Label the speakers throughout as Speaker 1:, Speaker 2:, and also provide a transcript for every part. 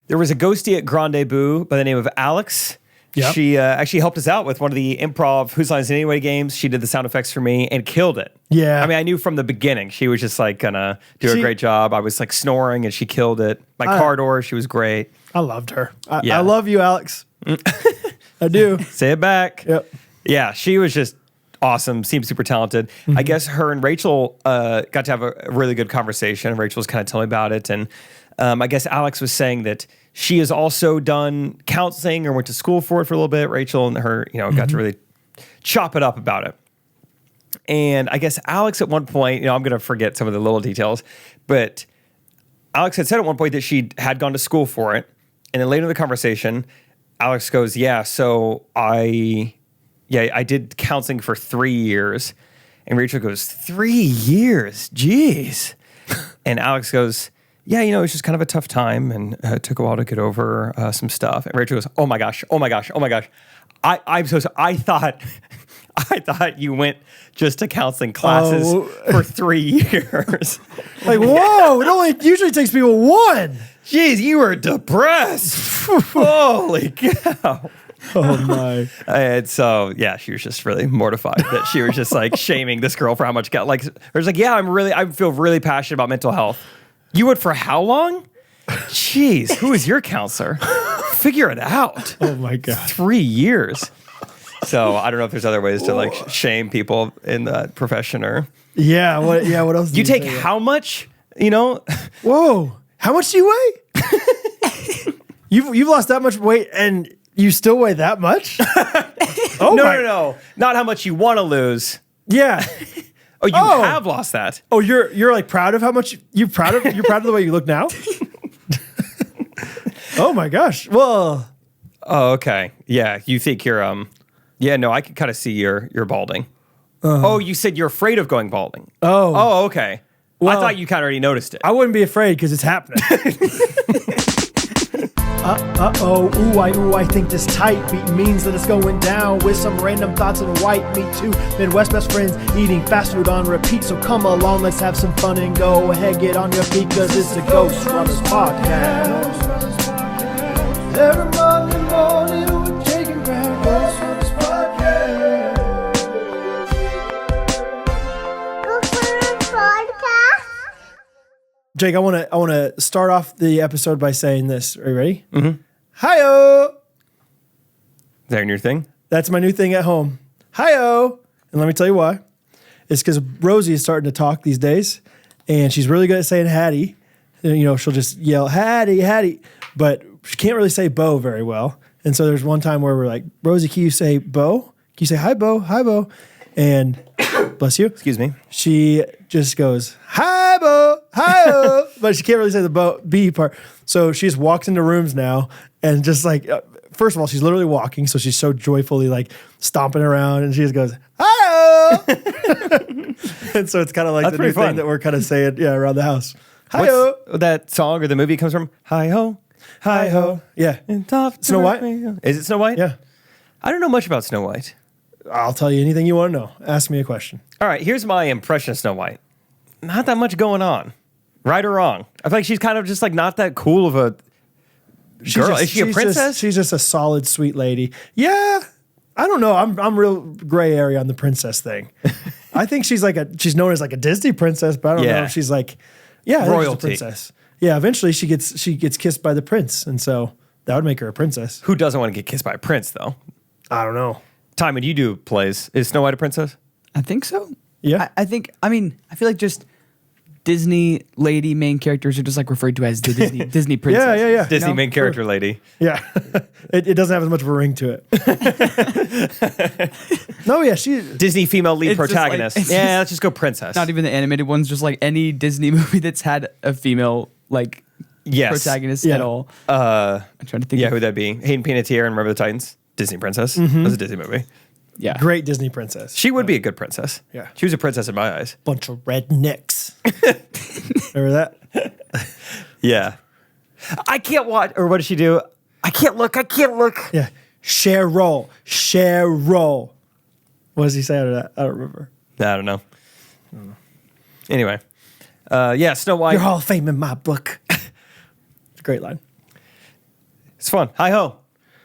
Speaker 1: there was a ghostie at Grande Boo by the name of Alex.
Speaker 2: Yep.
Speaker 1: She actually helped us out with one of the improv Whose Lines Anyway games. She did the sound effects for me and killed it.
Speaker 2: Yeah.
Speaker 1: I mean, I knew from the beginning she was just like gonna do a great job. I was like snoring and she killed it. My car door, she was great.
Speaker 2: I loved her.
Speaker 1: Yeah.
Speaker 2: I love you, Alex. I do.
Speaker 1: Say it back.
Speaker 2: Yep.
Speaker 1: Yeah, she was just awesome. Seemed super talented. I guess her and Rachel got to have a really good conversation. Rachel was kind of telling me about it. And I guess Alex was saying that she has also done counseling or went to school for it for a little bit. Rachel and her, got to really chop it up about it. And I guess Alex at one point, I'm going to forget some of the little details, but Alex had said at one point that she had gone to school for it. And then later in the conversation, Alex goes, so I did counseling for 3 years. And Rachel goes, 3 years? Jeez. And Alex goes, it's just kind of a tough time and it took a while to get over some stuff. And Rachel goes, oh my gosh. I'm so sorry. I thought you went just to counseling classes for 3 years.
Speaker 2: Like, whoa, it only usually takes people one.
Speaker 1: Jeez, you were depressed. Holy cow.
Speaker 2: Oh my.
Speaker 1: And so, she was just really mortified that she was just like shaming this girl for how much, I feel really passionate about mental health. You would for how long? Jeez, who is your counselor? Figure it out.
Speaker 2: Oh my God.
Speaker 1: 3 years. So I don't know if there's other ways to shame people in that profession or.
Speaker 2: Yeah. What else?
Speaker 1: You take how much,
Speaker 2: Whoa. How much do you weigh? You've lost that much weight and you still weigh that much?
Speaker 1: No. Not how much you want to lose.
Speaker 2: Yeah.
Speaker 1: Oh, you have lost that.
Speaker 2: Oh, you're like proud of how much you're proud of the way you look now? Oh my gosh. Well.
Speaker 1: Oh, okay. Yeah. You think you're I can kind of see you're balding. You said you're afraid of going balding. Oh, okay. Well, I thought you kind of already noticed it.
Speaker 2: I wouldn't be afraid because it's happening. I think this tight beat means that it's going down with some random thoughts and white meat too. Midwest best friends eating fast food on repeat. So come along, let's have some fun and go ahead, get on your feet, cause it's the Ghostrunners podcast. Every Monday morning we're taking back Ghostrunners podcast. Jake, I want to start off the episode by saying this. Are you ready?
Speaker 1: Mm-hmm.
Speaker 2: Hi-oh.
Speaker 1: Is that your thing?
Speaker 2: That's my new thing at home. Hi-oh. And let me tell you why. It's because Rosie is starting to talk these days, and she's really good at saying Hattie. She'll just yell, Hattie, Hattie. But she can't really say Bo very well. And so there's one time where we're like, Rosie, can you say Bo? Can you say hi, Bo? Hi, Bo. And bless you.
Speaker 1: Excuse me.
Speaker 2: She just goes, hi, Bo, hi, Bo. But she can't really say the B part. So she just walks into rooms now and just like, first of all, she's literally walking. So she's so joyfully like stomping around and she just goes, hi, And so it's kind of like
Speaker 1: That's
Speaker 2: the new
Speaker 1: fun.
Speaker 2: thing that we're kind of saying around the house. Hi-ho.
Speaker 1: What's that song or the movie comes from? Hi-ho.
Speaker 2: Hi-ho. Yeah. Snow White?
Speaker 1: Is it Snow White?
Speaker 2: Yeah.
Speaker 1: I don't know much about Snow White.
Speaker 2: I'll tell you anything you want to know. Ask me a question.
Speaker 1: All right, here's my impression of Snow White. Not that much going on. Right or wrong? I feel like she's kind of just like not that cool of a girl. Is she a princess?
Speaker 2: She's just a solid, sweet lady. Yeah. I don't know. I'm real gray area on the princess thing. I think she's known as like a Disney princess, but I don't know if she's like, I think she's
Speaker 1: royalty.
Speaker 2: a princess. Yeah, eventually she gets kissed by the prince, and so that would make her a princess.
Speaker 1: Who doesn't want to get kissed by a prince, though?
Speaker 2: I don't know.
Speaker 1: Time when you do plays, is Snow White a princess?
Speaker 3: I think so.
Speaker 2: Yeah.
Speaker 3: I feel like just Disney lady main characters are just like referred to as the Disney princess.
Speaker 2: Yeah.
Speaker 1: Disney main character lady.
Speaker 2: Yeah. it doesn't have as much of a ring to it. No, yeah, she
Speaker 1: Disney female lead
Speaker 3: It's just
Speaker 1: protagonist.
Speaker 3: like- it's
Speaker 1: Let's just go princess.
Speaker 3: Not even the animated ones, just like any Disney movie that's had a female like protagonist
Speaker 2: Yeah.
Speaker 3: at all. I'm trying to think.
Speaker 1: Who'd that be? Hayden Panettiere and Remember the Titans? Disney princess. That was a Disney movie.
Speaker 3: Yeah.
Speaker 2: great Disney princess.
Speaker 1: She would be a good princess.
Speaker 2: Yeah.
Speaker 1: She was a princess in my eyes.
Speaker 2: Bunch of rednecks. Remember that?
Speaker 1: Yeah. I can't watch, or what does she do? I can't look.
Speaker 2: Yeah. Cheryl. What does he say after that? I don't remember.
Speaker 1: I don't know. Anyway. Snow White.
Speaker 2: You're Hall of Fame in my book. It's a great line.
Speaker 1: It's fun. Hi-ho.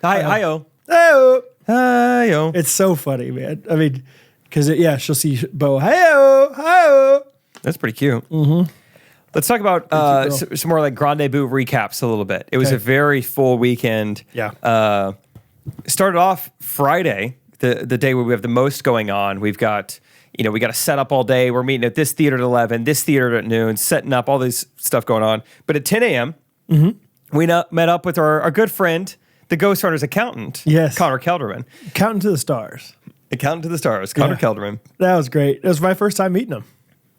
Speaker 1: Hi-ho.
Speaker 2: Hey-o.
Speaker 1: Hi-ho.
Speaker 2: It's so funny, man. I mean, because, she'll see Bo. Hey-o. Hi-o.
Speaker 1: That's pretty cute. Mm-hmm. Let's talk about some more like Grande Boo recaps a little bit. It was a very full weekend.
Speaker 2: Yeah.
Speaker 1: Started off Friday, the day where we have the most going on. We've got, we got to set up all day. We're meeting at this theater at 11, this theater at noon, setting up all this stuff going on. But at 10 a.m., we met up with our good friend, the Ghostrunners accountant, Connor Kelderman.
Speaker 2: Accountant to the stars.
Speaker 1: Accountant to the stars, Connor Kelderman.
Speaker 2: That was great. It was my first time meeting him.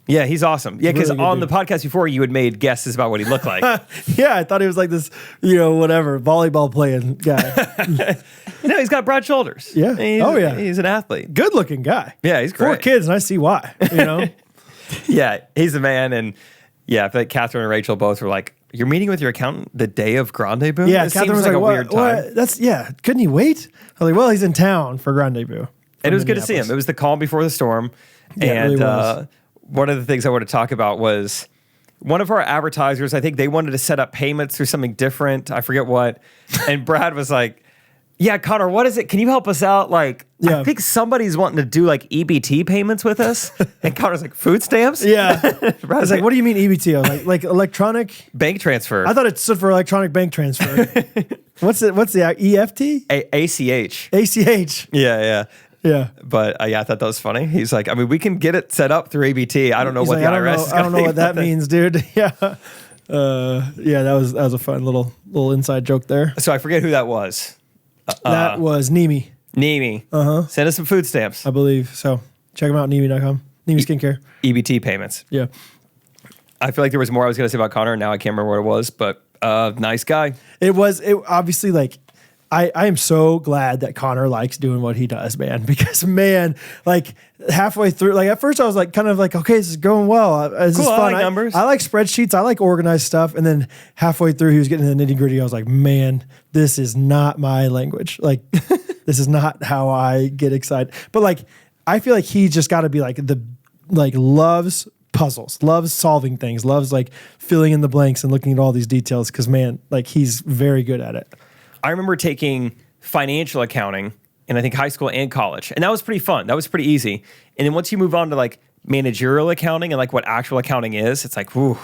Speaker 1: Yeah, he's awesome. Yeah, because
Speaker 2: Really
Speaker 1: on
Speaker 2: dude.
Speaker 1: the podcast before, you had made guesses about what he looked like.
Speaker 2: Yeah, I thought he was like this, whatever, volleyball playing guy.
Speaker 1: No, he's got broad shoulders.
Speaker 2: Yeah.
Speaker 1: He's an athlete.
Speaker 2: Good looking guy.
Speaker 1: Yeah, he's great.
Speaker 2: 4 kids, and I see why.
Speaker 1: Yeah, he's the man. And yeah, I feel like Catherine and Rachel both were like, "You're meeting with your accountant the day of Grande Boo?"
Speaker 2: Yeah,
Speaker 1: it
Speaker 2: Catherine
Speaker 1: seems
Speaker 2: was
Speaker 1: like a
Speaker 2: what,
Speaker 1: weird time.
Speaker 2: What? Couldn't he wait? I was like, well, he's in town for Grande Boo.
Speaker 1: And it was good to see him. It was the calm before the storm.
Speaker 2: Yeah,
Speaker 1: and
Speaker 2: it really was.
Speaker 1: One of the things I want to talk about was one of our advertisers, I think they wanted to set up payments through something different. I forget what. And Brad was like, yeah, Connor, what is it? Can you help us out? Like, I think somebody's wanting to do like EBT payments with us. And Connor's like, food stamps?
Speaker 2: Yeah. I was like, what do you mean EBT? I was like electronic?
Speaker 1: Bank transfer.
Speaker 2: I thought it stood for electronic bank transfer. What's the EFT?
Speaker 1: ACH.
Speaker 2: ACH.
Speaker 1: Yeah.
Speaker 2: Yeah.
Speaker 1: But I thought that was funny. He's like, we can get it set up through ABT. I don't know what the IRS is.
Speaker 2: I don't know what that means, dude. Yeah. That was a fun little inside joke there.
Speaker 1: So I forget who that was.
Speaker 2: That was Nimi.
Speaker 1: Nimi. Send us some food stamps.
Speaker 2: I believe. So check them out, Nimi.com. Nimi Skincare.
Speaker 1: EBT payments.
Speaker 2: Yeah.
Speaker 1: I feel like there was more I was going to say about Connor, and now I can't remember what it was, but nice guy.
Speaker 2: It obviously like, I am so glad that Connor likes doing what he does, man, because man, like halfway through, like at first I was like, kind of like, okay, this is going well. This is fun.
Speaker 1: I like numbers.
Speaker 2: I like spreadsheets. I like organized stuff. And then halfway through, he was getting into the nitty gritty. I was like, man, this is not my language. Like, this is not how I get excited. But like, I feel like he's just got to be like loves puzzles, loves solving things, loves like filling in the blanks and looking at all these details. Cause man, like he's very good at it.
Speaker 1: I remember taking financial accounting in I think high school and college, and that was pretty fun. That was pretty easy. And then once you move on to like managerial accounting and like what actual accounting is, it's like, whew,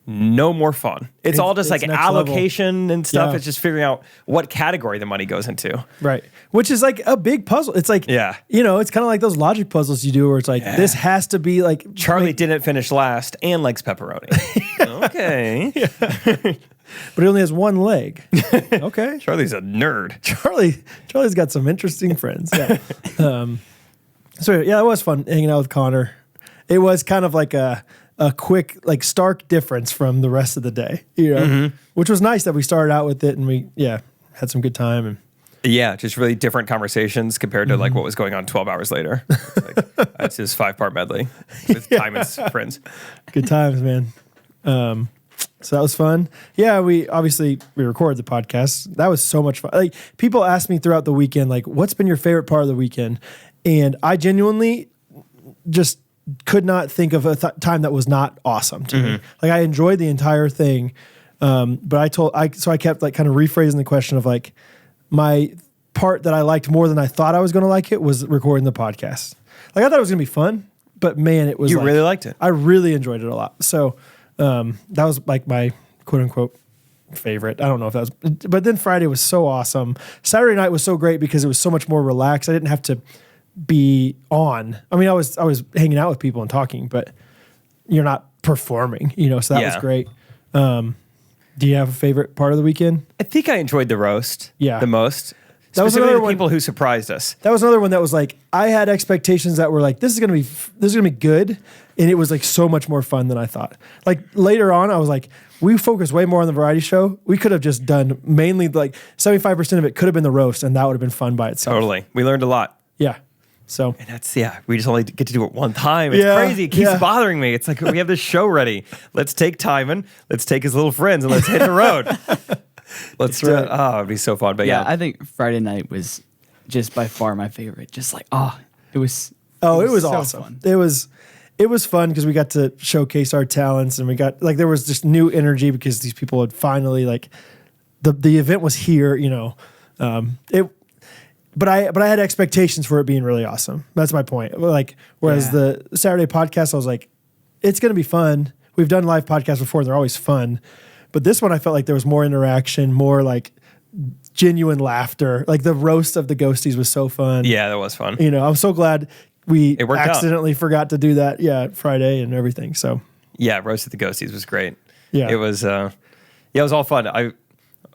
Speaker 1: no more fun. It's all just like allocation level and stuff.
Speaker 2: Yeah.
Speaker 1: It's just figuring out what category the money goes into.
Speaker 2: Right. Which is like a big puzzle. It's like, it's kind of like those logic puzzles you do where it's like, this has to be like.
Speaker 1: Charlie didn't finish last and likes pepperoni. Okay.
Speaker 2: But he only has one leg. Okay.
Speaker 1: Charlie's a nerd.
Speaker 2: Charlie's got some interesting friends. Yeah. So yeah, it was fun hanging out with Connor. It was kind of like a quick, like stark difference from the rest of the day, which was nice that we started out with it and we, had some good time. And
Speaker 1: yeah, just really different conversations compared to like what was going on 12 hours later. That's his 5-part medley with Timon's friends.
Speaker 2: Good times, man. So that was fun. Yeah, we recorded the podcast. That was so much fun. Like people asked me throughout the weekend, like, what's been your favorite part of the weekend? And I genuinely just could not think of a time that was not awesome to me. Like I enjoyed the entire thing. But I kept like kind of rephrasing the question of like my part that I liked more than I thought I was going to like it was recording the podcast. Like I thought it was going to be fun, but man, it was.
Speaker 1: You really liked it.
Speaker 2: I really enjoyed it a lot. So. That was like my quote unquote favorite. I don't know if that was, but then Friday was so awesome. Saturday night was so great because it was so much more relaxed. I didn't have to be on. I mean, I was hanging out with people and talking, but you're not performing, so that was great. Do you have a favorite part of the weekend?
Speaker 1: I think I enjoyed the roast the most.
Speaker 2: That was another one.
Speaker 1: People who surprised us.
Speaker 2: That was another one that was like, I had expectations that were like, this is gonna be good, and it was like so much more fun than I thought. Like later on, I was like, we focused way more on the variety show. We could have just done mainly like 75% of it could have been the roast, and that would have been fun by itself.
Speaker 1: Totally, we learned a lot.
Speaker 2: Yeah. So
Speaker 1: and that's we just only get to do it one time. It's crazy. It keeps bothering me. It's like we have this show ready. Let's take Timon. Let's take his little friends and let's hit the road. Let's do it. Oh, it'd be so fun. But
Speaker 3: I think Friday night was just by far my favorite. Just like, it was
Speaker 2: so
Speaker 3: awesome.
Speaker 2: Fun. It was fun because we got to showcase our talents and we got like there was just new energy because these people had finally like the event was here, but I had expectations for it being really awesome. That's my point. Like, whereas the Saturday podcast, I was like, it's going to be fun. We've done live podcasts before, and they're always fun. But this one, I felt like there was more interaction, more like genuine laughter. Like the roast of the Ghosties was so fun.
Speaker 1: Yeah, that was fun.
Speaker 2: I'm so glad we
Speaker 1: It worked
Speaker 2: accidentally forgot to do that. Yeah, Friday and everything. So
Speaker 1: yeah, roast of the Ghosties was great.
Speaker 2: Yeah.
Speaker 1: It was it was all fun. I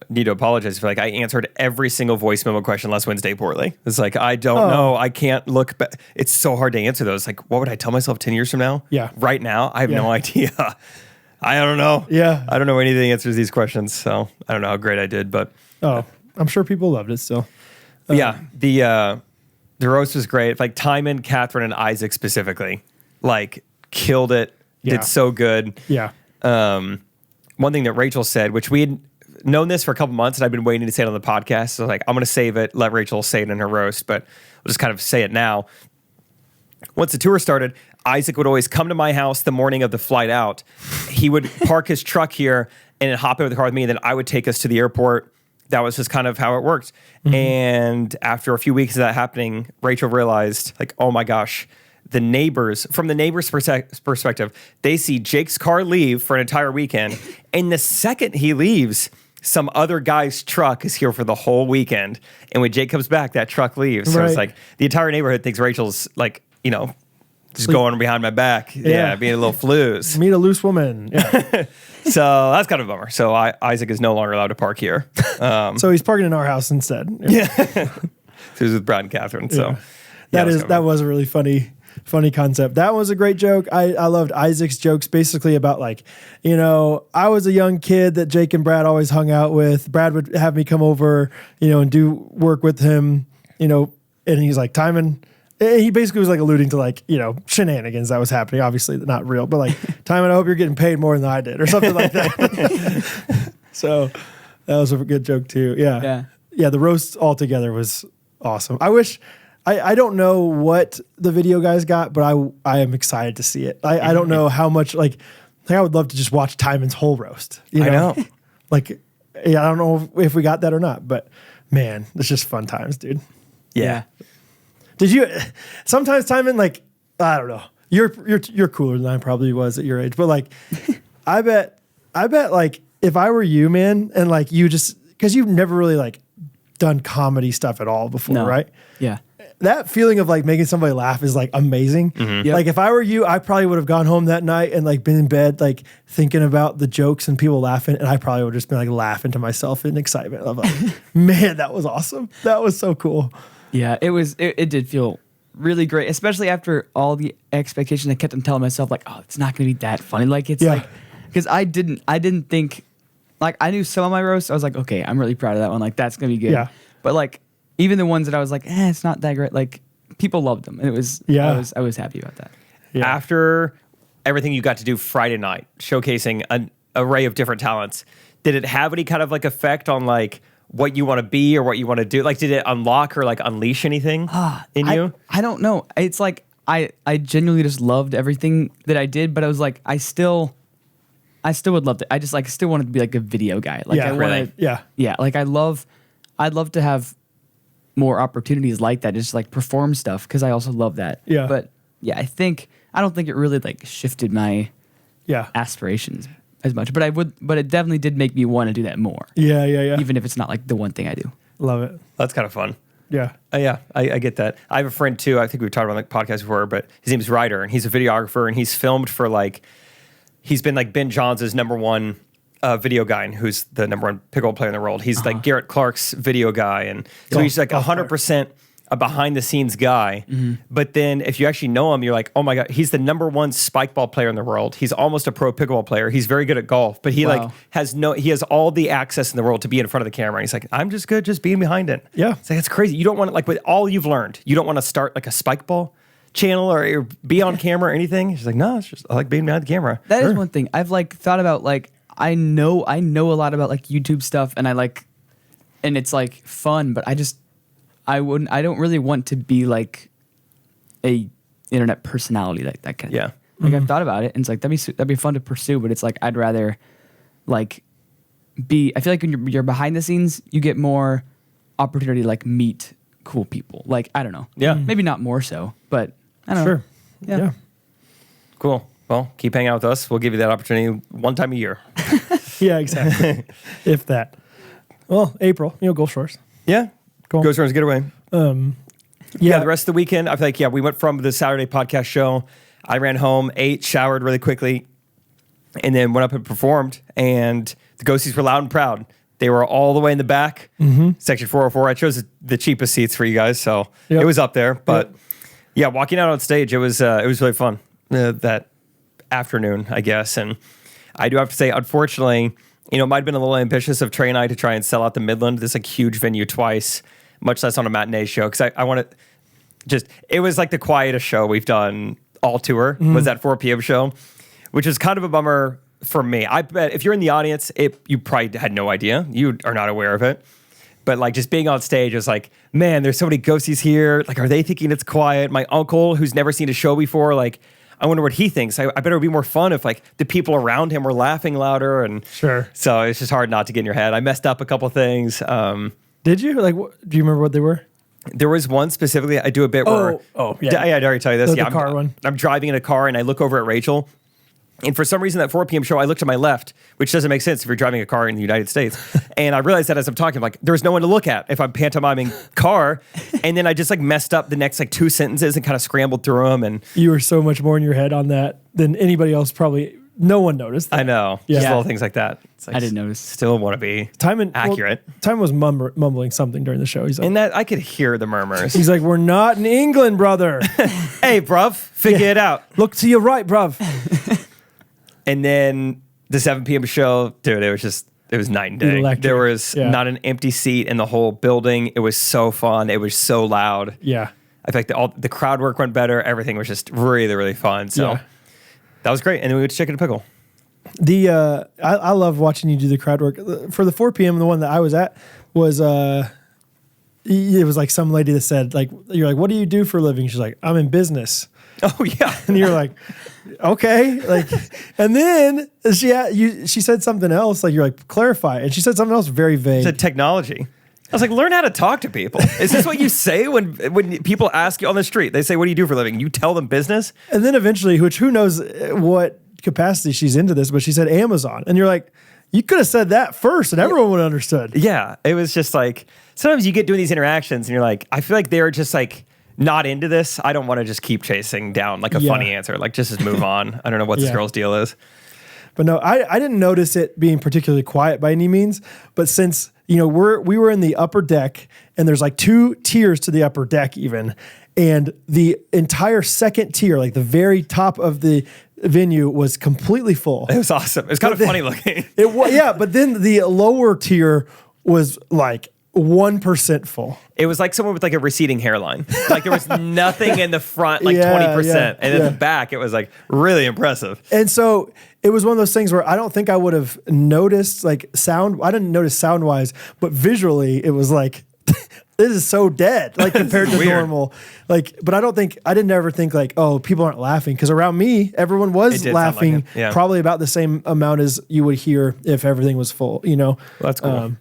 Speaker 1: need to apologize for I answered every single voice memo question last Wednesday poorly. It's like, I don't know. I can't look back. It's so hard to answer those. Like, what would I tell myself 10 years from now?
Speaker 2: Yeah.
Speaker 1: Right now, I have no idea. I don't know.
Speaker 2: Yeah.
Speaker 1: I don't know any of the answers to these questions. So I don't know how great I did, but
Speaker 2: I'm sure people loved it still.
Speaker 1: yeah, the roast was great. Like Timon, Catherine, and Isaac specifically, like killed it.
Speaker 2: Yeah.
Speaker 1: Did so good.
Speaker 2: Yeah.
Speaker 1: One thing that Rachel said, which we had known this for a couple months, and I've been waiting to say it on the podcast. So like, I'm going to save it, let Rachel say it in her roast, but we'll just kind of say it now. Once the tour started, Isaac would always come to my house the morning of the flight out. He would park his truck here and then hop in the car with me, and then I would take us to the airport. That was just kind of how it worked. Mm-hmm. And after a few weeks of that happening, Rachel realized, like, oh my gosh, from the neighbors' perspective, they see Jake's car leave for an entire weekend. And the second he leaves, some other guy's truck is here for the whole weekend. And when Jake comes back, that truck leaves. So it's like the entire neighborhood thinks Rachel's like, just going behind my back. Yeah, being a little flues.
Speaker 2: Meet a loose woman. Yeah.
Speaker 1: So that's kind of a bummer. So Isaac is no longer allowed to park here.
Speaker 2: So he's parking in our house instead.
Speaker 1: Yeah. So he's with Brad and Catherine. So
Speaker 2: that was a really funny concept. That was a great joke. I loved Isaac's jokes basically about like, I was a young kid that Jake and Brad always hung out with. Brad would have me come over, and do work with him, and he's like, Timon. He basically was like alluding to like, shenanigans that was happening. Obviously not real, but like, Timon, I hope you're getting paid more than I did or something like that. So that was a good joke too. Yeah. Yeah. The roast altogether was awesome. I wish, I don't know what the video guys got, but I am excited to see it. I don't know how much, like I would love to just watch Timon's whole roast.
Speaker 1: I know.
Speaker 2: Like, I don't know if we got that or not, but man, it's just fun times, dude.
Speaker 1: Yeah.
Speaker 2: Did you sometimes, Timon, like, I don't know. You're cooler than I probably was at your age, but like, I bet like if I were you, man, and like you just, cause you've never really like done comedy stuff at all before, right?
Speaker 3: Yeah.
Speaker 2: That feeling of like making somebody laugh is like amazing. Mm-hmm. Yep. Like if I were you, I probably would have gone home that night and like been in bed, like thinking about the jokes and people laughing. And I probably would have just been like laughing to myself in excitement. I'm like, man, that was awesome. That was so cool. Yeah,
Speaker 3: it did feel really great, especially after all the expectations. I kept on telling myself like, oh, it's not going to be that funny. Like it's like, because I didn't think, like I knew some of my roasts. I was like, okay, I'm really proud of that one. Like that's going to be good. Yeah. But like even the ones that I was like, it's not that great. Like people loved them, and it was I was happy about that.
Speaker 1: Yeah. After everything you got to do Friday night, showcasing an array of different talents, did it have any kind of like effect on like what you want to be or what you want to do? Like, did it unlock or like unleash anything in you?
Speaker 3: I don't know. It's like I genuinely just loved everything that I did, but I was like, I still would love to. I just like still wanted to be like a video guy. Like I wanted, like I'd love to have more opportunities like that, just like perform stuff, because I also love that.
Speaker 2: Yeah.
Speaker 3: But yeah, I don't think it really like shifted my aspirations as much, but it definitely did make me want to do that more.
Speaker 2: Yeah.
Speaker 3: Even if it's not like the one thing I do.
Speaker 2: Love it.
Speaker 1: That's kind of fun.
Speaker 2: Yeah.
Speaker 1: I get that. I have a friend too. I think we've talked about on the podcast before, but his name's Ryder, and he's a videographer, and he's filmed for like, he's been like Ben Johns' number one video guy, and who's the number one pickleball player in the world. He's like Garrett Clark's video guy, and so he's like 100% a behind the scenes guy. Mm-hmm. But then if you actually know him, you're like, oh my God, he's the number one spike ball player in the world. He's almost a pro pickleball player. He's very good at golf, but he he has all the access in the world to be in front of the camera. He's like, I'm just good just being behind it.
Speaker 2: Yeah.
Speaker 1: It's like, that's crazy. You don't want to, like with all you've learned, you don't want to start like a spike ball channel or be on camera or anything. He's like, no, it's just I like being behind the camera.
Speaker 3: That is one thing I've like thought about. Like I know a lot about like YouTube stuff, and and it's like fun, but I don't really want to be like a internet personality, like that kind of thing. Like I've thought about it, and it's like that'd be fun to pursue, but it's like I'd rather like I feel like when you're behind the scenes, you get more opportunity to like meet cool people. Like, I don't know.
Speaker 1: Yeah.
Speaker 3: Maybe not more so, but I don't know.
Speaker 2: Sure. Yeah.
Speaker 1: Cool. Well, keep hanging out with us. We'll give you that opportunity one time a year.
Speaker 2: Yeah, exactly. If that. Well, April, Gulf Shores.
Speaker 1: Yeah.
Speaker 2: Cool.
Speaker 1: Ghostrunners getaway.
Speaker 2: Yeah.
Speaker 1: The rest of the weekend, I feel like, we went from the Saturday podcast show. I ran home, ate, showered really quickly, and then went up and performed. And the ghosties were loud and proud. They were all the way in the back, section 404. I chose the cheapest seats for you guys, so it was up there. But walking out on stage, it was really fun that afternoon, I guess. And I do have to say, unfortunately, it might have been a little ambitious of Trey and I to try and sell out the Midland, this like huge venue twice, much less on a matinee show. Because I want to it was like the quietest show we've done all tour, was that 4 p.m. show, which is kind of a bummer for me. I bet if you're in the audience, you probably had no idea. You are not aware of it. But like just being on stage is like, man, there's so many ghosties here. Like, are they thinking it's quiet? My uncle, who's never seen a show before, like, I wonder what he thinks. I bet it would be more fun if like the people around him were laughing louder. And
Speaker 2: Sure.
Speaker 1: So it's just hard not to get in your head. I messed up a couple things.
Speaker 2: Did you? Like, do you remember what they were?
Speaker 1: There was one specifically. I do a bit where.
Speaker 2: Yeah.
Speaker 1: I already tell you this.
Speaker 2: The car one.
Speaker 1: I'm driving in a car and I look over at Rachel. And for some reason, that 4 p.m. show, I looked to my left, which doesn't make sense if you're driving a car in the United States. And I realized that as I'm talking, like, there's no one to look at if I'm pantomiming car. And then I just like messed up the next like 2 sentences and kind of scrambled through them. And
Speaker 2: You were so much more in your head on that than anybody else probably. No one noticed that.
Speaker 1: I know.
Speaker 2: Yeah.
Speaker 1: Just little things like that. It's like,
Speaker 3: I didn't notice.
Speaker 1: Still want to be accurate.
Speaker 2: Time was mumbling something during the show. He's like,
Speaker 1: And that I could hear the murmurs.
Speaker 2: he's like, we're not in England, brother.
Speaker 1: Hey, bruv, figure it out.
Speaker 2: Look to your right, bruv.
Speaker 1: And then the 7 p.m. show, dude, it was night and day.
Speaker 2: Electric.
Speaker 1: There was not an empty seat in the whole building. It was so fun. It was so loud.
Speaker 2: Yeah.
Speaker 1: I feel like the crowd work went better. Everything was just really, really fun. So that was great. And then we went to Chicken and Pickle.
Speaker 2: I love watching you do the crowd work. For the 4 p.m., the one that I was at was it was like some lady that said, like, you're like, what do you do for a living? She's like, I'm in business.
Speaker 1: Oh yeah.
Speaker 2: And you're like, okay, like, and then she said something else, like, you're like, clarify, and she said something else very vague.
Speaker 1: It's a technology. I was like, learn how to talk to people. Is this what you say when people ask you on the street? They say, what do you do for a living? You tell them business?
Speaker 2: And then eventually, which who knows what capacity she's into this, but she said Amazon, and you're like, you could have said that first, and everyone would have understood.
Speaker 1: Yeah, it was just like, sometimes you get doing these interactions, and you're like, I feel like they're just like not into this. I don't want to just keep chasing down like a funny answer. Like, just move on. I don't know what this girl's deal is.
Speaker 2: But no, I didn't notice it being particularly quiet by any means. But since, we were in the upper deck, and there's like 2 tiers to the upper deck even. And the entire second tier, like the very top of the venue, was completely full.
Speaker 1: It was awesome. It was kind of funny looking.
Speaker 2: But then the lower tier was like 1% full.
Speaker 1: It was like someone with like a receding hairline. Like there was nothing in the front, like 20%. And in the back, it was like really impressive.
Speaker 2: And so it was one of those things where I don't think I would have noticed like sound. I didn't notice sound wise, but visually it was like, this is so dead, like compared to normal. Like, but I didn't ever think like, oh, people aren't laughing. Because around me, everyone was laughing probably about the same amount as you would hear if everything was full,
Speaker 1: Well, that's cool.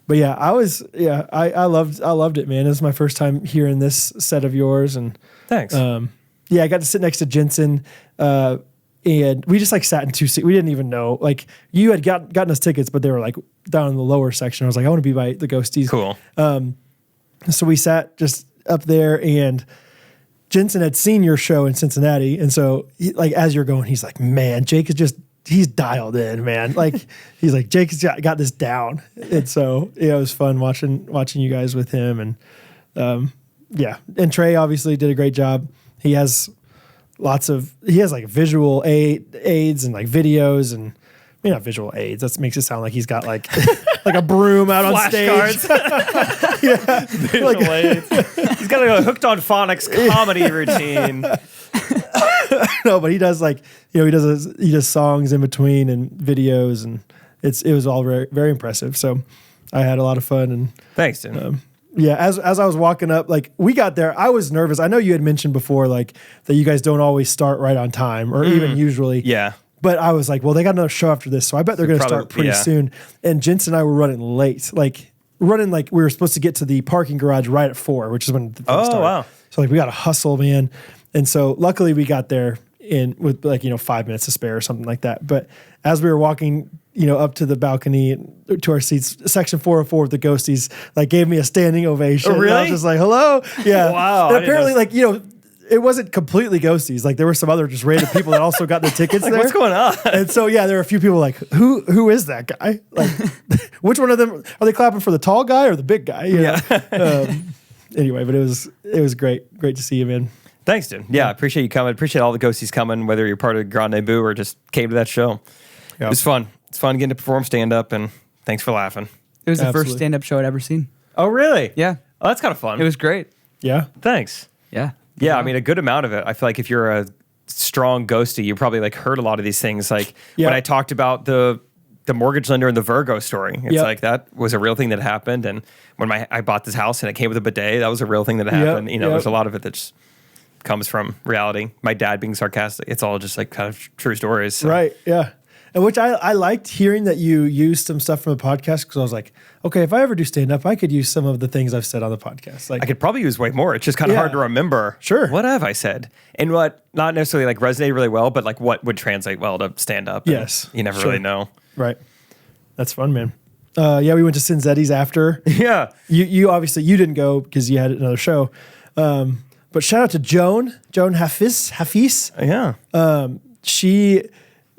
Speaker 2: But yeah, I loved it, man. This is my first time hearing this set of yours, and
Speaker 1: thanks.
Speaker 2: I got to sit next to Jensen, and we just like sat in 2 seats. We didn't even know, like, you had gotten us tickets, but they were like down in the lower section. I was like, I want to be by the Ghosties.
Speaker 1: Cool.
Speaker 2: So we sat just up there, and Jensen had seen your show in Cincinnati, and so like as you're going, he's like, man, Jake is just. He's dialed in, man. Like, he's like, Jake's got this down. And so, it was fun watching you guys with him. And and Trey obviously did a great job. He has like visual aids and like videos, and not visual aids. That makes it sound like he's got like like a broom out on stage.
Speaker 1: Flashcards. Visual aids. He's got a Hooked on Phonics comedy routine.
Speaker 2: No, but he does like, he does songs in between and videos, and it was all very, very impressive. So I had a lot of fun. And
Speaker 1: thanks, dude.
Speaker 2: As I was walking up, like we got there, I was nervous. I know you had mentioned before, like that you guys don't always start right on time, or even usually.
Speaker 1: Yeah.
Speaker 2: But I was like, well, they got another show after this, so I bet they're going to start pretty soon. And Jensen and I were running late, like we were supposed to get to the parking garage right at 4, which is when the thing started.
Speaker 1: Wow.
Speaker 2: So like we got to hustle, man. And so luckily we got there with 5 minutes to spare or something like that. But as we were walking, up to the balcony to our seats, section 404 with the Ghosties, like gave me a standing ovation.
Speaker 1: Oh, really?
Speaker 2: And I was just like, hello. Yeah.
Speaker 1: Wow.
Speaker 2: And apparently it wasn't completely Ghosties. Like there were some other just random people that also got the tickets there.
Speaker 1: What's going on?
Speaker 2: And so, yeah, there were a few people like, who is that guy? Like, which one of them, are they clapping for the tall guy or the big guy? Anyway, but it was great to see you, man.
Speaker 1: Thanks, dude. Yeah, I appreciate you coming. Appreciate all the Ghosties coming, whether you're part of Grande Boo or just came to that show. Yep. It was fun. It's fun getting to perform stand-up, and thanks for laughing.
Speaker 3: It was the first stand-up show I'd ever seen.
Speaker 1: Oh, really?
Speaker 3: Yeah.
Speaker 1: Oh, that's kind of fun.
Speaker 3: It was great.
Speaker 2: Yeah.
Speaker 1: Thanks.
Speaker 3: Yeah.
Speaker 1: Yeah, I mean, a good amount of it. I feel like if you're a strong ghostie, you probably like heard a lot of these things. Like when I talked about the mortgage lender and the Virgo story, it's like that was a real thing that happened. And when I bought this house and it came with a bidet, that was a real thing that happened. There's a lot of it that just comes from reality. My dad being sarcastic, it's all just like kind of true stories. So.
Speaker 2: Right. Yeah. And which I liked hearing that you used some stuff from the podcast because I was like, okay, if I ever do stand up, I could use some of the things I've said on the podcast. Like
Speaker 1: I could probably use way more. It's just kind of hard to remember.
Speaker 2: Sure.
Speaker 1: What have I said? And what not necessarily like resonated really well, but like what would translate well to stand up.
Speaker 2: Yes.
Speaker 1: You never really know.
Speaker 2: Right. That's fun, man. We went to Cinzetti's after.
Speaker 1: Yeah.
Speaker 2: You obviously you didn't go because you had another show. But shout out to Joan Hafiz.
Speaker 1: Yeah.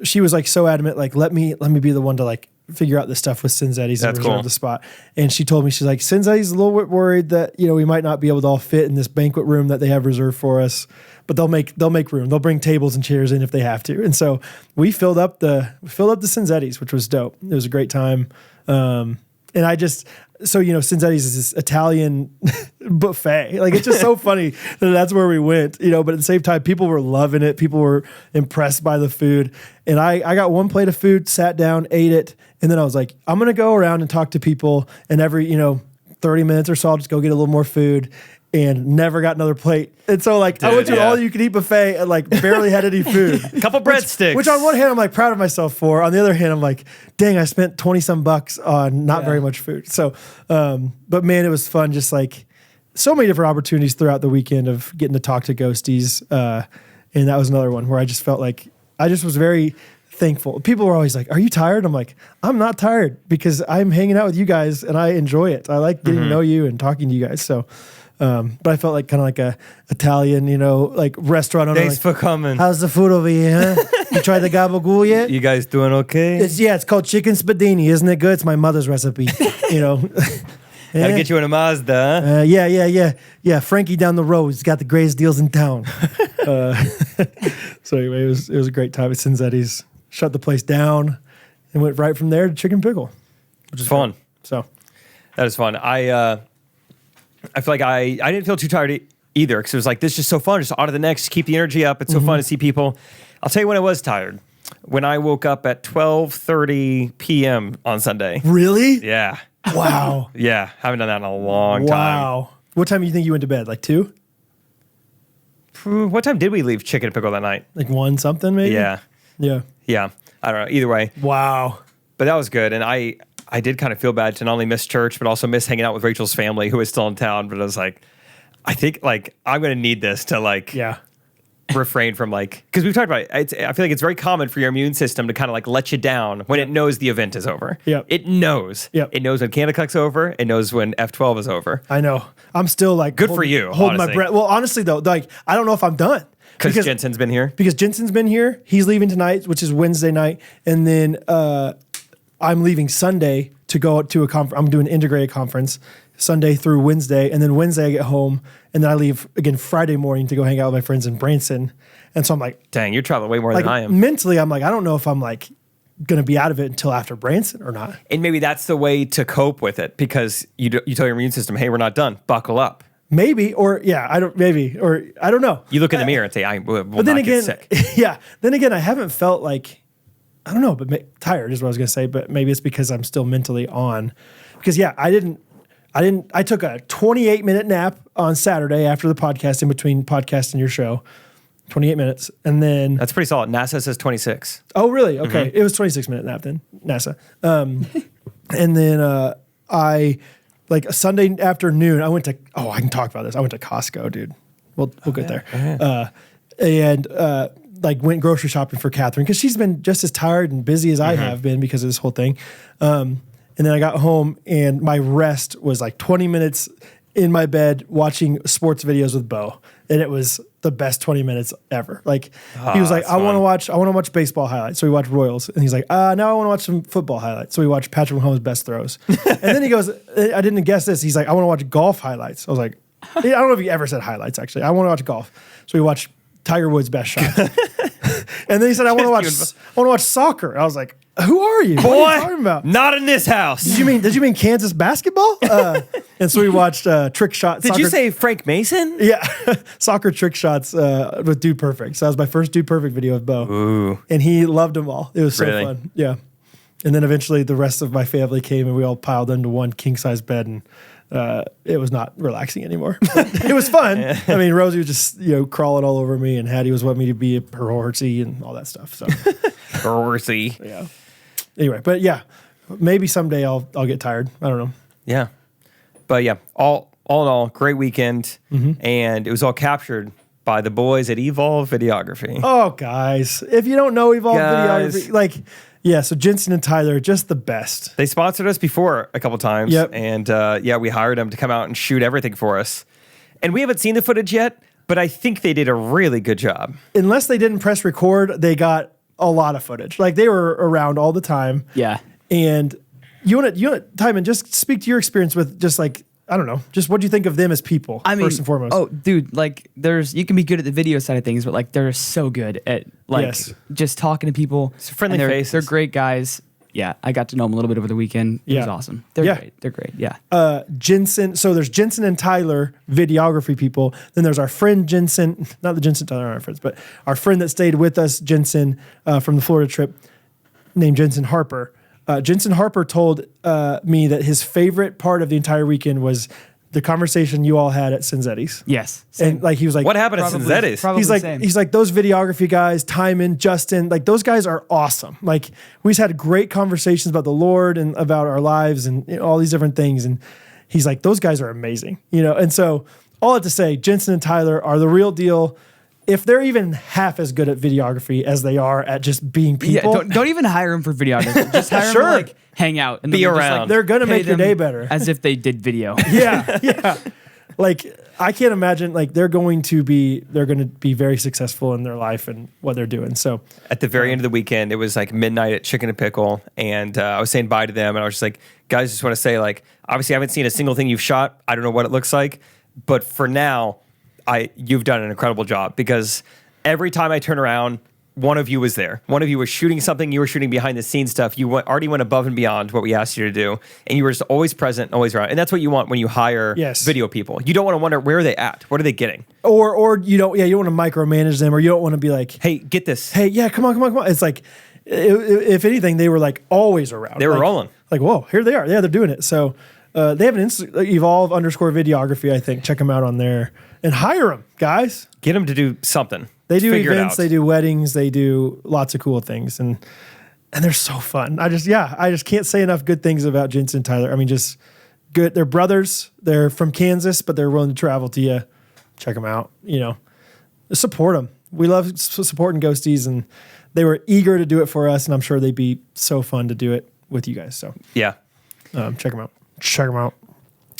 Speaker 2: She was like so adamant, like let me be the one to like figure out the stuff with Cinzetti's and reserve the spot. And she told me, she's like, Cinzetti's a little bit worried that we might not be able to all fit in this banquet room that they have reserved for us, but they'll make room. They'll bring tables and chairs in if they have to. And so we filled up the Cinzetti's, which was dope. It was a great time. And I just, Cinzetti's is this Italian buffet. Like, it's just so funny that that's where we went, but at the same time, people were loving it. People were impressed by the food. And I got one plate of food, sat down, ate it. And then I was like, I'm going to go around and talk to people. And every, 30 minutes or so, I'll just go get a little more food. And never got another plate. And so I went to an all-you-can-eat buffet and barely had any food.
Speaker 1: A couple breadsticks.
Speaker 2: Which on one hand, I'm proud of myself for. On the other hand, I'm like, dang, I spent 20-some bucks on not very much food. So, but man, it was fun. Just so many different opportunities throughout the weekend of getting to talk to ghosties. And that was another one where I just felt like I just was very thankful. People were always like, are you tired? I'm like, I'm not tired because I'm hanging out with you guys and I enjoy it. I like getting to know you and talking to you guys. So, but I felt like kind of like a Italian, restaurant owner.
Speaker 1: Thanks for coming.
Speaker 2: How's the food over here? Huh? You tried the gabagool yet?
Speaker 1: You guys doing okay?
Speaker 2: It's called chicken spadini. Isn't it good? It's my mother's recipe.
Speaker 1: Gotta get you in a Mazda. Huh?
Speaker 2: Yeah. Frankie down the road has got the greatest deals in town. So anyway, it was a great time at Cinzetti's. Shut the place down and went right from there to Chicken Pickle,
Speaker 1: which is fun.
Speaker 2: Great. So
Speaker 1: that is fun. I feel like I didn't feel too tired either because it was like, this is just so fun. Just on to the next, keep the energy up. It's so fun to see people. I'll tell you when I was tired. When I woke up at 12:30 p.m. on Sunday.
Speaker 2: Really?
Speaker 1: Yeah.
Speaker 2: Wow.
Speaker 1: Yeah. Haven't done that in a long time.
Speaker 2: Wow. What time do you think you went to bed? 2?
Speaker 1: What time did we leave Chicken Pickle that night?
Speaker 2: 1 something maybe?
Speaker 1: Yeah. Yeah. I don't know. Either way.
Speaker 2: Wow.
Speaker 1: But that was good. And I did kind of feel bad to not only miss church, but also miss hanging out with Rachel's family, who is still in town. But I was like, I think I'm going to need this to refrain from because we've talked about it. I feel like it's very common for your immune system to kind of let you down when it knows the event is over.
Speaker 2: Yep.
Speaker 1: It knows.
Speaker 2: Yep.
Speaker 1: It knows when Kanakuk's over. It knows when F12 is over.
Speaker 2: I know. I'm still
Speaker 1: good for you.
Speaker 2: Holding my breath. Well, honestly though, I don't know if I'm done.
Speaker 1: Because Jensen's been here?
Speaker 2: Because Jensen's been here. He's leaving tonight, which is Wednesday night. And then I'm leaving Sunday to go to a conference. I'm doing an integrated conference Sunday through Wednesday. And then Wednesday I get home. And then I leave again Friday morning to go hang out with my friends in Branson. And so I'm like,
Speaker 1: dang, you're traveling way more than I am.
Speaker 2: Mentally, I'm like, I don't know if I'm going to be out of it until after Branson or not.
Speaker 1: And maybe that's the way to cope with it because you tell your immune system, hey, we're not done. Buckle up.
Speaker 2: Maybe, or I don't know.
Speaker 1: You look in the mirror and say, I will not get sick.
Speaker 2: Yeah. Then again, I haven't felt I don't know, but tired is what I was going to say, but maybe it's because I'm still mentally on. Because I took a 28-minute nap on Saturday after the podcast in between podcast and your show. 28 minutes. And then,
Speaker 1: That's pretty solid. NASA says 26.
Speaker 2: oh, really? Okay. It was 26-minute nap then, NASA. And then I, like a Sunday afternoon, I can talk about this. I went to Costco, dude. We'll get there. And like went grocery shopping for Catherine because she's been just as tired and busy as I have been because of this whole thing. And then I got home and my rest was like 20 minutes in my bed watching sports videos with Bo. And it was the best 20 minutes ever. Like he was like, I want to watch baseball highlights. So we watched Royals. And he's like, now I want to watch some football highlights. So we watched Patrick Mahomes' best throws. And then he goes, I didn't guess this. He's like, I want to watch golf highlights. I was like, I don't know if he ever said highlights actually. I want to watch golf. So we watched Tiger Woods' best shot. And then he said, I want to watch soccer. I was like, who are you?
Speaker 1: Boy,
Speaker 2: what are you talking about?
Speaker 1: Not in this house.
Speaker 2: Did you mean Kansas basketball? And so we watched trick shots.
Speaker 1: Did you say Frank Mason?
Speaker 2: Yeah, soccer trick shots with Dude Perfect. So that was my first Dude Perfect video with Bo.
Speaker 1: Ooh.
Speaker 2: And he loved them all. It was so
Speaker 1: Really?
Speaker 2: fun. Yeah. And then eventually the rest of my family came and we all piled into one king-size bed and it was not relaxing anymore. But it was fun. I mean, Rosie was just, crawling all over me and Hattie was wanting me to be her horsey and all that stuff. So,
Speaker 1: Horsey.
Speaker 2: yeah. Anyway, but yeah, maybe someday I'll get tired. I don't know.
Speaker 1: Yeah. But yeah, all in all, great weekend. And it was all captured by the boys at Evolve Videography.
Speaker 2: Oh, guys, if you don't know Evolve
Speaker 1: Guys.
Speaker 2: Videography, so Jensen and Tyler are just the best.
Speaker 1: They sponsored us before a couple times.
Speaker 2: Yep.
Speaker 1: And we hired them to come out and shoot everything for us. And we haven't seen the footage yet, but I think they did a really good job.
Speaker 2: Unless they didn't press record, they got a lot of footage. Like they were around all the time.
Speaker 3: Yeah.
Speaker 2: And you want to, Timon, just speak to your experience with just like, I don't know, just what do you think of them as people, first and foremost?
Speaker 3: Oh, dude, like you can be good at the video side of things, but like they're so good at just talking to people.
Speaker 1: It's friendly
Speaker 3: and
Speaker 1: faces.
Speaker 3: They're great guys. Yeah, I got to know them a little bit over the weekend. It was awesome. They're great. They're great. Yeah.
Speaker 2: Jensen. So there's Jensen and Tyler, videography people. Then there's our friend Jensen, not the Jensen Tyler, our friends, but our friend that stayed with us, Jensen, from the Florida trip, named Jensen Harper. Jensen Harper told me that his favorite part of the entire weekend was the conversation you all had at Cinzetti's.
Speaker 3: Yes.
Speaker 2: And like he was like,
Speaker 1: What happened at Cinzetti's?
Speaker 2: He's like those videography guys, Timon, Justin, like those guys are awesome. Like we just had great conversations about the Lord and about our lives and all these different things. And he's like, those guys are amazing, And so all I have to say, Jensen and Tyler are the real deal. If they're even half as good at videography as they are at just being people,
Speaker 3: don't even hire them for videography. Just hire them to like hang out and
Speaker 1: be
Speaker 3: then
Speaker 1: around.
Speaker 2: they're gonna make your day better,
Speaker 3: as if they did video.
Speaker 2: yeah. Like I can't imagine like they're going to be very successful in their life and what they're doing. So
Speaker 1: at the very end of the weekend, it was like midnight at Chicken and Pickle, and I was saying bye to them, and I was just like, guys, just want to say like, obviously I haven't seen a single thing you've shot. I don't know what it looks like, but for now, you've done an incredible job because every time I turn around, one of you was there. One of you was shooting something. You were shooting behind the scenes stuff. You already went above and beyond what we asked you to do, and you were just always present, always around. And that's what you want when you hire video people. You don't want to wonder where are they at, what are they getting,
Speaker 2: or you don't want to micromanage them, or you don't want to be like,
Speaker 1: hey, get this.
Speaker 2: Hey, yeah, come on. It's like if anything, they were like always around.
Speaker 1: They were
Speaker 2: like,
Speaker 1: rolling.
Speaker 2: Like whoa, here they are. Yeah, they're doing it. So they have an Evolve _videography. I think check them out on there and hire them, guys.
Speaker 1: Get them to do something.
Speaker 2: They do events, they do weddings, they do lots of cool things, and they're so fun. I just can't say enough good things about Jensen and Tyler. I mean, just good. They're brothers. They're from Kansas, but they're willing to travel to you. Check them out. Support them. We love supporting Ghosties, and they were eager to do it for us, and I'm sure they'd be so fun to do it with you guys. So
Speaker 1: yeah,
Speaker 2: check them out. Check them out.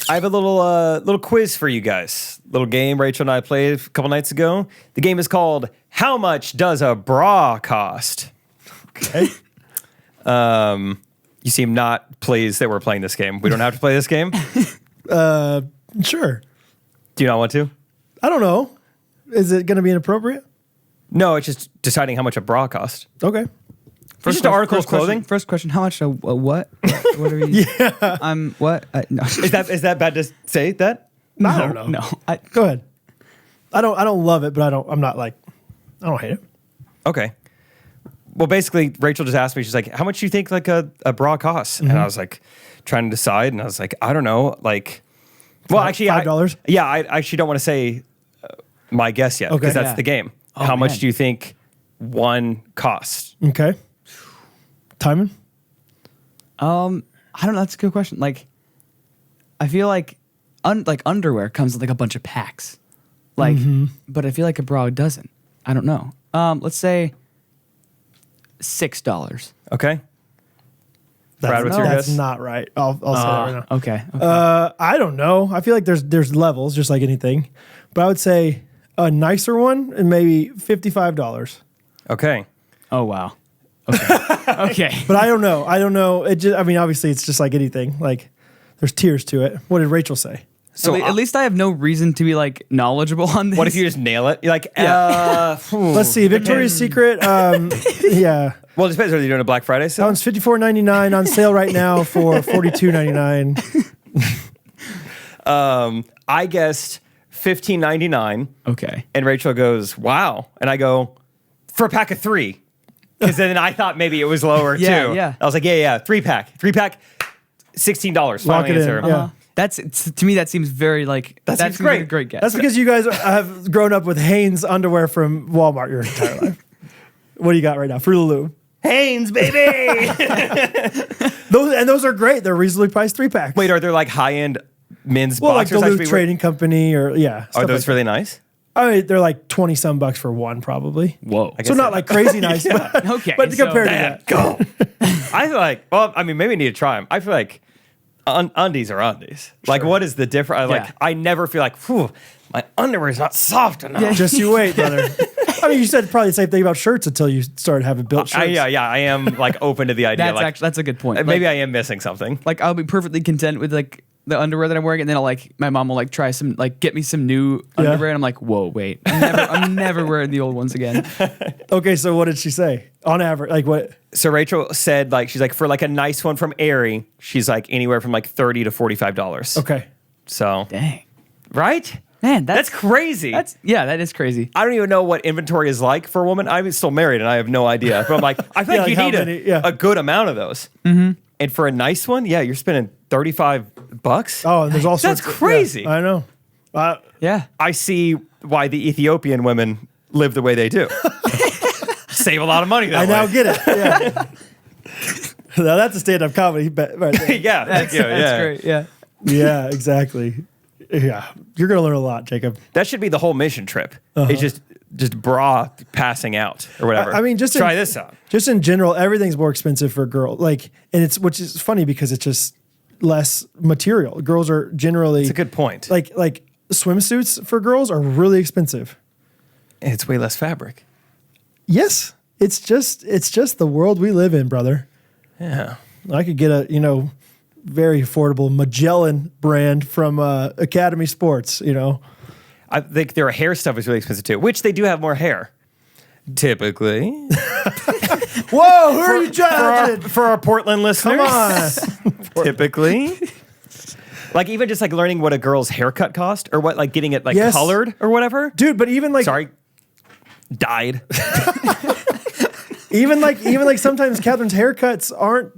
Speaker 1: I have a little quiz for you guys. Little game Rachel and I played a couple nights ago. The game is called How Much Does a Bra Cost?
Speaker 2: Okay.
Speaker 1: You seem not pleased that we're playing this game. We don't have to play this game?
Speaker 2: Sure.
Speaker 1: Do you not want to?
Speaker 2: I don't know. Is it going to be inappropriate?
Speaker 1: No, it's just deciding how much a bra costs.
Speaker 2: Okay.
Speaker 1: First article of clothing.
Speaker 3: First question: how much a what? What are we? Yeah. What? No.
Speaker 1: Is that bad to say that?
Speaker 2: No, I don't know.
Speaker 3: No.
Speaker 2: Go ahead. I don't love it, but I'm not like, I don't hate it.
Speaker 1: Okay. Well, basically, Rachel just asked me. She's like, "How much do you think like a bra costs?" And I was like, trying to decide, and I was like, "I don't know." Like, well, actually,
Speaker 2: $5.
Speaker 1: I actually don't want to say my guess yet because that's the game. how much
Speaker 3: man.
Speaker 1: do you think one costs?
Speaker 2: Okay. Timon?
Speaker 3: I don't know. That's a good question. Like, I feel like underwear comes with like a bunch of packs. Like, but I feel like a bra doesn't. I don't know. Let's say $6.
Speaker 1: Okay. Brad, what's your
Speaker 2: That's
Speaker 1: guess?
Speaker 2: not right. I'll say that right now.
Speaker 3: Okay.
Speaker 2: I don't know. I feel like there's levels, just like anything. But I would say a nicer one and maybe $55.
Speaker 1: Okay.
Speaker 3: Oh wow. Okay. Okay.
Speaker 2: But I don't know. I don't know. It just, I mean, obviously, it's just like anything. Like, there's tiers to it. What did Rachel say?
Speaker 1: So
Speaker 3: at least I have no reason to be like knowledgeable on this.
Speaker 1: what if you just nail it? You're like,
Speaker 2: Let's see. Victoria's Secret. Yeah.
Speaker 1: well, it depends. Are you doing a Black Friday
Speaker 2: That
Speaker 1: sale?
Speaker 2: one's $54.99 on sale right now for $42.99.
Speaker 1: I guessed $15.99,
Speaker 3: Okay.
Speaker 1: and Rachel goes, "Wow!" And I go, "For a pack of 3." Because then I thought maybe it was lower
Speaker 3: Yeah,
Speaker 1: too.
Speaker 3: yeah.
Speaker 1: I was like, yeah, 3-pack, $16.
Speaker 2: Lock
Speaker 1: Final
Speaker 2: it in.
Speaker 1: answer.
Speaker 2: Yeah.
Speaker 3: To me that seems very like
Speaker 1: That seems
Speaker 3: seems like a
Speaker 1: great.
Speaker 3: great guess.
Speaker 2: That's because you guys have grown up with Hanes underwear from Walmart your entire life. What do you got right now? Fruit of the Loom.
Speaker 1: Hanes, baby.
Speaker 2: Those are great. They're reasonably priced 3-packs.
Speaker 1: Wait, are there like high-end men's
Speaker 2: well, like
Speaker 1: boxers?
Speaker 2: Duluth
Speaker 1: actually?
Speaker 2: Trading Company or
Speaker 1: Are
Speaker 2: stuff
Speaker 1: those
Speaker 2: like
Speaker 1: really nice?
Speaker 2: that. I mean, they're like 20 some bucks for one, probably.
Speaker 3: Whoa.
Speaker 1: I
Speaker 2: So
Speaker 1: guess
Speaker 2: not like crazy nice, but,
Speaker 3: Okay,
Speaker 2: but
Speaker 3: so
Speaker 2: compared to
Speaker 1: Dad,
Speaker 2: that.
Speaker 1: go. I feel like, well, I mean, maybe I need to try them. I feel like undies are undies. Like, what is the difference?
Speaker 3: Yeah.
Speaker 1: I never feel like, whew, my underwear is not soft enough.
Speaker 2: Just you wait, brother. I mean, you said probably the same thing about shirts until you started having built shirts.
Speaker 1: Yeah, I am like open to the idea.
Speaker 3: That's a good point.
Speaker 1: Maybe
Speaker 3: Like,
Speaker 1: I am missing something.
Speaker 3: like I'll be perfectly content with like the underwear that I'm wearing, and then I'll like my mom will like try some like get me some new underwear, and I'm like, whoa, wait, I'm never wearing the old ones again.
Speaker 2: Okay, so what did she say? On average, like what?
Speaker 1: So Rachel said, like, she's like, for like a nice one from Aerie, she's like anywhere from like $30 to $45.
Speaker 2: Okay.
Speaker 1: So,
Speaker 3: Dang,
Speaker 1: right?
Speaker 3: man,
Speaker 1: That's crazy.
Speaker 3: that is crazy.
Speaker 1: I don't even know what inventory is like for a woman. I'm still married and I have no idea. But I'm like, I feel
Speaker 2: Yeah,
Speaker 1: like you
Speaker 2: like how
Speaker 1: need
Speaker 2: many- yeah.
Speaker 1: a good amount of those. Mm-hmm. And for a nice one, yeah, you're spending $35.
Speaker 2: Oh, and there's all sorts.
Speaker 1: That's crazy.
Speaker 2: Yeah, I know.
Speaker 3: Yeah,
Speaker 1: I see why the Ethiopian women live the way they do. Save a lot of money that
Speaker 2: I
Speaker 1: way.
Speaker 2: now get it. Yeah. Now that's a stand-up comedy bet right there.
Speaker 1: Yeah, thank you.
Speaker 3: that's
Speaker 1: Yeah.
Speaker 3: great. Yeah,
Speaker 2: Yeah, exactly. Yeah, you're gonna learn a lot, Jacob.
Speaker 1: That should be the whole mission trip. It's just bra passing out or whatever.
Speaker 2: I mean, just
Speaker 1: try this out.
Speaker 2: Just in general, everything's more expensive for a girl. Like, and it's which is funny because it's just less material. Girls are generally.
Speaker 1: It's a good point.
Speaker 2: Like swimsuits for girls are really expensive.
Speaker 1: It's way less fabric.
Speaker 2: Yes, it's just the world we live in, brother.
Speaker 1: Yeah.
Speaker 2: I could get a very affordable Magellan brand from Academy Sports.
Speaker 1: I think their hair stuff is really expensive too, which they do have more hair. Typically.
Speaker 2: Whoa, who are you judging?
Speaker 1: For our Portland listeners.
Speaker 2: Come on.
Speaker 1: Typically. Like even just like learning what a girl's haircut cost or what like getting it like
Speaker 2: Yes.
Speaker 1: colored or whatever.
Speaker 2: Dude, but even like
Speaker 1: Sorry. Dyed.
Speaker 2: even like sometimes Catherine's haircuts aren't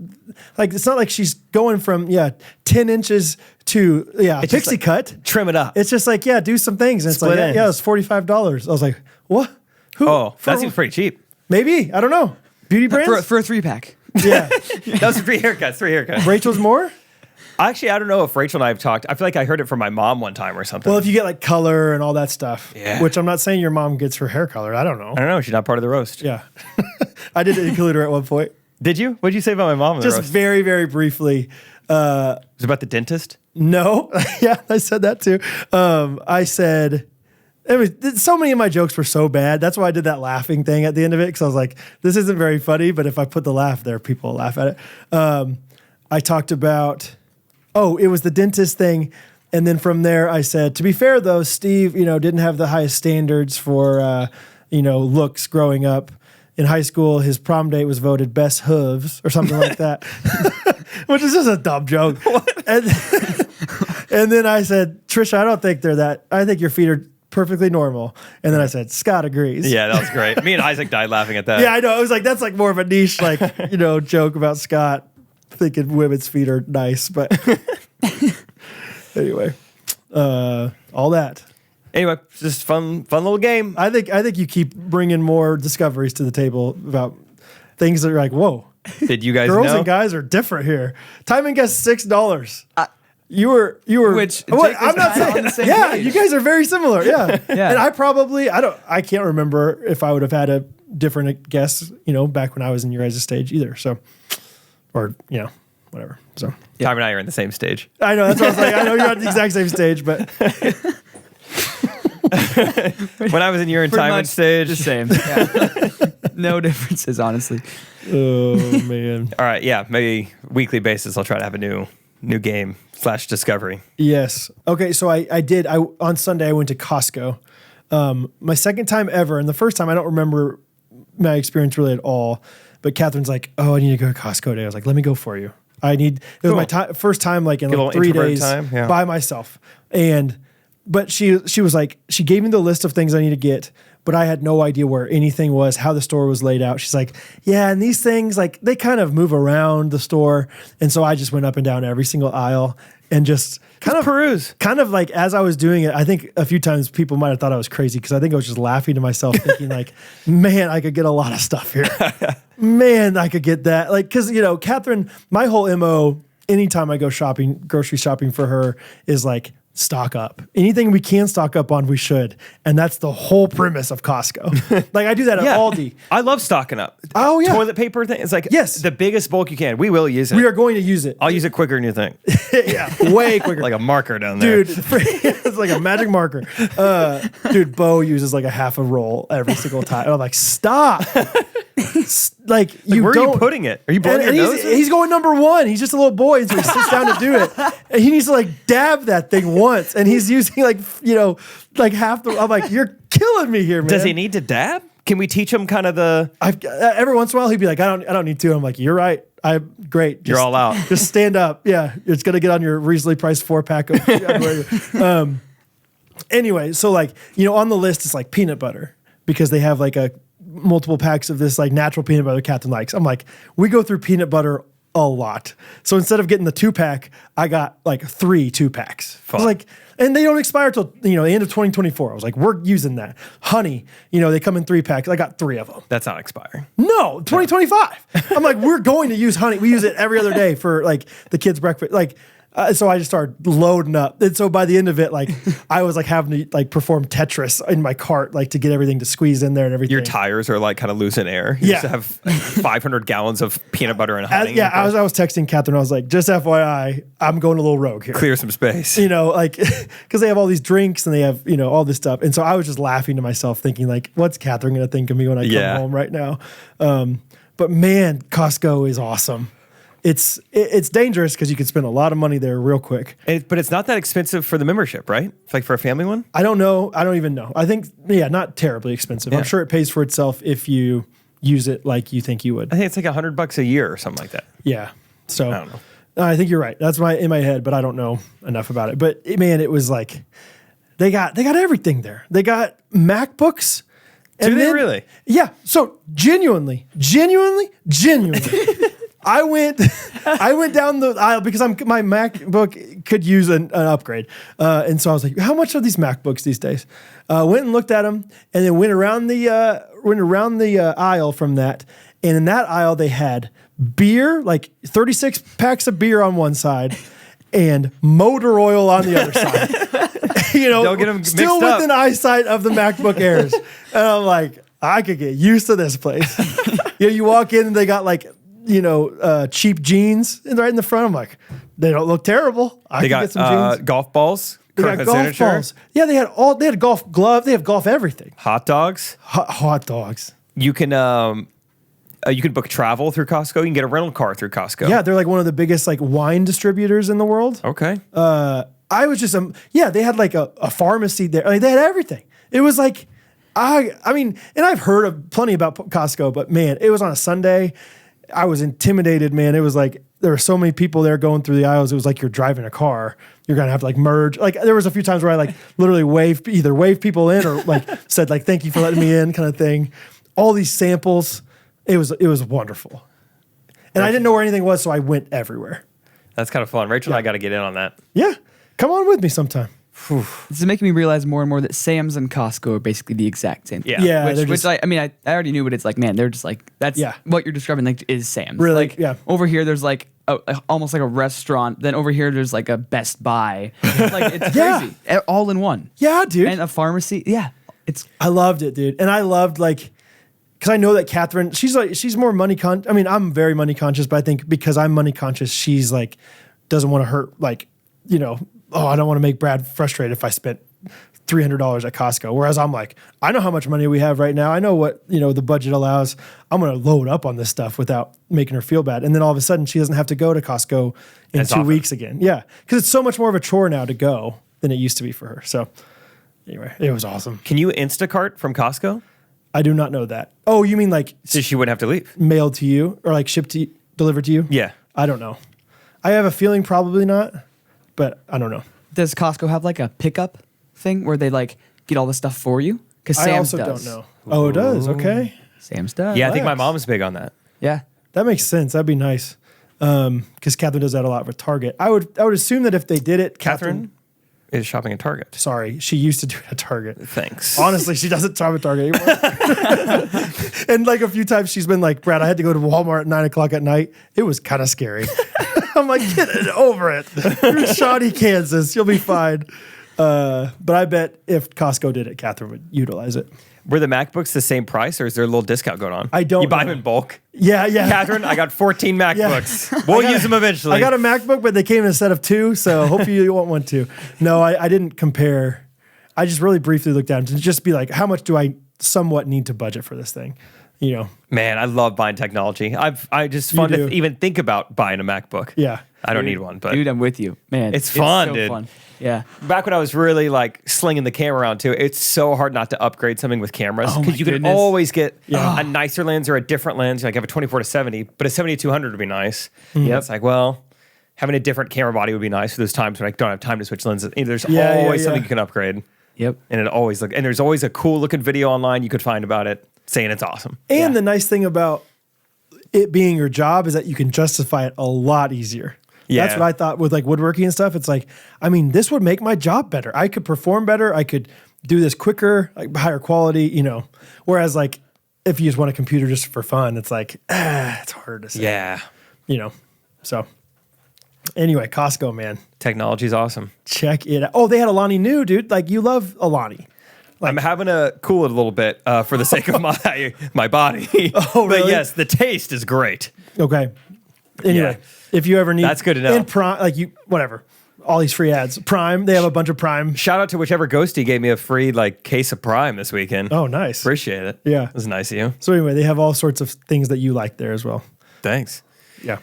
Speaker 2: like it's not like she's going from 10 inches to
Speaker 1: It's just
Speaker 2: pixie
Speaker 1: like,
Speaker 2: cut.
Speaker 1: Trim it up.
Speaker 2: It's just like do some things. And it's
Speaker 1: Split
Speaker 2: like
Speaker 1: ends.
Speaker 2: it's $45. I was like, what? Who?
Speaker 1: Oh,
Speaker 2: For-
Speaker 1: that seems pretty cheap.
Speaker 2: maybe I don't know. Beauty brands.
Speaker 3: for a 3-pack.
Speaker 2: Yeah,
Speaker 1: That was 3 haircuts.
Speaker 2: Rachel's more.
Speaker 1: Actually, I don't know if Rachel and I have talked. I feel like I heard it from my mom one time or something.
Speaker 2: Well, if you get like color and all that stuff,
Speaker 1: Yeah.
Speaker 2: which I'm not saying your mom gets her hair colored. I don't know.
Speaker 1: I don't know. She's not part of the roast.
Speaker 2: Yeah, I did include her at one point.
Speaker 1: Did you? What did you say about my mom in the
Speaker 2: Just
Speaker 1: roast?
Speaker 2: very, very briefly.
Speaker 1: It was about the dentist?
Speaker 2: No, yeah, I said that too. I said, so many of my jokes were so bad. That's why I did that laughing thing at the end of it because I was like, this isn't very funny, but if I put the laugh there, people will laugh at it. I talked about, it was the dentist thing. And then from there, I said, to be fair though, Steve, didn't have the highest standards for, looks growing up. In high school, his prom date was voted best hooves or something like that, which is just a dumb joke. And then I said, Trisha, I don't think they're that. I think your feet are perfectly normal. And then I said, Scott agrees.
Speaker 1: Yeah, that was great. Me and Isaac died laughing at that.
Speaker 2: Yeah, I know. I was like, that's like more of a niche, joke about Scott thinking women's feet are nice. But anyway, all that.
Speaker 1: Anyway, it's just fun little game.
Speaker 2: I think you keep bringing more discoveries to the table about things that are like, whoa.
Speaker 1: Did you guys
Speaker 2: Girls
Speaker 1: know?
Speaker 2: and guys are different here. Time and guess $6. You were.
Speaker 3: Which
Speaker 2: What?
Speaker 3: Jake
Speaker 2: I'm
Speaker 3: was
Speaker 2: not
Speaker 3: kinda on
Speaker 2: saying.
Speaker 3: the same
Speaker 2: Yeah,
Speaker 3: page.
Speaker 2: you guys are very similar. Yeah.
Speaker 3: Yeah.
Speaker 2: And I can't remember if I would have had a different guess, back when I was in your guys' stage either. So, or whatever. So
Speaker 1: Time and I are in the same stage.
Speaker 2: I know that's what I was like. I know you're on the exact same stage, but
Speaker 1: When I was in urine
Speaker 3: Pretty
Speaker 1: time and
Speaker 3: much
Speaker 1: stage.
Speaker 3: the same. Yeah. No differences, honestly.
Speaker 2: oh man.
Speaker 1: All right, yeah, maybe weekly basis I'll try to have a new game / discovery.
Speaker 2: Yes. Okay. So I did. On Sunday I went to Costco. My second time ever, and the first time I don't remember my experience really at all. But Catherine's like, "Oh, I need to go to Costco today." I was like, "Let me go for you." It was my first time like in
Speaker 1: Get a
Speaker 2: like
Speaker 1: little
Speaker 2: 3
Speaker 1: introvert
Speaker 2: days
Speaker 1: time, yeah.
Speaker 2: by myself. But she was like, she gave me the list of things I need to get, but I had no idea where anything was, how the store was laid out. She's like, yeah, and these things, like, they kind of move around the store. And so I just went up and down every single aisle and just kind of
Speaker 1: peruse.
Speaker 2: Kind of like as I was doing it, I think a few times people might have thought I was crazy because I think I was just laughing to myself thinking like, man, I could get a lot of stuff here. Man, I could get that. Like, because, Catherine, my whole MO, anytime I go grocery shopping for her is like, stock up. Anything we can stock up on, we should. And that's the whole premise of Costco. Like I do that at Aldi.
Speaker 1: I love stocking up.
Speaker 2: Oh, yeah.
Speaker 1: Toilet paper thing. It's like
Speaker 2: Yes.
Speaker 1: the biggest bulk you can. We will use it.
Speaker 2: We are going to use it.
Speaker 1: I'll use it quicker than you think.
Speaker 2: Yeah, way quicker.
Speaker 1: Like a marker down there.
Speaker 2: Dude, it's like a magic marker. Dude, Bo uses like a half a roll every single time. And I'm like, stop. Like you
Speaker 1: where
Speaker 2: don't.
Speaker 1: are you putting it? Are you blowing your nose?
Speaker 2: He's going number one. He's just a little boy, so he sits down to do it. And he needs to like dab that thing once, and he's using like half the. I'm like, you're killing me here, man.
Speaker 1: Does he need to dab? Can we teach him kind of the?
Speaker 2: Every once in a while he'd be like, I don't need to. I'm like, you're right. I'm great.
Speaker 1: You're all out.
Speaker 2: Just stand up. Yeah, it's gonna get on your reasonably priced 4-pack of. Anyway, so like on the list is like peanut butter because they have like multiple packs of this like natural peanut butter Catherine likes. I'm like, we go through peanut butter a lot. So instead of getting the 2-pack, I got like 3 2-packs. I was like, and they don't expire till the end of 2024. I was like, we're using that. Honey, they come in 3-packs. I got 3 of them.
Speaker 1: That's not expiring.
Speaker 2: No, 2025. I'm like, we're going to use honey. We use it every other day for like the kids' breakfast. Like, so I just started loading up. And so by the end of it, like I was like having to like perform Tetris in my cart, like to get everything to squeeze in there and everything.
Speaker 1: Your tires are like kind of losing air. You used to have 500 gallons of peanut butter and honey.
Speaker 2: I was texting Catherine. I was like, just FYI, I'm going a little rogue here.
Speaker 1: Clear some space.
Speaker 2: Like, because they have all these drinks and they have, all this stuff. And so I was just laughing to myself thinking like, what's Catherine going to think of me when I come home right now? But man, Costco is awesome. It's dangerous because you can spend a lot of money there real quick.
Speaker 1: But it's not that expensive for the membership, right? It's like for a family one?
Speaker 2: I don't know. I don't even know. I think, not terribly expensive.
Speaker 1: Yeah.
Speaker 2: I'm sure it pays for itself if you use it like you think you would.
Speaker 1: I think it's like $100 a year or something like that.
Speaker 2: Yeah. So
Speaker 1: I don't know.
Speaker 2: I think you're right. That's in my head, but I don't know enough about it. But man, it was like they got everything there. They got MacBooks.
Speaker 1: Do they really?
Speaker 2: Yeah. So genuinely. I went down the aisle because my MacBook could use an upgrade, and so I was like, "How much are these MacBooks these days?" Went and looked at them, and then went around the aisle from that, and in that aisle they had beer, like 36 packs of beer on one side, and motor oil on the other side.
Speaker 1: Don't get them mixed
Speaker 2: still
Speaker 1: up.
Speaker 2: within eyesight of the MacBook Airs, and I'm like, I could get used to this place. You walk in and they got like. Cheap jeans right in the front. I'm like, they don't look terrible. I can get some jeans.
Speaker 1: Golf balls.
Speaker 2: They got golf balls. Yeah, they had golf gloves. They have golf everything.
Speaker 1: Hot dogs.
Speaker 2: Hot dogs.
Speaker 1: You can book travel through Costco. You can get a rental car through Costco.
Speaker 2: Yeah, they're like one of the biggest like wine distributors in the world.
Speaker 1: Okay.
Speaker 2: I was just they had like a pharmacy there. Like, they had everything. It was like I mean, and I've heard of plenty about Costco, but man, it was on a Sunday. I was intimidated, man. It was like there were so many people there going through the aisles. It was like you're driving a car. You're gonna have to like merge. Like there was a few times where I like literally waved people in or like said like thank you for letting me in kind of thing. All these samples. It was wonderful. And I didn't know where anything was, so I went everywhere.
Speaker 1: That's kind of fun. Rachel and I got to get in on that.
Speaker 2: Yeah, come on with me sometime.
Speaker 3: this is making me realize more and more that Sam's and Costco are basically the exact same thing.
Speaker 1: Yeah.
Speaker 2: Yeah, they're
Speaker 3: Which
Speaker 2: just-
Speaker 3: I mean, I already knew, but it's like, man, they're just like, that's
Speaker 2: Yeah.
Speaker 3: what you're describing, like, is Sam's.
Speaker 2: Really?
Speaker 3: Like,
Speaker 2: Yeah.
Speaker 3: over here, there's like almost like a restaurant. Then over here, there's like a Best Buy. Like, it's
Speaker 2: Yeah.
Speaker 3: crazy. All in one.
Speaker 2: Yeah, dude.
Speaker 3: And a pharmacy. Yeah. It's
Speaker 2: I loved it, dude. And I loved like, because I know that Catherine, she's more money I mean, I'm very money conscious, but I think because I'm money conscious, she's like, doesn't want to hurt, like, you know, oh, I don't want to make Brad frustrated if I spent $300 at Costco. Whereas I'm like, I know how much money we have right now. I know what, you know, the budget allows. I'm going to load up on this stuff without making her feel bad. And then all of a sudden she doesn't have to go to Costco in
Speaker 1: That's
Speaker 2: 2
Speaker 1: often.
Speaker 2: weeks again. Yeah. Because it's so much more of a chore now to go than it used to be for her. So anyway, it was awesome.
Speaker 1: Can you Instacart from Costco?
Speaker 2: I do not know that. Oh, you mean like
Speaker 1: So she wouldn't have to leave.
Speaker 2: mailed to you or like shipped to you, delivered to you?
Speaker 1: Yeah.
Speaker 2: I don't know. I have a feeling probably not, but I don't know.
Speaker 3: Does Costco have like a pickup thing where they like get all the stuff for you? Because
Speaker 2: I
Speaker 3: Sam's
Speaker 2: also
Speaker 3: does.
Speaker 2: don't know. Oh, it does. Okay.
Speaker 3: Sam's does.
Speaker 1: Yeah, I think my
Speaker 2: Relax.
Speaker 1: mom's big on that.
Speaker 3: Yeah.
Speaker 2: That makes sense. That'd be nice. Because Catherine does that a lot with Target. I would assume that if they did it,
Speaker 1: Catherine is shopping at Target.
Speaker 2: Sorry, she used to do it at Target.
Speaker 1: Thanks.
Speaker 2: Honestly, she doesn't shop at Target anymore. And like a few times she's been like, Brad, I had to go to Walmart at 9:00 at night. It was kind of scary. I'm like, get it over it. You're in Shawnee, Kansas. You'll be fine. But I bet if Costco did it, Catherine would utilize it.
Speaker 1: Were the MacBooks the same price, or is there a little discount going on?
Speaker 2: I don't
Speaker 1: You buy
Speaker 2: know.
Speaker 1: them in bulk.
Speaker 2: Yeah, yeah.
Speaker 1: Catherine, I got 14 MacBooks. We'll use them eventually.
Speaker 2: I got a MacBook, but they came in a set of 2, so hopefully you want one too. No, I didn't compare. I just really briefly looked down to just be like, how much do I somewhat need to budget for this thing? You know,
Speaker 1: Man, I love buying technology. I just fun
Speaker 2: do.
Speaker 1: to even think about buying a MacBook.
Speaker 2: yeah.
Speaker 1: I don't need one, but
Speaker 3: Dude, I'm with you. Man.
Speaker 1: It's fun,
Speaker 3: so
Speaker 1: dude.
Speaker 3: Fun. Yeah.
Speaker 1: back when I was really like slinging the camera around too, it's so hard not to upgrade something with cameras
Speaker 3: Oh
Speaker 1: because
Speaker 3: my
Speaker 1: you can
Speaker 3: goodness.
Speaker 1: always get a nicer lens or a different lens. Like I have a 24 to 70, but a 70-200 would be nice. Yeah, it's like, well, having a different camera body would be nice for those times when I don't have time to switch lenses. There's always something you can upgrade.
Speaker 3: Yep.
Speaker 1: And there's always a cool looking video online you could find about it saying it's awesome.
Speaker 2: And the nice thing about it being your job is that you can justify it a lot easier.
Speaker 1: Yeah.
Speaker 2: That's what I thought with like woodworking and stuff. It's like, I mean, this would make my job better. I could perform better. I could do this quicker, like higher quality, you know. Whereas like if you just want a computer just for fun, it's like, it's hard to say.
Speaker 1: Yeah.
Speaker 2: You know. So anyway, Costco, man.
Speaker 1: Technology's awesome.
Speaker 2: Check it out. Oh, they had Alani Nu, dude. Like you love Alani.
Speaker 1: I'm having to cool it a little bit for the sake of my body.
Speaker 2: Oh, really?
Speaker 1: But yes, the taste is great.
Speaker 2: Okay. Anyway, if you ever need,
Speaker 1: That's good to know.
Speaker 2: And Prime, like you, whatever, all these free ads. Prime, they have a bunch of Prime.
Speaker 1: Shout out to whichever ghosty gave me a free case of Prime this weekend.
Speaker 2: Oh, nice.
Speaker 1: Appreciate it.
Speaker 2: Yeah.
Speaker 1: It was nice of you.
Speaker 2: So anyway, they have all sorts of things that you like there as well.
Speaker 1: Thanks.
Speaker 2: Yeah.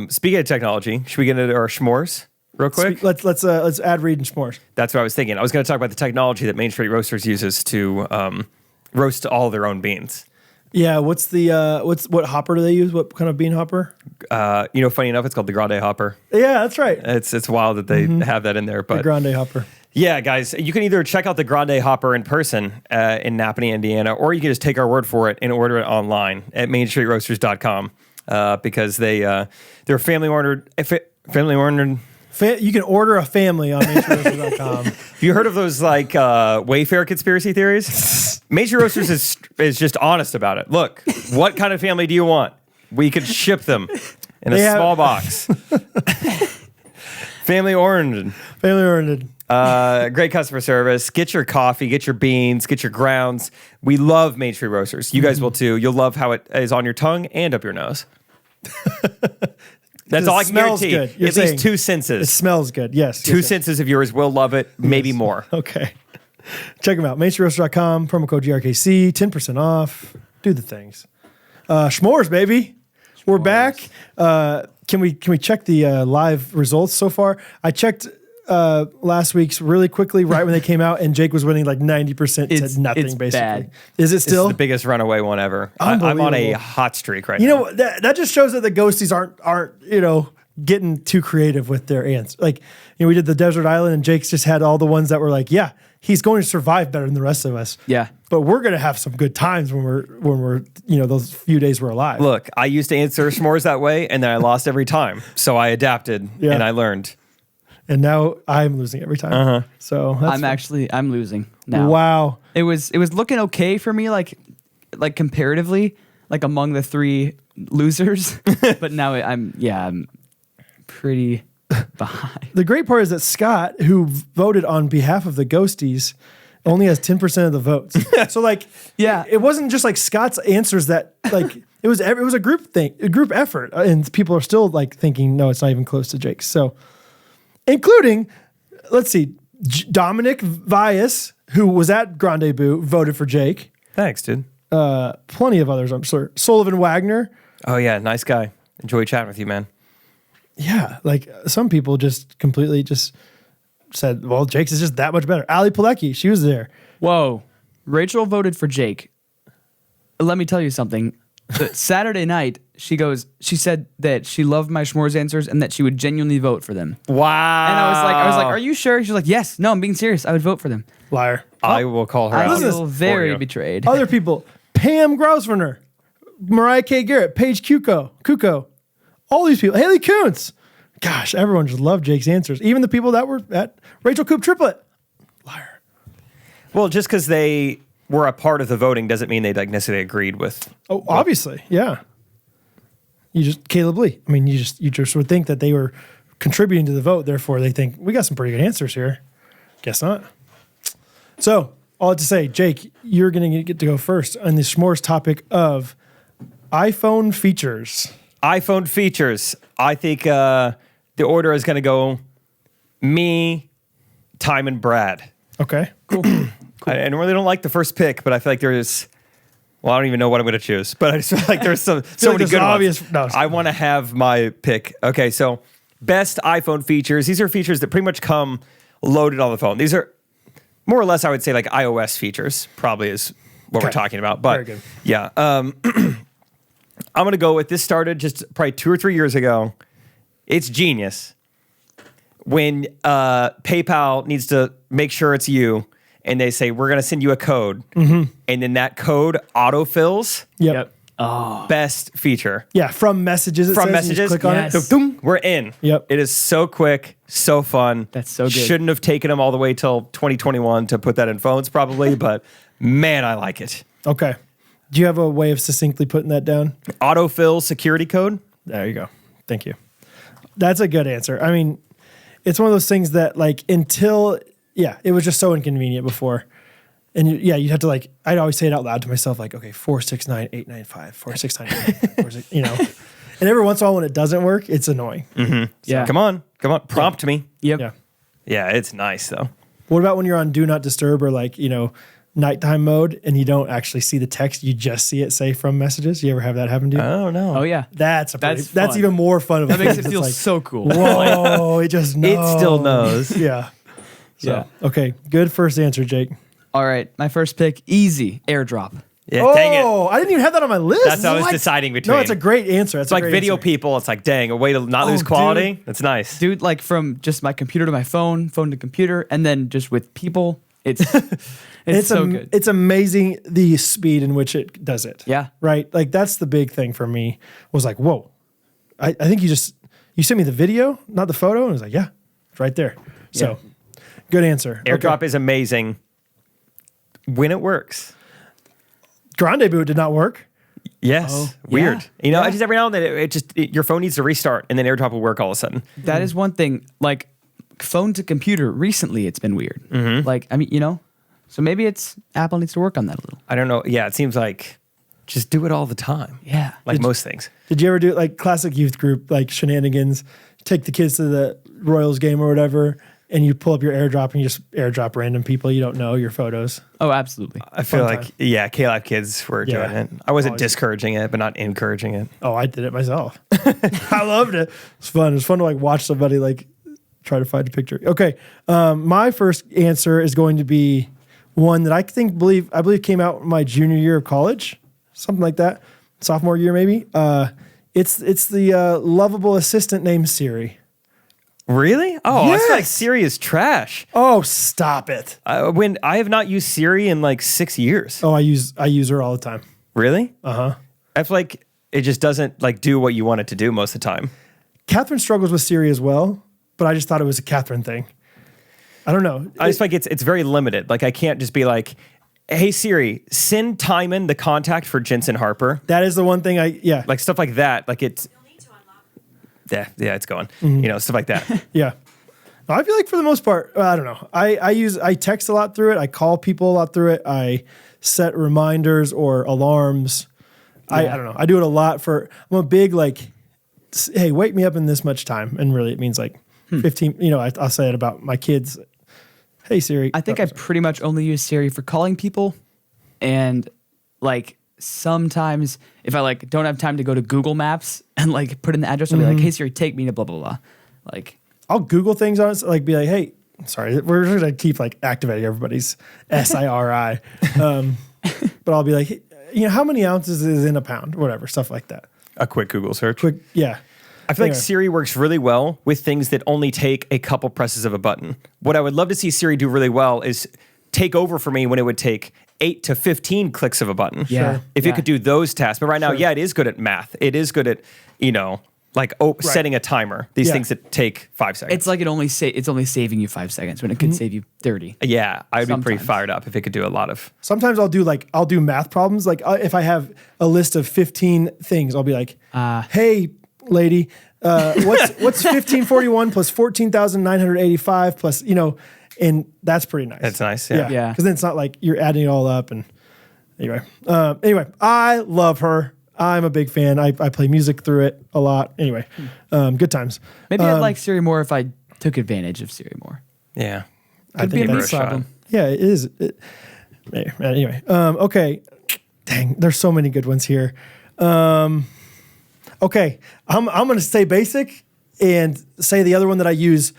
Speaker 1: Speaking of technology, should we get into our s'mores real quick?
Speaker 2: Let's add read and s'mores.
Speaker 1: That's what I was thinking. I was going to talk about the technology that Main Street Roasters uses to roast all their own beans.
Speaker 2: Yeah. What's the what hopper do they use? What kind of bean hopper?
Speaker 1: Funny enough, it's called the Grande Hopper.
Speaker 2: Yeah, that's right.
Speaker 1: It's wild that they have that in there.
Speaker 2: The
Speaker 1: But
Speaker 2: Grande hopper.
Speaker 1: yeah, guys, you can either check out the Grande Hopper in person in Napanee, Indiana, or you can just take our word for it and order it online at mainstreetroasters.com because they're family ordered.
Speaker 2: You can order a family on MainStreetRoasters.com.
Speaker 1: Have you heard of those Wayfair conspiracy theories? Main Street Roasters is just honest about it. Look, what kind of family do you want? We could ship them in a small box. Family oriented.
Speaker 2: Family oriented.
Speaker 1: Great customer service. Get your coffee, get your beans, get your grounds. We love Main Street Roasters. You guys will too. You'll love how it is on your tongue and up your nose. That's all I can
Speaker 2: smells
Speaker 1: guarantee.
Speaker 2: good. You're
Speaker 1: At least
Speaker 2: saying
Speaker 1: 2
Speaker 2: It
Speaker 1: senses.
Speaker 2: smells good. Yes.
Speaker 1: Two
Speaker 2: yes, yes.
Speaker 1: senses of yours will love it, maybe more.
Speaker 2: Okay. Check them out. MainStreetRoasters.com, promo code GRKC, 10% off. Do the things. S'mores, baby. We're back. Can we check the live results so far? I checked last week's really quickly, right when they came out, and Jake was winning like 90%
Speaker 3: It's-
Speaker 2: to nothing,
Speaker 3: it's
Speaker 2: basically.
Speaker 3: bad.
Speaker 2: Is it
Speaker 1: This
Speaker 2: still?
Speaker 1: is the biggest runaway one ever. I'm on a
Speaker 2: Unbelievable.
Speaker 1: hot streak right
Speaker 2: You
Speaker 1: now.
Speaker 2: know, that just shows that the ghosties aren't getting too creative with their answers. Like, we did the desert island, and Jake's just had all the ones that were like, yeah, he's going to survive better than the rest of us.
Speaker 3: Yeah.
Speaker 2: But we're gonna have some good times when we're those few days we're alive.
Speaker 1: Look, I used to answer s'mores that way, and then I lost every time. So I adapted
Speaker 2: Yeah.
Speaker 1: and I learned.
Speaker 2: and now I'm losing every time. So that's
Speaker 3: I'm losing now.
Speaker 2: Wow.
Speaker 3: It was looking okay for me, like comparatively, like among the three losers. But now I'm pretty behind.
Speaker 2: The great part is that Scott, who voted on behalf of the Ghosties, only has 10% of the votes. So like,
Speaker 3: Yeah.
Speaker 2: it wasn't just like Scott's answers that like it was a group thing, a group effort, and people are still like thinking, no, it's not even close to Jake's. So, including, let's see, Dominic Vias, who was at Grand Debut, voted for Jake.
Speaker 1: Thanks, dude.
Speaker 2: Plenty of others, I'm sure. Sullivan Wagner.
Speaker 1: Oh yeah, nice guy. Enjoy chatting with you, man.
Speaker 2: Yeah, like some people just completely just said, well, Jake's is just that much better. Ali Pilecki, she was there.
Speaker 3: Whoa. Rachel voted for Jake. Let me tell you something. Saturday night, she said that she loved my Schmor's answers and that she would genuinely vote for them.
Speaker 1: Wow.
Speaker 3: And I was like, are you sure? She's like, yes. No, I'm being serious. I would vote for them.
Speaker 2: Liar.
Speaker 1: I will call her
Speaker 3: I
Speaker 1: out.
Speaker 3: feel
Speaker 1: for
Speaker 3: very
Speaker 1: you.
Speaker 3: betrayed.
Speaker 2: Other people, Pam Grouswerner, Mariah K. Garrett, Paige Kuko, all these people, Haley Kuntz. Gosh, everyone just loved Jake's answers. Even the people that were at Rachel Coop Triplet. Liar.
Speaker 1: Well, just because they were a part of the voting doesn't mean they like necessarily agreed with.
Speaker 2: Oh, obviously, yeah. Caleb Lee. I mean, you just would think that they were contributing to the vote. Therefore, they think we got some pretty good answers here. Guess not. So, all to say, Jake, you're going to get to go first on the Schmor's topic of iPhone features.
Speaker 1: iPhone features. I think the order is going to go me, Time, and Brad.
Speaker 2: Okay, cool.
Speaker 1: I really don't like the first pick, but I feel like there's. Well, I don't even know what I'm going to choose, but I just feel like there's so many good ones.
Speaker 2: No,
Speaker 1: I want to have my pick. Okay, so best iPhone features. These are features that pretty much come loaded on the phone. These are more or less, I would say, like iOS features. Probably is what we're talking about. But
Speaker 2: very good.
Speaker 1: Yeah, I'm going to go with this. Started just probably 2 or 3 years ago. It's genius when PayPal needs to make sure it's you. And they say, we're going to send you a code. And then that code autofills.
Speaker 2: Yep.
Speaker 3: Oh.
Speaker 1: Best feature.
Speaker 2: Yeah, from messages. It
Speaker 1: From
Speaker 2: says, you just
Speaker 1: messages.
Speaker 2: click on
Speaker 3: Yes.
Speaker 2: it. Boom.
Speaker 1: We're in.
Speaker 2: Yep.
Speaker 1: It is so quick, so fun.
Speaker 3: That's so good.
Speaker 1: Shouldn't have taken them all the way till 2021 to put that in phones probably, but man, I like it.
Speaker 2: Okay. Do you have a way of succinctly putting that down?
Speaker 1: Autofill security code.
Speaker 2: There you go. Thank you. That's a good answer. I mean, it's one of those things that like it was just so inconvenient before. And you'd have to like, I'd always say it out loud to myself, like, okay, 469-895, 469-895, you know. And every once in a while when it doesn't work, it's annoying.
Speaker 3: Yeah.
Speaker 1: Come on. Prompt me.
Speaker 3: Yep.
Speaker 2: Yeah.
Speaker 1: Yeah, it's nice though.
Speaker 2: What about when you're on Do Not Disturb or like, nighttime mode and you don't actually see the text, you just see it say from messages? You ever have that happen to you?
Speaker 1: Oh no.
Speaker 3: Oh, yeah.
Speaker 2: That's
Speaker 3: That's
Speaker 2: that's
Speaker 3: fun.
Speaker 2: even more fun of a
Speaker 3: That makes it
Speaker 2: thing.
Speaker 3: feel
Speaker 2: It's like,
Speaker 3: so cool.
Speaker 2: whoa, it just knows.
Speaker 1: It still knows.
Speaker 2: Yeah. So,
Speaker 3: Yeah.
Speaker 2: okay, good first answer, Jake.
Speaker 3: All right. My first pick, easy, airdrop.
Speaker 1: Yeah, dang it.
Speaker 2: I didn't even have that on my list.
Speaker 1: That's what I was deciding between.
Speaker 2: No, it's a great answer.
Speaker 1: It's like video people. It's like, dang, a way to not lose quality.
Speaker 3: dude.
Speaker 1: That's nice.
Speaker 3: Dude, like from just my computer to my phone to computer, and then just with people, it's so good.
Speaker 2: It's amazing the speed in which it does it.
Speaker 3: Yeah.
Speaker 2: Right? Like that's the big thing for me was like, whoa. I think you sent me the video, not the photo. And I was like, yeah, it's right there. So good answer.
Speaker 1: AirDrop is amazing when it works.
Speaker 2: Grande Boot did not work.
Speaker 1: Yes.
Speaker 3: Oh,
Speaker 1: Weird.
Speaker 3: yeah.
Speaker 1: Just every now and then your phone needs to restart and then AirDrop will work all of a sudden.
Speaker 3: That is one thing. Like phone to computer, recently it's been weird. Like, I mean, so maybe Apple needs to work on that a little.
Speaker 1: I don't know. Yeah, it seems like just do it all the time.
Speaker 3: Yeah.
Speaker 1: Like most things.
Speaker 2: Did you ever do like classic youth group, like shenanigans, take the kids to the Royals game or whatever, and you pull up your AirDrop and you just AirDrop random people you don't know your photos?
Speaker 3: Oh, absolutely.
Speaker 1: I feel
Speaker 2: Fun
Speaker 1: like,
Speaker 2: time.
Speaker 1: K-Lab kids were doing it. I wasn't discouraging it, but not encouraging it.
Speaker 2: Oh, I did it myself. I loved it. It's fun. It's fun to like watch somebody like try to find a picture. Okay. My first answer is going to be one that I believe came out my junior year of college, something like that. Sophomore year, maybe. It's the lovable assistant named Siri.
Speaker 1: Really? Oh, I feel like
Speaker 2: Yes.
Speaker 1: Siri is trash.
Speaker 2: Oh, stop it.
Speaker 1: When I have not used Siri in like 6 years.
Speaker 2: Oh, I use her all the time.
Speaker 1: Really?
Speaker 2: Uh-huh.
Speaker 1: I feel like it just doesn't like do what you want it to do most of the time.
Speaker 2: Catherine struggles with Siri as well, but I just thought it was a Catherine thing. I don't know.
Speaker 1: I just feel like it's very limited. Like I can't just be like, hey Siri, send Timon the contact for Jensen Harper.
Speaker 2: That is the one thing
Speaker 1: like stuff like that. Like it's yeah, it's going. You know, stuff like that.
Speaker 2: Yeah. I feel like for the most part, I don't know. I text a lot through it. I call people a lot through it. I set reminders or alarms. Yeah. I don't know. I do it a lot I'm a big like, hey, wake me up in this much time. And really it means like 15, you know, I'll say it about my kids. Hey Siri.
Speaker 3: I think I pretty much only use Siri for calling people, and like sometimes if I like don't have time to go to Google Maps and like put in the address, I'll be like, hey Siri, take me to blah blah blah. Like
Speaker 2: I'll Google things on it, like be like, hey, sorry, we're just gonna keep like activating everybody's SIRI. But I'll be like, hey, you know, how many ounces is in a pound? Whatever, stuff like that.
Speaker 1: A quick Google search.
Speaker 2: Yeah.
Speaker 1: I feel like Siri works really well with things that only take a couple presses of a button. What I would love to see Siri do really well is take over for me when it would take 8 to 15 clicks of a button.
Speaker 3: Yeah. Sure.
Speaker 1: If it could do those tasks. But right now, it is good at math. It is good at, you know, like setting a timer. These things that take 5 seconds.
Speaker 3: it's like it's only saving you 5 seconds when it could save you 30.
Speaker 1: Yeah, I'd be pretty
Speaker 3: Sometimes.
Speaker 1: fired up if it could do a lot of.
Speaker 2: Sometimes I'll do math problems. Like if I have a list of 15 things, I'll be like, hey, lady, what's 1541 plus 14,985 plus, you know, and that's pretty nice.
Speaker 1: It's nice, yeah.
Speaker 3: Yeah.
Speaker 2: Because then it's not like you're adding it all up. And anyway, I love her. I'm a big fan. I play music through it a lot. Anyway, good times.
Speaker 3: Maybe I'd like Siri more if I took advantage of Siri more.
Speaker 1: Yeah.
Speaker 3: Could be a
Speaker 1: give it
Speaker 3: me problem.
Speaker 2: Yeah, it is. Anyway, okay. Dang, there's so many good ones here. Okay, I'm going to stay basic and say the other one that I use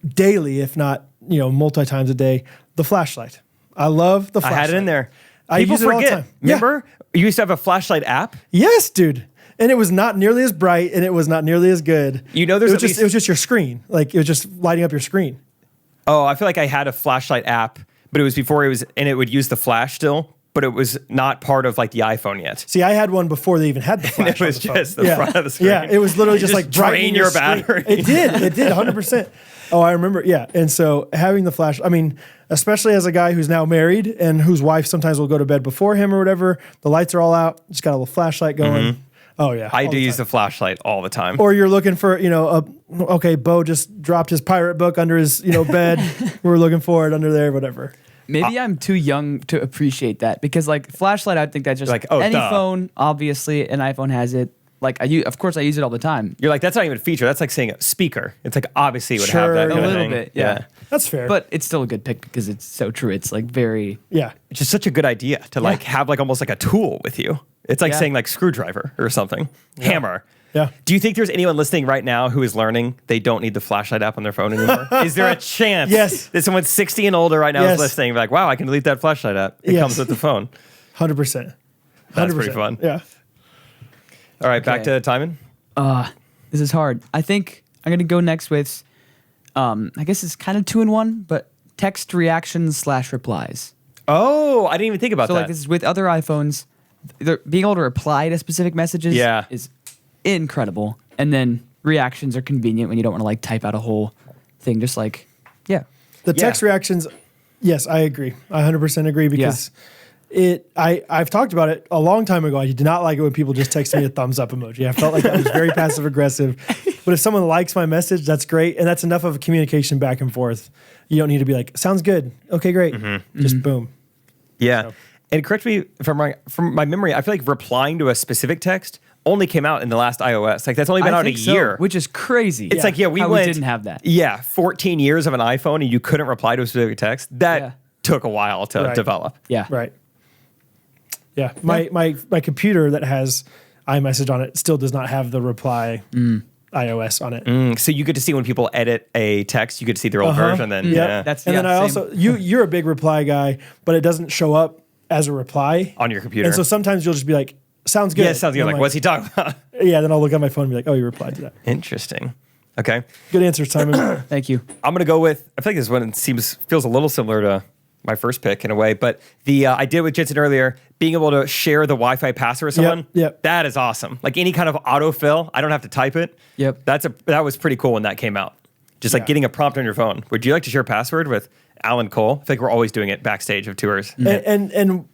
Speaker 2: daily, if not, you know, multi times a day, the flashlight. I love the flashlight.
Speaker 1: I had it in there.
Speaker 2: I
Speaker 1: People
Speaker 2: use it all the
Speaker 1: forget.
Speaker 2: time.
Speaker 1: Remember? You used to have a flashlight app?
Speaker 2: Yes, dude. And it was not nearly as bright and it was not nearly as good.
Speaker 1: You know, there's
Speaker 2: it was just your screen. Like it was just lighting up your screen.
Speaker 1: Oh, I feel like I had a flashlight app, but it was before and it would use the flash still, but it was not part of like the iPhone yet.
Speaker 2: See, I had one before they even had the flash.
Speaker 1: It was just the front of the screen.
Speaker 2: Yeah, it was literally just like
Speaker 1: drain
Speaker 2: brightening
Speaker 1: your
Speaker 2: screen.
Speaker 1: battery.
Speaker 2: It did 100%. Oh, I remember. Yeah. And so having the flash, I mean, especially as a guy who's now married and whose wife sometimes will go to bed before him or whatever, the lights are all out, just got a little flashlight going.
Speaker 1: Mm-hmm.
Speaker 2: Oh yeah.
Speaker 1: I do use the flashlight all the time.
Speaker 2: Or you're looking for, you know, Bo just dropped his pirate book under his, you know, bed. We're looking for it under there, whatever.
Speaker 3: Maybe I'm too young to appreciate that because like flashlight, I think that's just
Speaker 1: like,
Speaker 3: any
Speaker 1: duh.
Speaker 3: phone, obviously an iPhone has it. Like of course I use it all the time.
Speaker 1: You're like, that's not even a feature. That's like saying a speaker. It's like obviously it would have
Speaker 2: Sure,
Speaker 1: that
Speaker 2: a
Speaker 1: kind of
Speaker 3: little
Speaker 1: thing.
Speaker 3: bit, yeah.
Speaker 2: That's fair.
Speaker 3: But it's still a good pick because it's so true. It's like very
Speaker 2: yeah.
Speaker 1: It's just such a good idea to like have like almost like a tool with you. It's like
Speaker 3: Yeah.
Speaker 1: saying like screwdriver or something. Hammer.
Speaker 2: Yeah.
Speaker 1: Do you think there's anyone listening right now who is learning they don't need the flashlight app on their phone anymore? Is there a chance
Speaker 2: Yes.
Speaker 1: that someone 60 and older right now
Speaker 2: Yes.
Speaker 1: is listening like, wow, I can delete that flashlight app. It
Speaker 2: Yes.
Speaker 1: comes with the phone.
Speaker 2: 100%.
Speaker 1: That's pretty fun.
Speaker 2: Yeah.
Speaker 1: All right, back
Speaker 3: Okay.
Speaker 1: to Timon.
Speaker 3: this is hard. I think I'm gonna go next with I guess it's kind of 2-in-1, but text reactions / replies.
Speaker 1: Oh, I didn't even think about
Speaker 3: So
Speaker 1: that.
Speaker 3: like this is with other iPhones, being able to reply to specific messages is incredible. And then reactions are convenient when you don't want to like type out a whole thing. Just like, yeah.
Speaker 2: The text reactions, yes, I agree. I 100% agree because I've talked about it a long time ago. I did not like it when people just text me a thumbs up emoji. I felt like that was very passive aggressive. But if someone likes my message, that's great. And that's enough of a communication back and forth. You don't need to be like, sounds good. Okay, great. Just boom.
Speaker 1: Yeah.
Speaker 2: So.
Speaker 1: And correct me if I'm wrong, from my memory, I feel like replying to a specific text only came out in the last iOS. Like that's only been out a year.
Speaker 3: Which is crazy.
Speaker 1: It's like, we
Speaker 3: didn't have that.
Speaker 1: Yeah, 14 years of an iPhone and you couldn't reply to a specific text. That took a while to develop.
Speaker 3: Yeah.
Speaker 2: Right. Yeah. My computer that has iMessage on it still does not have the reply iOS on it.
Speaker 1: So you get to see when people edit a text, you get to see their old version. Then
Speaker 3: That's
Speaker 2: and then I
Speaker 3: same.
Speaker 2: also you're a big reply guy, but it doesn't show up as a reply
Speaker 1: on your computer.
Speaker 2: And so sometimes you'll just be like, sounds good.
Speaker 1: Yeah, it sounds good.
Speaker 2: And
Speaker 1: Like,
Speaker 2: I'm
Speaker 1: what's he talking about?
Speaker 2: Yeah, then I'll look at my phone and be like, oh, you replied to that.
Speaker 1: Interesting. Okay.
Speaker 2: Good answer, Simon.
Speaker 3: Thank you.
Speaker 1: I'm going to go with, I feel like this one feels a little similar to my first pick in a way, but the I did with Jensen earlier, being able to share the Wi-Fi password with someone,
Speaker 2: Yep.
Speaker 1: that is awesome. Like any kind of autofill, I don't have to type it.
Speaker 3: Yep.
Speaker 1: That was pretty cool when that came out. Just like getting a prompt on your phone. Would you like to share a password with Alan Cole? I think we're always doing it backstage of tours.
Speaker 2: And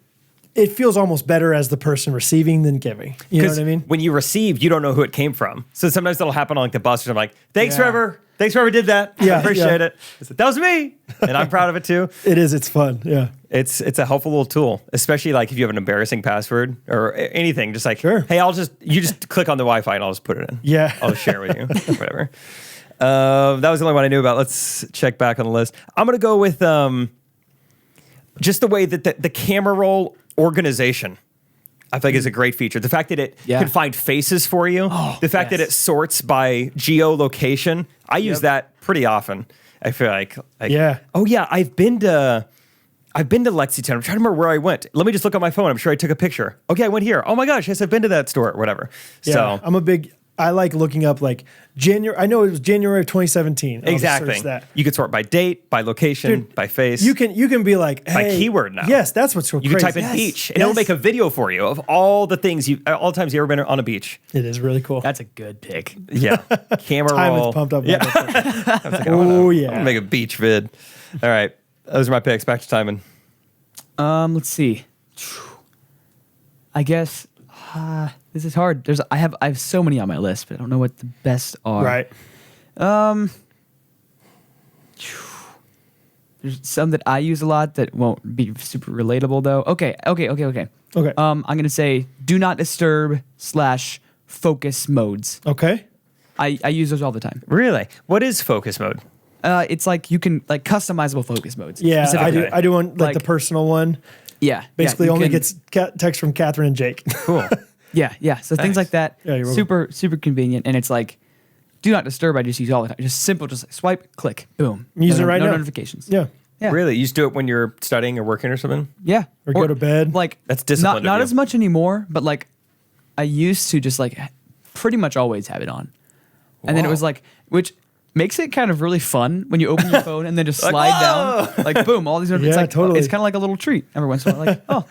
Speaker 2: it feels almost better as the person receiving than giving. You know what I mean?
Speaker 1: When you receive, you don't know who it came from. So sometimes that'll happen on like the bus. I'm like, thanks, Trevor. Thanks, whoever did that. I appreciate it. That was me. And I'm proud of it too.
Speaker 2: It is. It's fun. Yeah.
Speaker 1: It's a helpful little tool, especially like if you have an embarrassing password or anything. Just like, hey, you just click on the Wi-Fi and I'll just put it in.
Speaker 2: Yeah.
Speaker 1: I'll just share it with you. Whatever. That was the only one I knew about. Let's check back on the list. I'm going to go with just the way that the camera roll organization, I think, is a great feature. The fact that it can find faces for you. The fact that it sorts by geolocation. I use that pretty often. I feel like oh yeah, I've been to Lexington. I'm trying to remember where I went. Let me just look on my phone. I'm sure I took a picture. Okay, I went here. Oh my gosh, yes, I've been to that store or whatever.
Speaker 2: Yeah,
Speaker 1: So
Speaker 2: I like looking up like January. I know it was January of 2017.
Speaker 1: Exactly. You could sort by date, by location, by face.
Speaker 2: You can be like, hey,
Speaker 1: by keyword now.
Speaker 2: Yes, that's what's so crazy.
Speaker 1: You can type in beach, and it'll make a video for you of all the times you've ever been on a beach.
Speaker 2: It is really cool.
Speaker 3: That's a good pick.
Speaker 1: Yeah, camera
Speaker 2: Time
Speaker 1: roll.
Speaker 2: is pumped up.
Speaker 1: Yeah.
Speaker 2: Oh yeah.
Speaker 1: I'm gonna make a beach vid. All right, those are my picks. Back to timing.
Speaker 3: Let's see. I guess this is hard. I have so many on my list, but I don't know what the best are.
Speaker 2: Right.
Speaker 3: There's some that I use a lot that won't be super relatable though. Okay. I'm gonna say do not disturb / focus modes.
Speaker 2: Okay.
Speaker 3: I use those all the time.
Speaker 1: Really? What is focus mode?
Speaker 3: It's like you can like customizable focus modes.
Speaker 2: Yeah, I do one like the personal one.
Speaker 3: Yeah.
Speaker 2: Basically only gets text from Catherine and Jake.
Speaker 1: Cool.
Speaker 3: Yeah. So things like that.
Speaker 2: Yeah,
Speaker 3: super convenient, and it's like do not disturb. I just use all the time. Just simple. Just like swipe, click, boom.
Speaker 2: I'm using it right now.
Speaker 3: No notifications.
Speaker 2: Yeah.
Speaker 1: Really? You just do it when you're studying or working or something?
Speaker 3: Yeah.
Speaker 2: Or go to bed.
Speaker 3: Like
Speaker 1: that's disciplined.
Speaker 3: Not as much anymore, but like I used to just like pretty much always have it on, and then it was like which makes it kind of really fun when you open your phone and then just slide down, like boom, all these. It's like
Speaker 2: totally.
Speaker 3: It's kind of like a little treat every once in a while. Like, oh,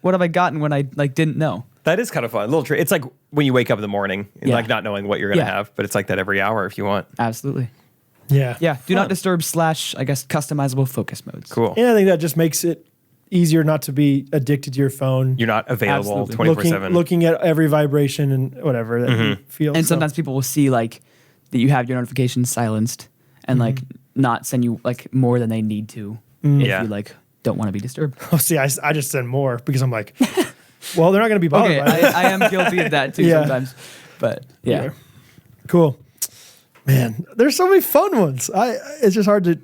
Speaker 3: what have I gotten when I like didn't know?
Speaker 1: That is kind of fun. A little treat. It's like when you wake up in the morning and like not knowing what you're gonna have, but it's like that every hour if you want.
Speaker 3: Absolutely.
Speaker 2: Yeah.
Speaker 3: Yeah. Do not disturb / I guess customizable focus modes.
Speaker 1: Cool.
Speaker 2: And I think that just makes it easier not to be addicted to your phone.
Speaker 1: You're not available 24/7.
Speaker 2: Looking at every vibration and whatever that you feel.
Speaker 3: And sometimes people will see like that you have your notifications silenced and like not send you like more than they need to if you like don't want to be disturbed.
Speaker 2: Oh, see, I just send more because I'm like, well, they're not going to be bothered by it.
Speaker 3: I am guilty of that too sometimes. But yeah.
Speaker 2: Cool. Man, there's so many fun ones. It's just hard to.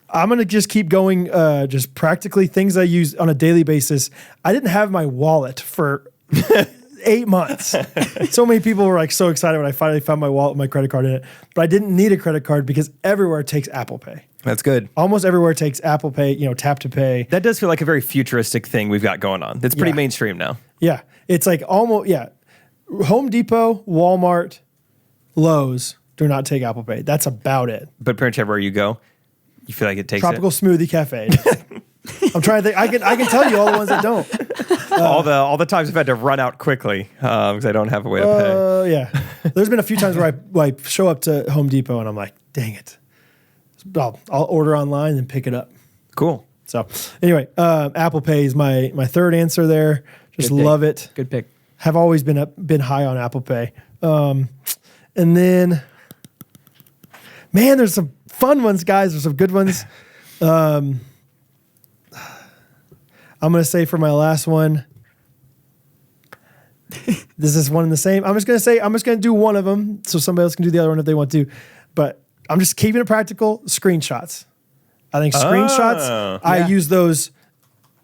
Speaker 2: I'm gonna just keep going. Just practically things I use on a daily basis. I didn't have my wallet for 8 months. So many people were like so excited when I finally found my wallet with my credit card in it. But I didn't need a credit card because everywhere takes Apple Pay.
Speaker 1: That's good.
Speaker 2: Almost everywhere takes Apple Pay. Tap to pay.
Speaker 1: That does feel like a very futuristic thing we've got going on. That's pretty mainstream now.
Speaker 2: Yeah, it's like almost Home Depot, Walmart, Lowe's do not take Apple Pay. That's about it.
Speaker 1: But pretty much everywhere you go, you feel like it takes
Speaker 2: Tropical Smoothie Cafe. I'm trying to think. I can tell you all the ones that don't.
Speaker 1: All the times I've had to run out quickly because I don't have a way to pay.
Speaker 2: Yeah. There's been a few times where I show up to Home Depot and I'm like, dang it. I'll order online and pick it up.
Speaker 1: Cool.
Speaker 2: So anyway, Apple Pay is my third answer there. Just love it.
Speaker 3: Good pick.
Speaker 2: Have always been high on Apple Pay. And then, man, there's some fun ones, guys. There's some good ones. I'm going to say for my last one, this is one and the same. I'm just going to do one of them so somebody else can do the other one if they want to. But I'm just keeping it practical. Screenshots. I think screenshots, I use those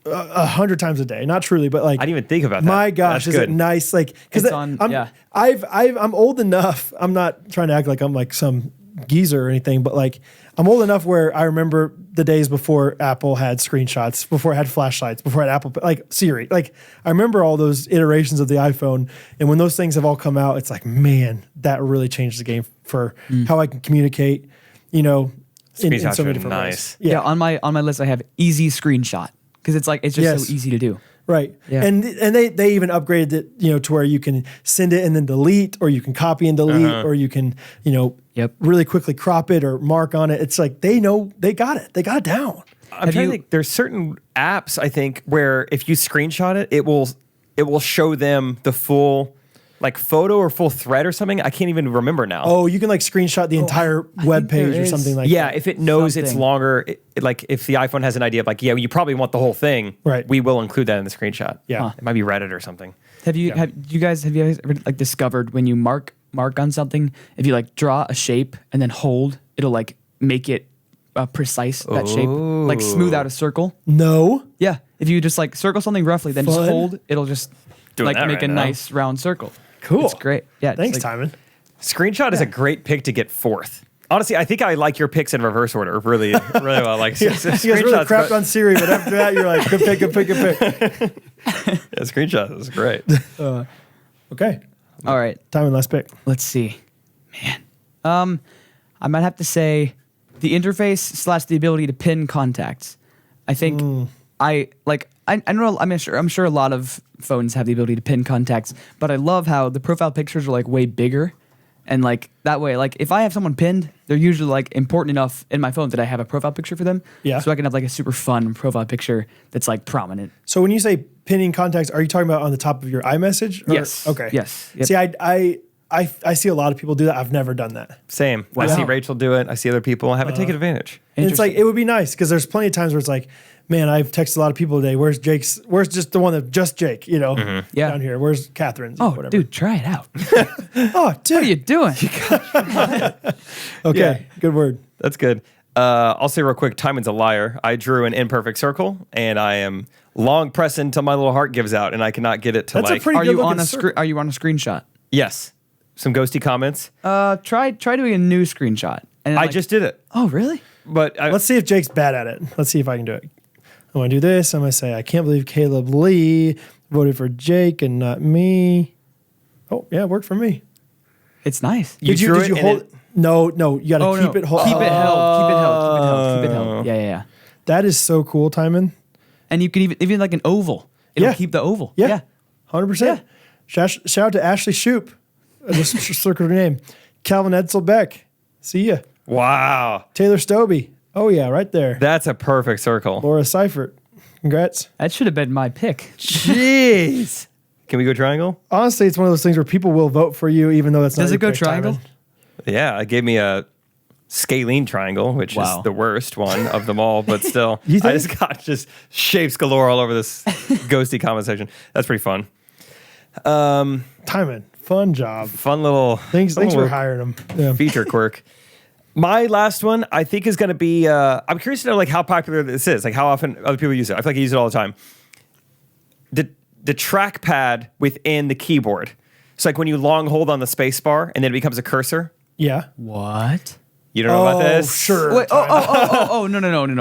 Speaker 2: 100 times a day. Not truly, but like
Speaker 1: I didn't even think about that.
Speaker 2: My gosh,
Speaker 1: That's
Speaker 2: is
Speaker 1: good.
Speaker 2: it nice? Like because I'm old enough. I'm not trying to act like I'm like some geezer or anything, but like I'm old enough where I remember the days before Apple had screenshots, before it had flashlights, before it had Apple, like Siri. Like I remember all those iterations of the iPhone, and when those things have all come out, it's like, man, that really changed the game for how I can communicate. In so many different ways.
Speaker 3: Yeah, on my list I have easy screenshot because it's just so easy to do.
Speaker 2: Right.
Speaker 3: Yeah.
Speaker 2: And they even upgraded it, to where you can send it and then delete, or you can copy and delete, or you can,
Speaker 3: Yep.
Speaker 2: really quickly crop it or mark on it. It's like they know they got it. They got it down.
Speaker 1: I'm trying to think. There's certain apps I think where if you screenshot it, it will show them the full like photo or full thread or something. I can't even remember now.
Speaker 2: Oh, you can like screenshot the entire web
Speaker 3: think there
Speaker 2: page or
Speaker 3: is.
Speaker 2: something like
Speaker 1: yeah,
Speaker 2: that.
Speaker 1: if it knows it's
Speaker 3: Something.
Speaker 1: longer, like if the iPhone has an idea of like, yeah, you probably want the whole thing,
Speaker 2: Right.
Speaker 1: we will include that in the screenshot.
Speaker 2: Yeah. Huh.
Speaker 1: It might be Reddit or something.
Speaker 3: Have you guys ever like discovered when you mark on something, if you like draw a shape and then hold, it'll like make it precise, that shape, like smooth out a circle.
Speaker 2: No.
Speaker 3: Yeah, if you just like circle something roughly, then just
Speaker 2: Fun.
Speaker 3: hold, it'll just
Speaker 1: Doing
Speaker 3: like
Speaker 1: that
Speaker 3: make
Speaker 1: right
Speaker 3: a
Speaker 1: now.
Speaker 3: nice round circle.
Speaker 2: Cool.
Speaker 3: It's great. Yeah. it's
Speaker 2: Thanks,
Speaker 3: like,
Speaker 2: Timon.
Speaker 1: Screenshot is a great pick to get fourth. Honestly, I think I like your picks in reverse order really, really well. Like,
Speaker 2: You guys really
Speaker 1: screenshots,
Speaker 2: crapped on Siri, but after that, you're like, good pick, good pick, good pick.
Speaker 1: yeah, screenshots is great.
Speaker 2: Okay.
Speaker 3: All right.
Speaker 2: Timon, last pick.
Speaker 3: Let's see. Man. I might have to say the interface / the ability to pin contacts. I think I know I'm sure a lot of phones have the ability to pin contacts, but I love how the profile pictures are like way bigger. And like that way, like if I have someone pinned, they're usually like important enough in my phone that I have a profile picture for them.
Speaker 2: Yeah.
Speaker 3: So I can have like a super fun profile picture that's like prominent.
Speaker 2: So when you say pinning contacts, are you talking about on the top of your iMessage? Or-
Speaker 3: Yes.
Speaker 2: Okay.
Speaker 3: Yes. Yep.
Speaker 2: See, I see a lot of people do that. I've never done that.
Speaker 1: Same. I see Rachel do it. I see other people. I haven't taken advantage.
Speaker 2: And it's like, it would be nice because there's plenty of times where it's like, man, I've texted a lot of people today. Where's just the one that just Jake, you know,
Speaker 3: Yeah.
Speaker 2: down here. Where's Catherine's?
Speaker 3: Oh,
Speaker 2: whatever.
Speaker 3: dude, try it out.
Speaker 2: Oh, dude.
Speaker 3: What are you doing?
Speaker 2: Okay.
Speaker 1: Yeah.
Speaker 2: Good word.
Speaker 1: That's good. I'll say real quick, Timon's a liar. I drew an imperfect circle, and I am long pressing until my little heart gives out, and I cannot get it to
Speaker 2: That's a
Speaker 1: like.
Speaker 2: pretty
Speaker 3: Are
Speaker 2: good
Speaker 3: you
Speaker 2: looking
Speaker 3: on a
Speaker 2: circle.
Speaker 3: Are you on a screenshot?
Speaker 1: Yes. Some ghosty comments.
Speaker 3: Try doing a new screenshot. And then,
Speaker 1: I
Speaker 3: like-
Speaker 1: just did it,
Speaker 3: Oh, really?
Speaker 1: but
Speaker 2: Let's see if Jake's bad at it. Let's see if I can do it. I'm going to do this. I'm going to say, I can't believe Caleb Lee voted for Jake and not me. Oh, yeah, it worked for me.
Speaker 3: It's nice.
Speaker 1: You drew it and
Speaker 2: hold
Speaker 1: it-
Speaker 2: No, you got to
Speaker 3: Oh,
Speaker 2: keep
Speaker 3: no.
Speaker 2: it hold.
Speaker 3: Keep it held. Keep it held. Keep it held. Keep it held. Yeah.
Speaker 2: That is so cool, Timon.
Speaker 3: And you can even like an oval. It'll
Speaker 2: Yeah.
Speaker 3: keep the oval.
Speaker 2: Yeah. 100%. Shout out to Ashley Shoop. I just circled her name. Calvin Edsel Beck. See ya.
Speaker 1: wow,
Speaker 2: Taylor Stobie. Oh, yeah, right there.
Speaker 1: that's a perfect circle.
Speaker 2: Laura Seifert. Congrats.
Speaker 3: That should have been my pick.
Speaker 1: Jeez. Can we go triangle?
Speaker 2: Honestly, it's one of those things where people will vote for you even though that's not
Speaker 3: Does
Speaker 2: your
Speaker 3: it go
Speaker 2: pick,
Speaker 3: triangle?
Speaker 2: Timon.
Speaker 1: Yeah, it gave me a scalene triangle, which
Speaker 3: Wow.
Speaker 1: is the worst one of them all, but still,
Speaker 2: You
Speaker 1: I
Speaker 2: think?
Speaker 1: just got just shapes galore all over this ghosty comment section. That's pretty fun.
Speaker 2: Timon, fun job.
Speaker 1: Fun little
Speaker 2: Thanks for
Speaker 1: little
Speaker 2: hiring him. Yeah.
Speaker 1: feature quirk. My last one, I think, is going to be. I'm curious to know like how popular this is, like how often other people use it. I feel like I use it all the time. The trackpad within the keyboard. So like when you long hold on the space bar and then it becomes a cursor.
Speaker 2: Yeah.
Speaker 3: What?
Speaker 1: You don't know about
Speaker 2: Oh,
Speaker 1: this?
Speaker 2: sure.
Speaker 3: Wait, no.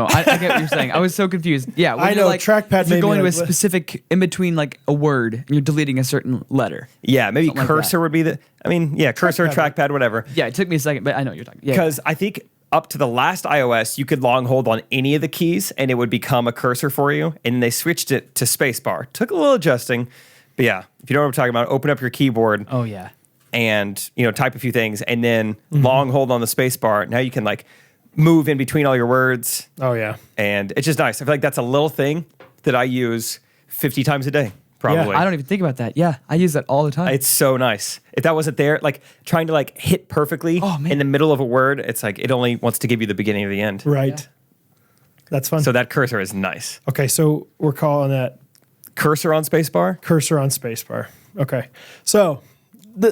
Speaker 3: I get what you're saying. I was so confused. Yeah, when
Speaker 2: I
Speaker 3: you're
Speaker 2: know,
Speaker 3: like,
Speaker 2: trackpad
Speaker 3: if you're
Speaker 2: made me
Speaker 3: going to a
Speaker 2: like, what?
Speaker 3: specific in between like a word and you're deleting a certain letter.
Speaker 1: Yeah, maybe
Speaker 3: Something like
Speaker 1: cursor
Speaker 3: that.
Speaker 1: would be the. I mean, yeah, cursor, trackpad, whatever.
Speaker 3: Yeah, it took me a second, but I know what you're talking. Yeah,
Speaker 1: Because I think up to the last iOS, you could long hold on any of the keys and it would become a cursor for you. And they switched it to spacebar. Took a little adjusting, but yeah, if you know what I'm talking about, open up your keyboard
Speaker 3: Oh yeah.
Speaker 1: and type a few things, and then long hold on the spacebar. Now you can like move in between all your words,
Speaker 2: Oh, yeah.
Speaker 1: and it's just nice. I feel like that's a little thing that I use 50 times a day, probably.
Speaker 3: I don't even think about that. Yeah, I use that all the time.
Speaker 1: It's so nice. If that wasn't there, like trying to like hit perfectly
Speaker 3: Oh, man.
Speaker 1: in the middle of a word, it's like it only wants to give you the beginning of the end.
Speaker 2: Right.
Speaker 3: Yeah.
Speaker 2: That's fun.
Speaker 1: So that cursor is nice.
Speaker 2: Okay, so we're calling that
Speaker 1: Cursor on spacebar.
Speaker 2: cursor on spacebar. Okay. So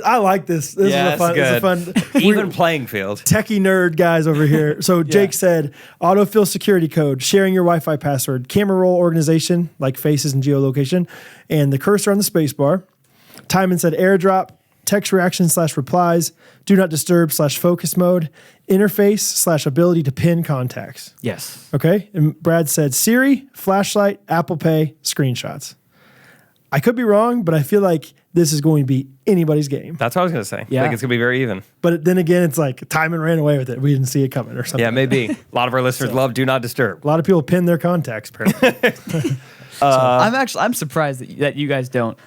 Speaker 2: I like this. This
Speaker 1: Yeah,
Speaker 2: is a fun
Speaker 1: Even playing field.
Speaker 2: techie nerd guys over here. So Jake said autofill security code, sharing your Wi-Fi password, camera roll organization like faces and geolocation, and the cursor on the spacebar. Timon said airdrop, text reaction / replies, do not disturb / focus mode, interface / ability to pin contacts.
Speaker 3: yes.
Speaker 2: Okay. And Brad said Siri, flashlight, Apple Pay, screenshots. I could be wrong, but I feel like this is going to be anybody's game.
Speaker 1: That's what I was going to say. I
Speaker 3: Yeah.
Speaker 1: think it's going to be very even.
Speaker 2: But then again, it's like Timon ran away with it. We didn't see it coming or something.
Speaker 1: Yeah, maybe. A lot of our listeners love Do Not Disturb.
Speaker 2: A lot of people pin their contacts, apparently.
Speaker 3: I'm surprised that you guys don't.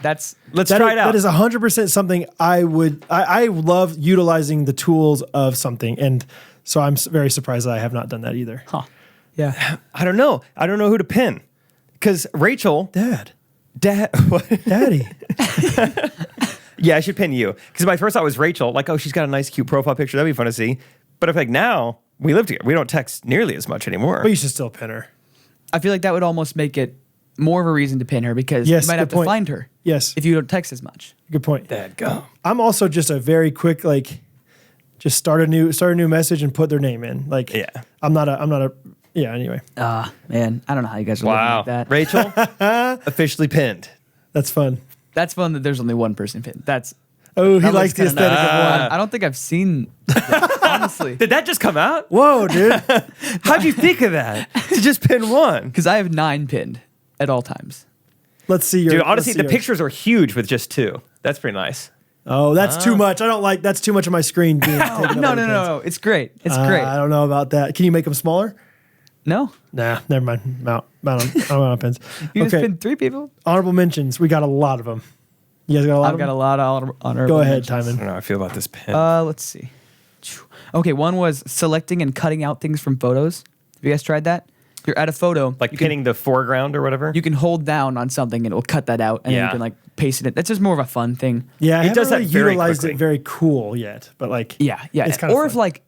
Speaker 3: That's
Speaker 1: Let's try it out.
Speaker 2: That is 100% something I would. I love utilizing the tools of something, and so I'm very surprised that I have not done that either.
Speaker 3: huh. Yeah.
Speaker 1: I don't know. I don't know who to pin because Rachel,
Speaker 2: Dad,
Speaker 1: what?
Speaker 2: Daddy.
Speaker 1: Yeah, I should pin you because my first thought was Rachel. Like, oh, she's got a nice, cute profile picture. That'd be fun to see. But I feel like now we live together. We don't text nearly as much anymore.
Speaker 2: But you should still pin her.
Speaker 3: I feel like that would almost make it more of a reason to pin her because
Speaker 2: Yes,
Speaker 3: you might
Speaker 2: good
Speaker 3: have
Speaker 2: point.
Speaker 3: to find her.
Speaker 2: Yes.
Speaker 3: If you don't text as much.
Speaker 2: Good point.
Speaker 1: Dad, go.
Speaker 2: I'm also just a very quick just start a new message and put their name in. Like,
Speaker 1: Yeah.
Speaker 2: I'm not a. Yeah. Anyway,
Speaker 3: Man, I don't know how you guys are living
Speaker 1: Wow,
Speaker 3: like that.
Speaker 1: Rachel, officially pinned.
Speaker 2: that's fun.
Speaker 3: That's fun that there's only one person pinned.
Speaker 2: Oh, he
Speaker 3: that
Speaker 2: likes the
Speaker 3: looks kinda
Speaker 2: aesthetic of one.
Speaker 3: I don't think I've seen that, honestly.
Speaker 1: Did that just come out?
Speaker 2: Whoa, dude.
Speaker 1: How'd you think of that? To just pin one?
Speaker 3: Because I have 9 pinned at all times.
Speaker 2: Let's see your.
Speaker 1: Dude, honestly,
Speaker 2: let's see
Speaker 1: the
Speaker 2: yours.
Speaker 1: pictures are huge with just 2. That's pretty nice.
Speaker 2: Oh, that's too much. I don't like. That's too much of my screen being taken up
Speaker 3: No,
Speaker 2: by the pins.
Speaker 3: no. It's great. It's great.
Speaker 2: I don't know about that. Can you make them smaller?
Speaker 3: No?
Speaker 2: Nah, never mind. Mount on pins.
Speaker 3: You just
Speaker 2: Okay.
Speaker 3: pinned 3 people?
Speaker 2: Honorable mentions. We got a lot of them. You guys got a lot
Speaker 3: I've
Speaker 2: of
Speaker 3: got
Speaker 2: them?
Speaker 3: a lot of honor.
Speaker 2: Go ahead,
Speaker 1: I
Speaker 2: Timon.
Speaker 1: don't know how I feel about this pin.
Speaker 3: Let's see. Okay, one was selecting and cutting out things from photos. Have you guys tried that? You're at a photo.
Speaker 1: like
Speaker 3: you
Speaker 1: pinning the foreground or whatever?
Speaker 3: You can hold down on something and it will cut that out, and then
Speaker 1: Yeah.
Speaker 3: you can like paste it in. That's just more of a fun thing.
Speaker 2: Yeah, I
Speaker 1: It
Speaker 2: haven't
Speaker 1: does that
Speaker 2: really
Speaker 1: very
Speaker 2: utilized
Speaker 1: quickly.
Speaker 2: it very cool yet, but like
Speaker 3: Yeah.
Speaker 2: it's kind of
Speaker 3: Or if like,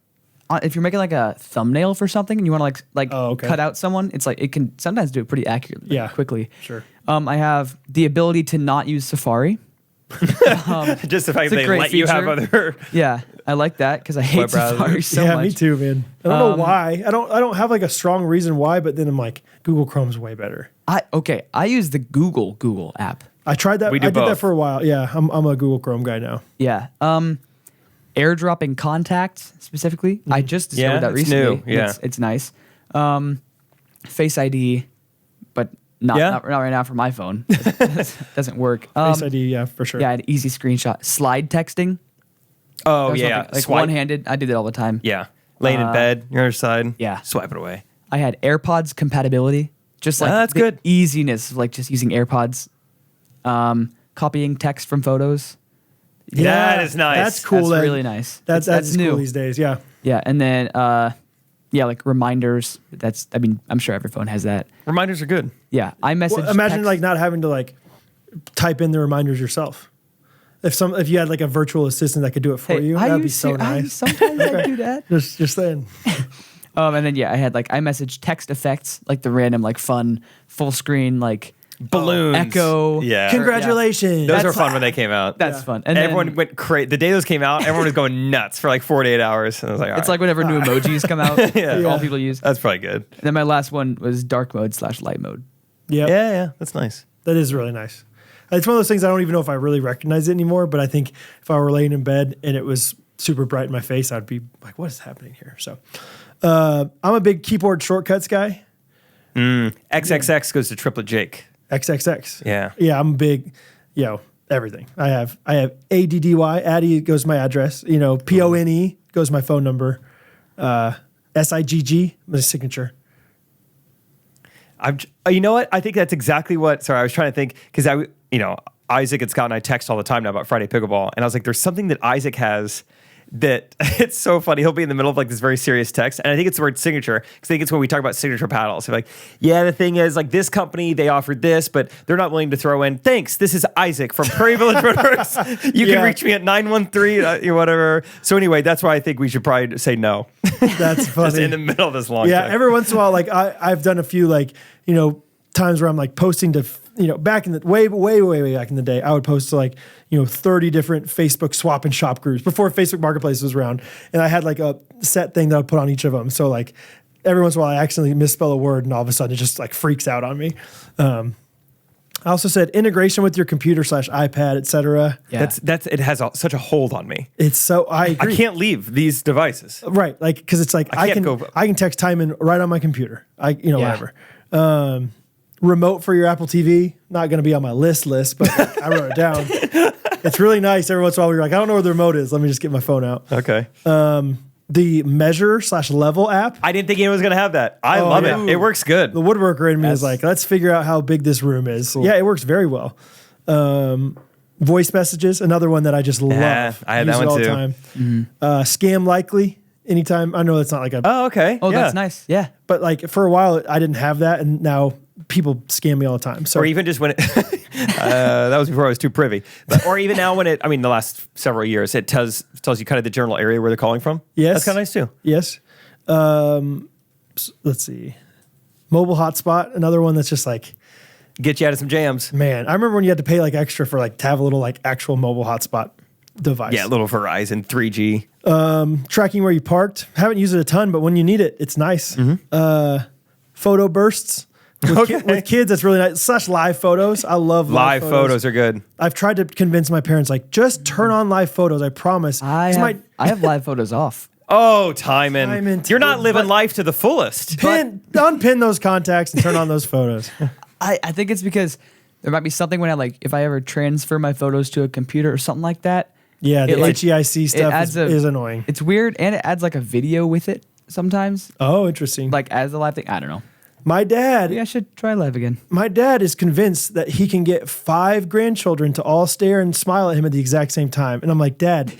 Speaker 3: if you're making like a thumbnail for something and you want to like
Speaker 2: Oh, okay.
Speaker 3: cut out someone, it's like it can sometimes do it pretty accurately,
Speaker 2: Yeah.
Speaker 3: quickly.
Speaker 2: Sure.
Speaker 3: I have the ability to not use Safari.
Speaker 1: just the fact
Speaker 3: it's a
Speaker 1: that they
Speaker 3: great
Speaker 1: let you have
Speaker 3: feature.
Speaker 1: other.
Speaker 3: Yeah, I like that because I hate
Speaker 1: Web browser.
Speaker 3: Safari so
Speaker 2: yeah,
Speaker 3: much.
Speaker 2: me too, man. I don't know why. I don't have like a strong reason why, but then I'm like, Google Chrome's way better.
Speaker 3: I use the Google app.
Speaker 2: I tried that.
Speaker 1: We do
Speaker 2: I did that
Speaker 1: both.
Speaker 2: for a while. Yeah, I'm a Google Chrome guy now.
Speaker 3: Yeah. Airdropping contacts specifically. I just discovered
Speaker 1: Yeah,
Speaker 3: that
Speaker 1: it's
Speaker 3: recently.
Speaker 1: new. Yeah.
Speaker 3: It's nice. Face ID, but not right now for my phone. Doesn't work.
Speaker 2: Face ID, yeah, for sure.
Speaker 3: Yeah, I had easy screenshot. Slide texting.
Speaker 1: Oh,
Speaker 3: That was
Speaker 1: yeah.
Speaker 3: something- like
Speaker 1: Swipe.
Speaker 3: one-handed. I do that all the time.
Speaker 1: Yeah. Laying in bed, your other side.
Speaker 3: yeah.
Speaker 1: Swipe it away.
Speaker 3: I had AirPods compatibility. Just like
Speaker 1: That's
Speaker 3: the
Speaker 1: good.
Speaker 3: easiness of like just using AirPods. Copying text from photos.
Speaker 1: That is nice.
Speaker 2: That's cool.
Speaker 3: That's
Speaker 2: that-
Speaker 3: really nice.
Speaker 2: That's
Speaker 3: That's
Speaker 2: cool
Speaker 3: new.
Speaker 2: these days. Yeah.
Speaker 3: Yeah, and then like reminders. I'm sure every phone has that.
Speaker 1: Reminders are good.
Speaker 3: Yeah, iMessage.
Speaker 2: Well, imagine
Speaker 3: text.
Speaker 2: like not having to like type in the reminders yourself. If you had like a virtual assistant that could do it for
Speaker 3: Hey,
Speaker 2: you,
Speaker 3: I
Speaker 2: that'd be
Speaker 3: use
Speaker 2: so
Speaker 3: to- I
Speaker 2: nice.
Speaker 3: sometimes I do that.
Speaker 2: Just saying.
Speaker 3: And then I had like iMessage text effects, like the random like fun full screen like
Speaker 1: Balloons.
Speaker 3: echo.
Speaker 1: Yeah.
Speaker 2: Congratulations.
Speaker 1: Those were
Speaker 3: That's-
Speaker 1: fun when they came out.
Speaker 3: That's fun. And
Speaker 1: everyone
Speaker 3: then,
Speaker 1: went crazy. The day those came out, everyone was going nuts for like 48 hours. And I was like, all
Speaker 3: it's
Speaker 1: right.
Speaker 3: like whenever new emojis come out,
Speaker 1: Yeah.
Speaker 3: all people use.
Speaker 1: That's probably good.
Speaker 3: And then my last one was dark mode / light mode.
Speaker 2: Yep.
Speaker 1: Yeah, that's nice.
Speaker 2: That is really nice. It's one of those things I don't even know if I really recognize it anymore, but I think if I were laying in bed and it was super bright in my face, I'd be like, what is happening here? So I'm a big keyboard shortcuts guy.
Speaker 1: XXX goes to Triplet Jake.
Speaker 2: XXX.
Speaker 1: Yeah.
Speaker 2: Yeah, I'm a big, everything. I have ADDY, Addy goes my address. PONE goes my phone number. SIGG, my signature.
Speaker 1: You know what? I think that's exactly what. Sorry, I was trying to think because Isaac and Scott and I text all the time now about Friday Pickleball, and I was like, there's something that Isaac has that it's so funny. He'll be in the middle of like this very serious text, and I think it's the word signature because I think it's when we talk about signature paddles. He's like, yeah, the thing is, like this company, they offered this, but they're not willing to throw in. Thanks, this is Isaac from Prairie Village Motors. You can reach me at 913 whatever. So anyway, that's why I think we should probably say no.
Speaker 2: That's funny.
Speaker 1: Just in the middle of this long.
Speaker 2: Yeah,
Speaker 1: text.
Speaker 2: every once in a while, like I've done a few times where I'm like posting to back in the way back in the day, I would post to 30 different Facebook swap and shop groups before Facebook Marketplace was around, and I had like a set thing that I would put on each of them. So like every once in a while, I accidentally misspell a word, and all of a sudden it just like freaks out on me. I also said integration with your computer / iPad, etc.
Speaker 3: Yeah.
Speaker 1: That's it has such a hold on me.
Speaker 2: It's so I agree.
Speaker 1: I can't leave these devices.
Speaker 2: Right, like because it's like I
Speaker 1: can't
Speaker 2: can text time in right on my computer.
Speaker 3: Yeah.
Speaker 2: Whatever. Remote for your Apple TV, not going to be on my list, but like, I wrote it down. It's really nice. Every once in a while, you're like, I don't know where the remote is. Let me just get my phone out.
Speaker 1: Okay.
Speaker 2: The measure / level app.
Speaker 1: I didn't think anyone was going to have that. I love
Speaker 2: yeah.
Speaker 1: it. It works good.
Speaker 2: The woodworker in me is like, let's figure out how big this room is. Yeah, it works very well. Voice messages, another one that I just love.
Speaker 1: I had
Speaker 2: Use
Speaker 1: that
Speaker 2: it
Speaker 1: one
Speaker 2: all
Speaker 1: too.
Speaker 2: the time. Scam likely. Anytime. I know that's not like a.
Speaker 1: Oh, okay.
Speaker 3: Oh,
Speaker 1: yeah.
Speaker 3: that's nice. Yeah.
Speaker 2: But like for a while, I didn't have that, and now people scam me all the time. So
Speaker 1: Or even just when it, that was before I was too privy. But, or even now when it, I mean, the last several years, it tells you kind of the general area where they're calling from.
Speaker 2: Yes.
Speaker 1: That's kind of nice too.
Speaker 2: yes. Let's see. Mobile hotspot, another one that's just like,
Speaker 1: Get you out of some jams.
Speaker 2: man. I remember when you had to pay like extra for like to have a little like actual mobile hotspot device.
Speaker 1: Yeah, little Verizon 3G.
Speaker 2: Tracking where you parked. Haven't used it a ton, but when you need it, it's nice. Photo bursts. With kids, that's really nice. / live photos. I love
Speaker 1: Live photos are good.
Speaker 2: I've tried to convince my parents, like, just turn on live photos. I promise.
Speaker 3: I
Speaker 2: 'Cause
Speaker 3: have live photos off.
Speaker 1: Oh, Timon.
Speaker 2: Timon,
Speaker 1: You're not living
Speaker 2: but-
Speaker 1: life to the fullest.
Speaker 2: unpin those contacts and turn on those photos.
Speaker 3: I think it's because there might be something when if I ever transfer my photos to a computer or something like that.
Speaker 2: Yeah, the
Speaker 3: It, like,
Speaker 2: HEIC stuff is annoying.
Speaker 3: It's weird, and it adds like a video with it sometimes,
Speaker 2: Oh, interesting.
Speaker 3: like as a live thing. I don't know.
Speaker 2: My dad,
Speaker 3: Maybe I should try live again.
Speaker 2: my dad is convinced that he can get 5 grandchildren to all stare and smile at him at the exact same time. And I'm like, Dad,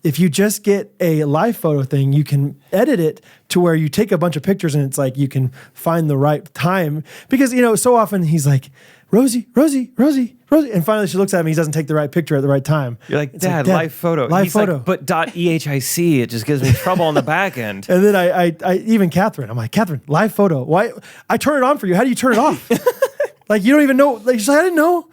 Speaker 2: if you just get a live photo thing, you can edit it to where you take a bunch of pictures and it's like you can find the right time. Because, so often he's like, Rosie, Rosie, Rosie, Rosie. And finally she looks at me, he doesn't take the right picture at the right time.
Speaker 1: You're like,
Speaker 2: It's
Speaker 1: Dad, live photo.
Speaker 2: Live
Speaker 1: He's
Speaker 2: photo.
Speaker 1: like, but .ehic, it just gives me trouble on the back end.
Speaker 2: And then I even Catherine, I'm like, Catherine, live photo. Why? I turn it on for you. How do you turn it off? Like, you don't even know. Like, she's like, I didn't know.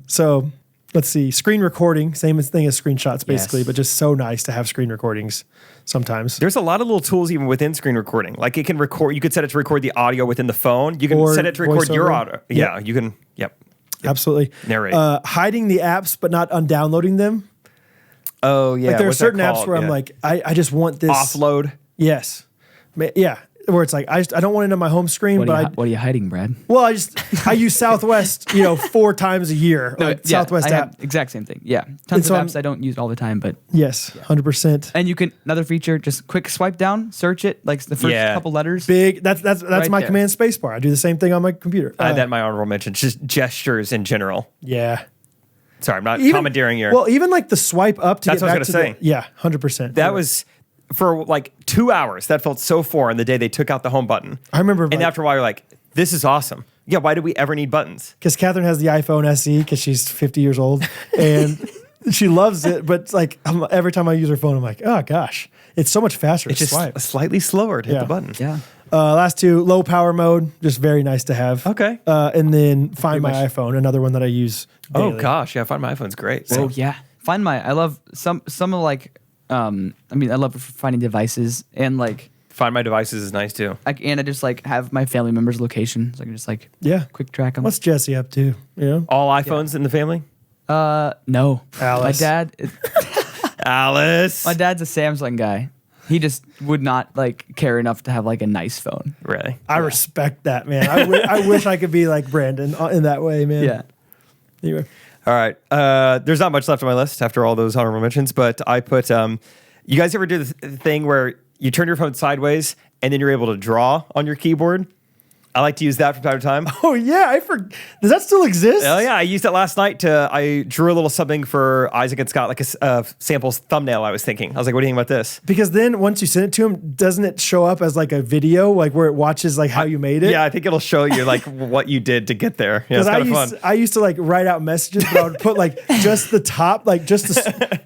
Speaker 2: So let's see. Screen recording, same thing as screenshots, basically,
Speaker 3: Yes.
Speaker 2: but just so nice to have screen recordings sometimes.
Speaker 1: There's a lot of little tools even within screen recording. Like it can record, you could set it to record the audio within the phone. You can
Speaker 2: Or
Speaker 1: set it to record your
Speaker 2: voiceover.
Speaker 1: audio. Yeah, you can. Yep.
Speaker 2: Absolutely.
Speaker 1: Narrate.
Speaker 2: Hiding the apps, but not undownloading them.
Speaker 1: Oh, yeah.
Speaker 2: Like there are
Speaker 1: what's that
Speaker 2: certain apps
Speaker 1: called?
Speaker 2: where I'm
Speaker 1: Yeah.
Speaker 2: like, I just want this.
Speaker 1: Offload.
Speaker 2: Yes. Yeah. Where it's like, I don't want it on my home screen,
Speaker 3: What
Speaker 2: but
Speaker 3: are you hiding, Brad?
Speaker 2: I use Southwest, 4 times a year. Like Southwest
Speaker 3: I
Speaker 2: app.
Speaker 3: have exact same thing. Yeah, tons
Speaker 2: so
Speaker 3: of
Speaker 2: I'm-
Speaker 3: apps I don't use all the time, but
Speaker 2: Yes, 100%.
Speaker 3: and you can another feature, just quick swipe down, search it, like the first
Speaker 1: Yeah.
Speaker 3: couple letters.
Speaker 2: Big. That's
Speaker 3: Right
Speaker 2: my
Speaker 3: there.
Speaker 2: command space bar. I do the same thing on my computer.
Speaker 1: I had that in my honorable mention. Just gestures in general.
Speaker 2: Yeah.
Speaker 1: Sorry, I'm not
Speaker 2: Even-
Speaker 1: commandeering your.
Speaker 2: Well, even like the swipe up to
Speaker 1: That's
Speaker 2: get
Speaker 1: what I
Speaker 2: back
Speaker 1: was
Speaker 2: to
Speaker 1: gonna say.
Speaker 2: yeah, 100%.
Speaker 1: that was for like 2 hours. That felt so foreign the day they took out the home button.
Speaker 2: I remember,
Speaker 1: And after a while, you're like, this is awesome. Yeah, why do we ever need buttons?
Speaker 2: because Catherine has the iPhone SE because she's 50 years old and she loves it. But it's like every time I use her phone, I'm like, oh gosh, it's so much faster.
Speaker 1: It's
Speaker 2: to
Speaker 1: just
Speaker 2: swipe.
Speaker 1: slightly slower to hit
Speaker 2: Yeah.
Speaker 1: the button.
Speaker 3: Yeah,
Speaker 2: Last 2, low power mode, just very nice to have.
Speaker 1: Okay.
Speaker 2: And then Find My
Speaker 3: much.
Speaker 2: iPhone, another one that I use daily.
Speaker 1: Oh gosh, yeah, Find My iPhone's great.
Speaker 3: oh yeah. Find My. I love some of like. I love finding devices and like.
Speaker 1: Find My Devices is nice too.
Speaker 3: And I just like have my family members' location, so I can just like
Speaker 2: Yeah.
Speaker 3: quick track them.
Speaker 2: What's Jesse up to?
Speaker 1: All iPhones in the family?
Speaker 3: No,
Speaker 2: Alice.
Speaker 3: My dad's a Samsung guy. He just would not like care enough to have like a nice phone.
Speaker 1: Really?
Speaker 2: I respect that, man. I wish I could be like Brandon in that way, man.
Speaker 3: Yeah.
Speaker 2: Anyway.
Speaker 1: All right. There's not much left on my list after all those honorable mentions, but I put. You guys ever do the thing where you turn your phone sideways and then you're able to draw on your keyboard? I like to use that from time to time.
Speaker 2: Oh yeah, does that still exist?
Speaker 1: Oh yeah, I used it last night I drew a little something for Isaac and Scott, like a sample thumbnail. I was thinking, I was like, "What do you think about this?"
Speaker 2: Because then once you send it to him, doesn't it show up as like a video, like where it watches like how you made it?
Speaker 1: Yeah, I think it'll show you like what you did to get there. Yeah, it's
Speaker 2: Because
Speaker 1: kind of fun.
Speaker 2: I used to like write out messages, but I would put like just the top, like just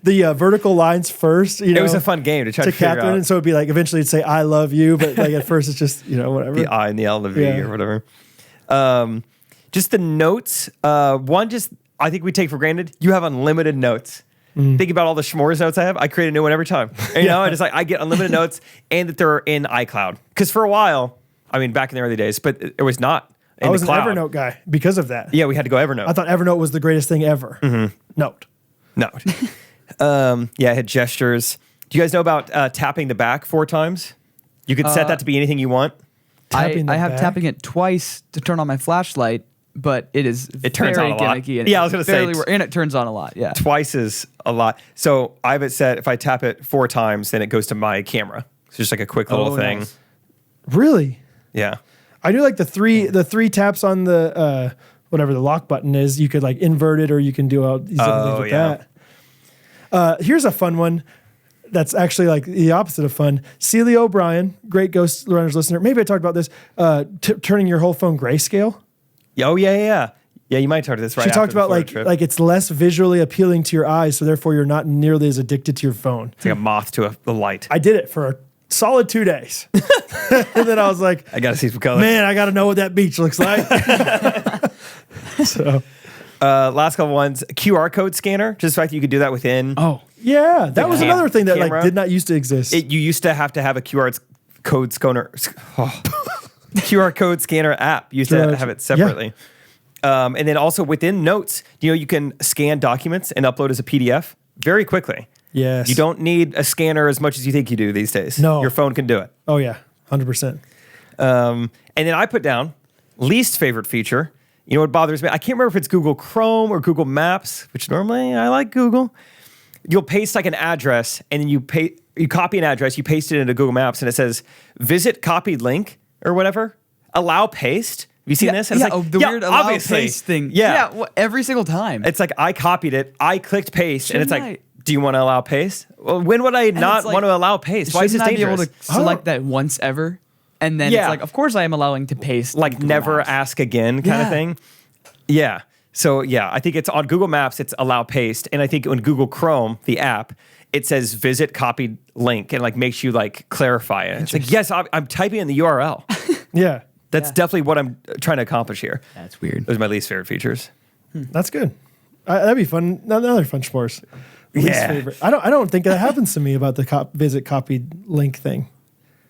Speaker 2: the vertical lines first.
Speaker 1: It was a fun game to try to figure
Speaker 2: Catherine,
Speaker 1: out
Speaker 2: and so it'd be like eventually it'd say "I love you," but like at first it's just whatever.
Speaker 1: the I and the L and the V
Speaker 2: Yeah.
Speaker 1: or whatever. Just the notes. One, just I think we take for granted. You have unlimited notes. Think about all the Schmores notes I have. I create a new one every time. And, I just like I get unlimited notes, and that they're in iCloud. Because for a while, I mean, back in the early days, but it was not in
Speaker 2: I was
Speaker 1: the
Speaker 2: an
Speaker 1: cloud.
Speaker 2: Evernote guy because of that.
Speaker 1: Yeah, we had to go Evernote.
Speaker 2: I thought Evernote was the greatest thing ever. Note.
Speaker 1: Note. Yeah, I had gestures. Do you guys know about tapping the back 4 times? You could set that to be anything you want.
Speaker 2: Tapping the
Speaker 3: I have
Speaker 2: back?
Speaker 3: tapping it twice to turn on my flashlight, but it
Speaker 1: turns
Speaker 3: very
Speaker 1: on a lot.
Speaker 3: gimmicky and
Speaker 1: Yeah, I was gonna say,
Speaker 3: and it turns on a lot. Yeah.
Speaker 1: Twice is a lot. So I have it set, if I tap it 4 times, then it goes to my camera. It's just like a quick little thing.
Speaker 3: Nice.
Speaker 2: Really?
Speaker 1: Yeah.
Speaker 2: I do like the three taps on the whatever the lock button is, you could like invert it, or you can do all these different things with that. Here's a fun one. That's actually like the opposite of fun. Celia O'Brien, great Ghostrunners listener. Maybe I talked about this. Turning your whole phone grayscale.
Speaker 1: Oh yeah. Yeah, you might talk to this right.
Speaker 2: She talked
Speaker 1: after the
Speaker 2: about
Speaker 1: Florida trip.
Speaker 2: like it's less visually appealing to your eyes, so therefore you're not nearly as addicted to your phone.
Speaker 1: It's like a moth to a light.
Speaker 2: I did it for a solid 2 days, and then I was like,
Speaker 1: I gotta see some color.
Speaker 2: man, I got to know what that beach looks like. So,
Speaker 1: last couple ones. QR code scanner. Just the fact that you could do that within.
Speaker 3: Oh,
Speaker 2: yeah, that was another thing that like
Speaker 1: camera.
Speaker 2: did not used to exist.
Speaker 1: You used to have a QR code scanner. QR code scanner app. You used to have it separately. And then also within Notes, you can scan documents and upload as a PDF very quickly.
Speaker 2: Yes.
Speaker 1: You don't need a scanner as much as you think you do these days.
Speaker 2: No.
Speaker 1: Your phone can do it.
Speaker 2: Oh yeah, 100%.
Speaker 1: And then I put down least favorite feature. You know what bothers me? I can't remember if it's Google Chrome or Google Maps, which normally I like Google. You'll paste like an address, and then you copy an address, you paste it into Google Maps, and it says visit copied link or whatever. Allow paste. Have you seen this? And it's like,
Speaker 3: the weird allow paste thing.
Speaker 1: Yeah.
Speaker 3: Every single time.
Speaker 1: It's like I copied it, I clicked paste, and it's
Speaker 3: Shouldn't
Speaker 1: like, do you want to allow paste? Well, when would I not
Speaker 3: like,
Speaker 1: want to allow paste? Why is this
Speaker 3: Shouldn't I be
Speaker 1: dangerous?
Speaker 3: able to select that once ever? And then it's like, of course I am allowing to paste.
Speaker 1: Like
Speaker 3: Google
Speaker 1: never
Speaker 3: Maps.
Speaker 1: ask again kind of thing. Yeah. So yeah, I think it's on Google Maps, it's allow paste. And I think on Google Chrome, the app, it says visit copied link and like makes you like clarify it. It's like, yes, I'm typing in the URL.
Speaker 2: Yeah,
Speaker 1: That's definitely what I'm trying to accomplish here.
Speaker 3: That's weird.
Speaker 1: Those are my least favorite features.
Speaker 2: that's good. That'd be fun. Another fun sport. Least
Speaker 1: Yeah.
Speaker 2: favorite. I don't think that happens to me about the visit copied link thing.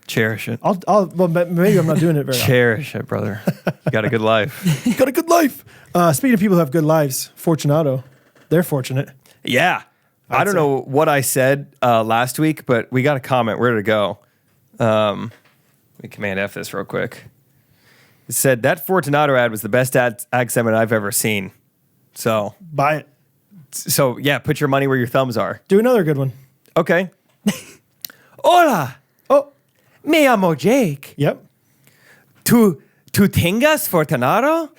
Speaker 1: Cherish it.
Speaker 2: Well, maybe I'm not doing it very often.
Speaker 1: Cherish it, brother. You got a good life.
Speaker 2: Got a good life. Speaking of people who have good lives, Fortunato, they're fortunate.
Speaker 1: Yeah. I don't know what I said last week, but we got a comment. Where did it go? Let me Command F this real quick. It said, that Fortunato ad was the best ag summit I've ever seen. So,
Speaker 2: Buy it.
Speaker 1: yeah, put your money where your thumbs are.
Speaker 2: Do another good one.
Speaker 1: Okay. Hola.
Speaker 2: Oh,
Speaker 1: Me llamo Jake.
Speaker 2: yep.
Speaker 1: ¿Tú tengas Fortunato?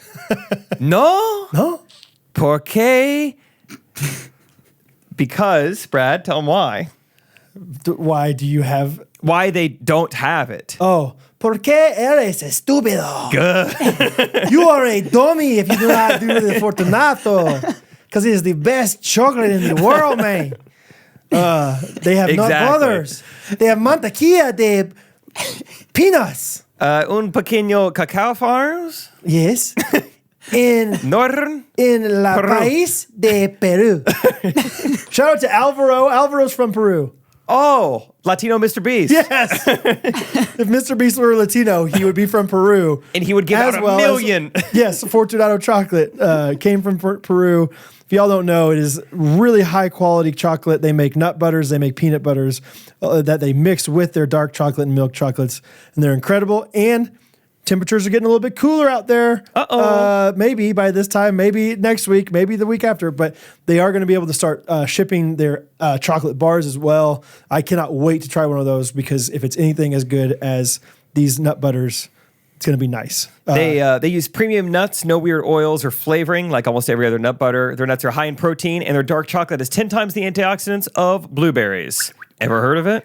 Speaker 1: No.
Speaker 2: No?
Speaker 1: ¿Por qué? Because, Brad, tell them why.
Speaker 2: Why do you have...
Speaker 1: Why they don't have it.
Speaker 2: Oh, ¿por qué eres estúpido?
Speaker 1: Good.
Speaker 2: You are a dummy if you do not do the Fortunato. Because it is the best chocolate in the world, man. They have nut
Speaker 1: Exactly.
Speaker 2: butters. They have mantequilla de peanuts.
Speaker 1: Un pequeño cacao farms?
Speaker 2: Yes.
Speaker 1: Northern?
Speaker 2: In la
Speaker 1: Peru.
Speaker 2: país de Peru. Shout out to Alvaro. Alvaro's from Peru.
Speaker 1: Oh, Latino Mr. Beast.
Speaker 2: Yes. If Mr. Beast were Latino, he would be from Peru.
Speaker 1: And he would give out a million.
Speaker 2: Yes, Fortunato chocolate came from Peru. If y'all don't know, it is really high quality chocolate. They make nut butters, they make peanut butters that they mix with their dark chocolate and milk chocolates. And they're incredible. And temperatures are getting a little bit cooler out there. Maybe by this time, maybe next week, maybe the week after. But they are going to be able to start shipping their chocolate bars as well. I cannot wait to try one of those because if it's anything as good as these nut butters, it's going to be nice.
Speaker 1: They use premium nuts, no weird oils or flavoring like almost every other nut butter. Their nuts are high in protein, and their dark chocolate is 10 times the antioxidants of blueberries. Ever heard of it?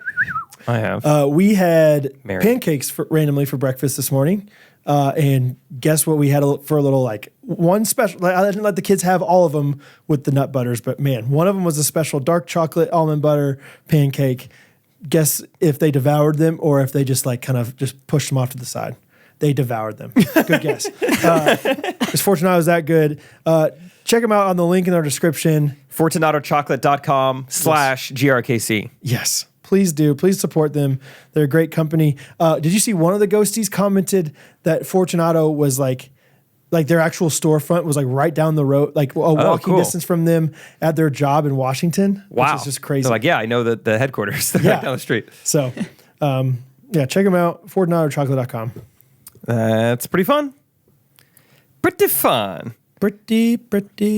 Speaker 1: I have.
Speaker 2: We had
Speaker 1: Mary.
Speaker 2: pancakes randomly for breakfast this morning. And guess what we had for a little, like, one special. I didn't let the kids have all of them with the nut butters, but man, one of them was a special dark chocolate almond butter pancake. Guess if they devoured them or if they just like kind of just pushed them off to the side. They devoured them. Good guess. Because Fortunato is that good. Check them out on the link in our description.
Speaker 1: FortunatoChocolate.com/GRKC.
Speaker 2: Yes. Please do. Please support them. They're a great company. Did you see one of the ghosties commented that Fortunato was like their actual storefront was like right down the road, like a walking
Speaker 1: cool.
Speaker 2: distance from them at their job in Washington?
Speaker 1: Wow.
Speaker 2: Which is just crazy.
Speaker 1: They're like, yeah, I know the headquarters. They're right down the street.
Speaker 2: So, yeah, check them out. FortunatoChocolate.com.
Speaker 1: That's pretty fun. Pretty fun.
Speaker 2: Pretty fun.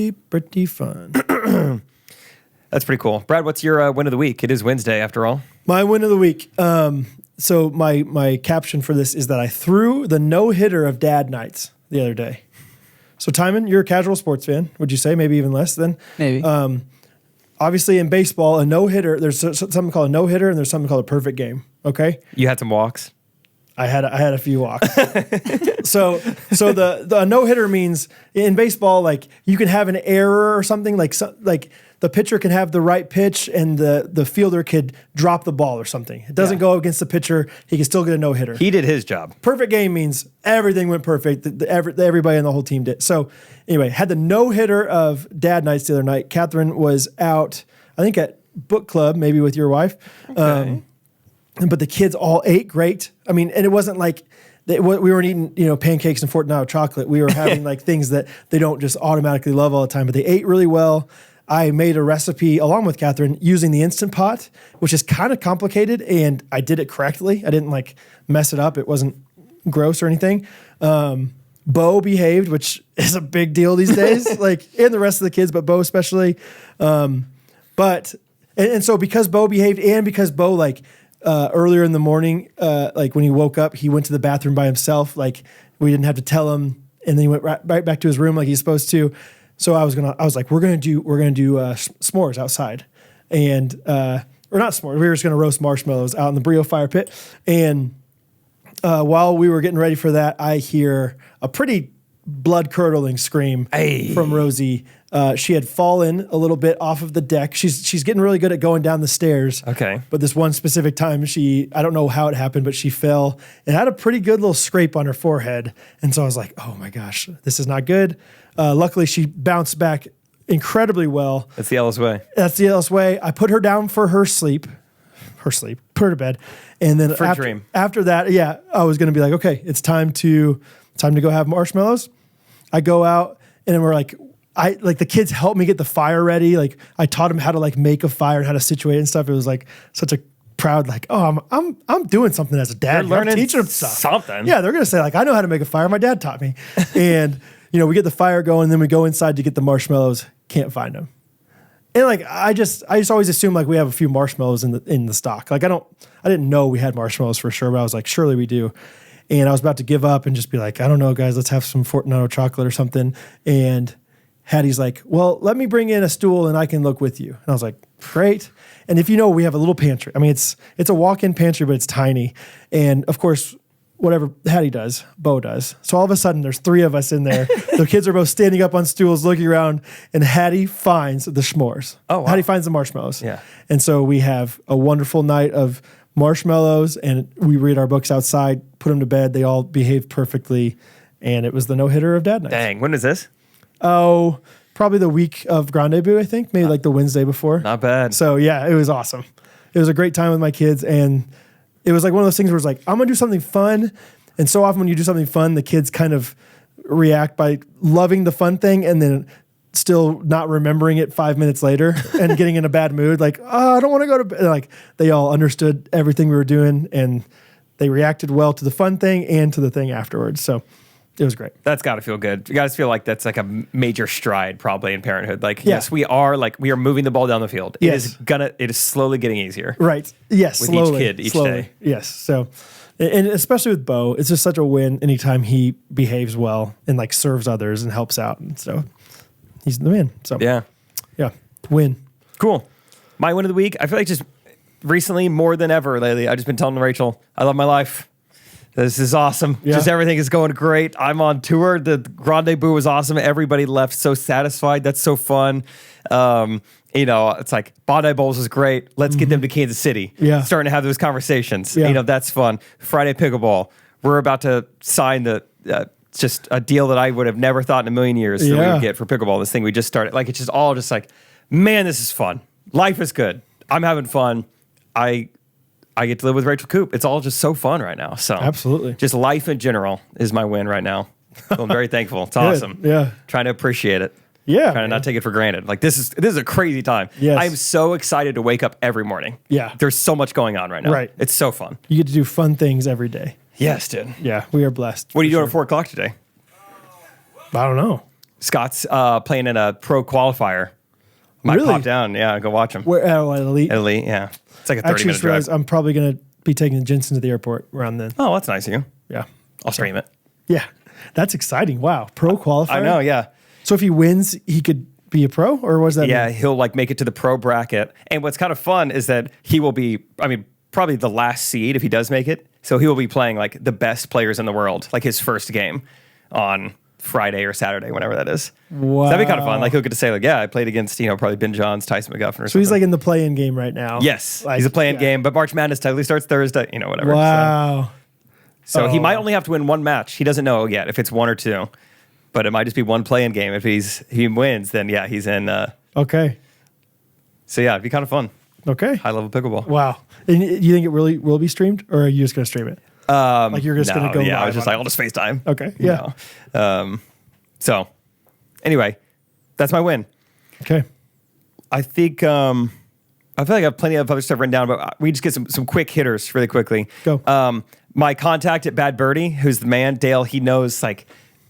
Speaker 1: That's pretty cool. Brad, what's your win of the week? It is Wednesday after all.
Speaker 2: My win of the week. So my caption for this is that I threw the no-hitter of dad nights the other day. So Timon, you're a casual sports fan, would you say? Maybe even less than?
Speaker 3: Maybe.
Speaker 2: Obviously, in baseball, a no-hitter, there's something called a no-hitter and there's something called a perfect game, okay?
Speaker 1: You had some walks.
Speaker 2: I had a few walks. so the no-hitter means in baseball, like you can have an error or something, like the pitcher can have the right pitch and the fielder could drop the ball or something. It doesn't go against the pitcher. He can still get a no-hitter.
Speaker 1: He did his job.
Speaker 2: Perfect game means everything went perfect. Everybody in the whole team did. So anyway, had the no-hitter of dad nights the other night. Catherine was out, I think at book club, maybe with your wife.
Speaker 1: Okay.
Speaker 2: But the kids all ate great. I mean, and it wasn't like we weren't eating, pancakes and Fortunato chocolate. We were having like things that they don't just automatically love all the time, but they ate really well. I made a recipe along with Catherine using the Instant Pot, which is kind of complicated, and I did it correctly. I didn't like mess it up. It wasn't gross or anything. Bo behaved, which is a big deal these days, like, and the rest of the kids, but Bo especially. And so because Bo behaved and because Bo earlier in the morning, like when he woke up, he went to the bathroom by himself. Like we didn't have to tell him, and then he went right back to his room like he's supposed to. So I was like, we're gonna do s'mores outside, and or not s'mores. We were just gonna roast marshmallows out in the Brio fire pit. And while we were getting ready for that, I hear a pretty blood curdling scream from Rosie. She had fallen a little bit off of the deck. She's getting really good at going down the stairs.
Speaker 1: Okay.
Speaker 2: But this one specific time, I don't know how it happened, but she fell and had a pretty good little scrape on her forehead. And so I was like, oh my gosh, this is not good. Luckily, she bounced back incredibly well.
Speaker 1: That's the Ellis way.
Speaker 2: That's the Ellis way. I put her down for her sleep, put her to bed. And then after that, I was going to be like, okay, it's time to go have marshmallows. I go out and we're like, the kids helped me get the fire ready. Like I taught them how to like make a fire and how to situate and stuff. It was like such a proud, like, oh, I'm doing something as a dad.
Speaker 1: They're learning
Speaker 2: I'm teaching them stuff.
Speaker 1: Something.
Speaker 2: Yeah, they're gonna say like, I know how to make a fire. My dad taught me. And we get the fire going, and then we go inside to get the marshmallows. Can't find them. And like I just always assume like we have a few marshmallows in the stock. Like I didn't know we had marshmallows for sure, but I was like, surely we do. And I was about to give up and just be like, I don't know, guys, let's have some Fortunato chocolate or something. And Hattie's like, well, let me bring in a stool and I can look with you. And I was like, great. And if we have a little pantry. I mean, it's a walk-in pantry, but it's tiny. And of course, whatever Hattie does, Bo does. So all of a sudden, there's three of us in there. The kids are both standing up on stools, looking around, and Hattie finds the s'mores.
Speaker 1: Oh, wow.
Speaker 2: Hattie finds the marshmallows.
Speaker 1: Yeah.
Speaker 2: And so we have a wonderful night of marshmallows, and we read our books outside, put them to bed. They all behaved perfectly, and it was the no-hitter of dad nights.
Speaker 1: Dang, when is this?
Speaker 2: Oh, probably the week of Grande Debut, I think. Maybe like the Wednesday before.
Speaker 1: Not bad.
Speaker 2: So yeah, it was awesome. It was a great time with my kids, and it was like one of those things where it's like, I'm going to do something fun. And so often when you do something fun, the kids kind of react by loving the fun thing and then still not remembering it 5 minutes later and getting in a bad mood. Like, oh, I don't want to go to bed. Like they all understood everything we were doing, and they reacted well to the fun thing and to the thing afterwards. So it was great.
Speaker 1: That's got to feel good. You guys feel like that's like a major stride probably in parenthood. Like, yes, we are moving the ball down the field.
Speaker 2: Yes.
Speaker 1: It is slowly getting easier.
Speaker 2: Right. Yes.
Speaker 1: With
Speaker 2: slowly,
Speaker 1: each kid, each
Speaker 2: slowly.
Speaker 1: day.
Speaker 2: Yes. So, and especially with Bo, it's just such a win anytime he behaves well and like serves others and helps out. And so he's the man. So
Speaker 1: yeah,
Speaker 2: win.
Speaker 1: Cool. My win of the week. I feel like just recently more than ever lately, I've just been telling Rachel, I love my life. This is awesome.
Speaker 2: Yeah.
Speaker 1: Just everything is going great. I'm on tour. The Grande Debut was awesome. Everybody left so satisfied. That's so fun. It's like Bondi Bowls is great. Let's get them to Kansas City.
Speaker 2: Yeah.
Speaker 1: Starting to have those conversations.
Speaker 2: Yeah.
Speaker 1: That's fun. Friday Pickleball. We're about to sign just a deal that I would have never thought in a million years that we would get for pickleball. This thing we just started. Like, it's just all just like, man, this is fun. Life is good. I'm having fun. I get to live with Rachel Coop. It's all just so fun right now. So
Speaker 2: absolutely,
Speaker 1: just life in general is my win right now. So I'm very thankful. It's awesome.
Speaker 2: Yeah,
Speaker 1: trying to appreciate it.
Speaker 2: Yeah,
Speaker 1: trying to not take it for granted. Like this is a crazy time.
Speaker 2: Yes.
Speaker 1: I'm so excited to wake up every morning.
Speaker 2: Yeah,
Speaker 1: there's so much going on right now.
Speaker 2: Right,
Speaker 1: it's so fun.
Speaker 2: You get to do fun things every day.
Speaker 1: Yes, dude.
Speaker 2: Yeah, we are blessed.
Speaker 1: What are you doing at 4:00 today?
Speaker 2: I don't know.
Speaker 1: Scott's playing in a pro qualifier. Might
Speaker 2: really?
Speaker 1: pop down. Yeah, go watch him.
Speaker 2: Where at Elite?
Speaker 1: Elite, yeah. It's like a 30-minute drive.
Speaker 2: I'm probably going to be taking Jensen to the airport around then.
Speaker 1: Oh, that's nice of you.
Speaker 2: Yeah.
Speaker 1: I'll stream it.
Speaker 2: Yeah. That's exciting. Wow. Pro qualifier.
Speaker 1: I know, yeah.
Speaker 2: So if he wins, he could be a pro, or was that?
Speaker 1: Yeah, he'll like make it to the pro bracket. And what's kind of fun is that he will be, probably the last seed if he does make it. So he will be playing like the best players in the world, like his first game on Friday or Saturday, whenever that is.
Speaker 2: Wow.
Speaker 1: So that'd be kind of fun. Like he'll get to say like, yeah, I played against, probably Ben Johns, Tyson McGuffin or something.
Speaker 2: So he's like in the play-in game right now.
Speaker 1: Yes,
Speaker 2: like,
Speaker 1: he's a play-in game, but March Madness technically starts Thursday, whatever.
Speaker 2: Wow.
Speaker 1: So he might only have to win one match. He doesn't know yet if it's one or two, but it might just be one play-in game. If he wins, then yeah, he's in.
Speaker 2: Okay.
Speaker 1: So yeah, it'd be kind of fun.
Speaker 2: Okay.
Speaker 1: High-level pickleball.
Speaker 2: Wow. And you think it really will be streamed, or are you just going to stream it? Like you're just going to go
Speaker 1: yeah,
Speaker 2: live
Speaker 1: I was just
Speaker 2: on
Speaker 1: like, I'll just FaceTime.
Speaker 2: Okay, yeah.
Speaker 1: So anyway, that's my win.
Speaker 2: Okay.
Speaker 1: I think I feel like I have plenty of other stuff written down, but we just get some quick hitters really quickly.
Speaker 2: Go.
Speaker 1: My contact at Bad Birdie, who's the man, Dale, he knows like